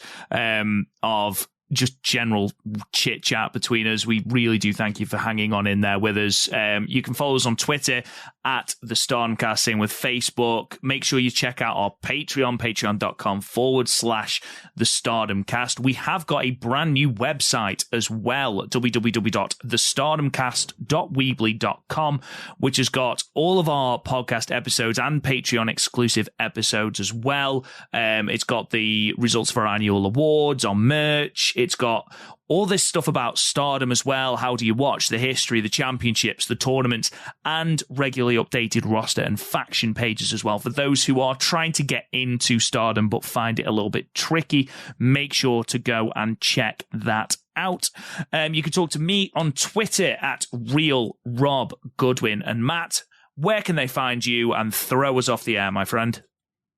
of just general chit chat between us. We really do thank you for hanging on in there with us. You can follow us on Twitter at the Stardomcast, same with Facebook. Make sure you check out our Patreon, patreon.com/the Stardomcast. We have got a brand new website as well, www.thestardomcast.weebly.com, which has got all of our podcast episodes and Patreon exclusive episodes as well. It's got the results for our annual awards, our merch. It's got all this stuff about Stardom as well. How do you watch the history, the championships, the tournaments, and regularly updated roster and faction pages as well. For those who are trying to get into Stardom but find it a little bit tricky, make sure to go and check that out. You can talk to me on Twitter at RealRobGoodwin. And Matt, where can they find you? And throw us off the air, my friend.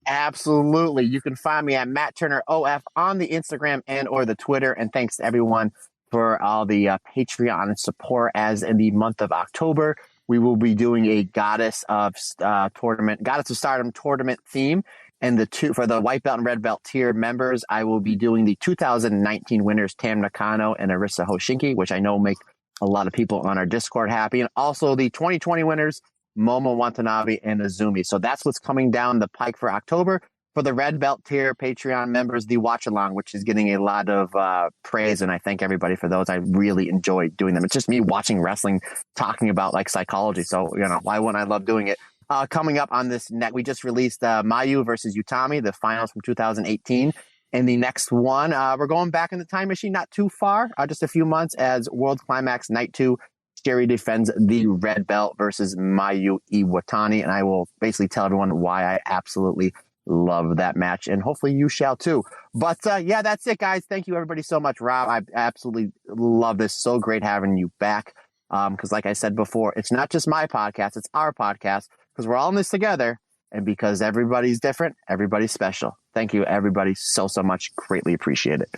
Absolutely. You can find me at Matt Turner OF on the Instagram and or the Twitter. And thanks to everyone for all the Patreon support. As in the month of October, we will be doing a Goddess of Stardom tournament theme. And for the white belt and red belt tier members, I will be doing the 2019 winners, Tam Nakano and Arisa Hoshinki, which I know make a lot of people on our Discord happy. And also the 2020 winners, Momo Watanabe and Azumi. So that's what's coming down the pike for October. For the red belt tier Patreon members, the watch along, which is getting a lot of praise, and I thank everybody for those. I really enjoy doing them. It's just me watching wrestling, talking about like psychology. So why wouldn't I love doing it? Coming up on this we just released Mayu versus Utami, the finals from 2018. And the next one, we're going back in the time machine, not too far, just a few months, as World Climax Night 2. Sherry defends the red belt versus Mayu Iwatani, and I will basically tell everyone why I absolutely love that match, and hopefully you shall too. But that's it, guys. Thank you, everybody, so much. Rob, I absolutely love this. So great having you back, because like I said before, it's not just my podcast, it's our podcast, because we're all in this together, and because everybody's different, everybody's special. Thank you, everybody, so much. Greatly appreciate it.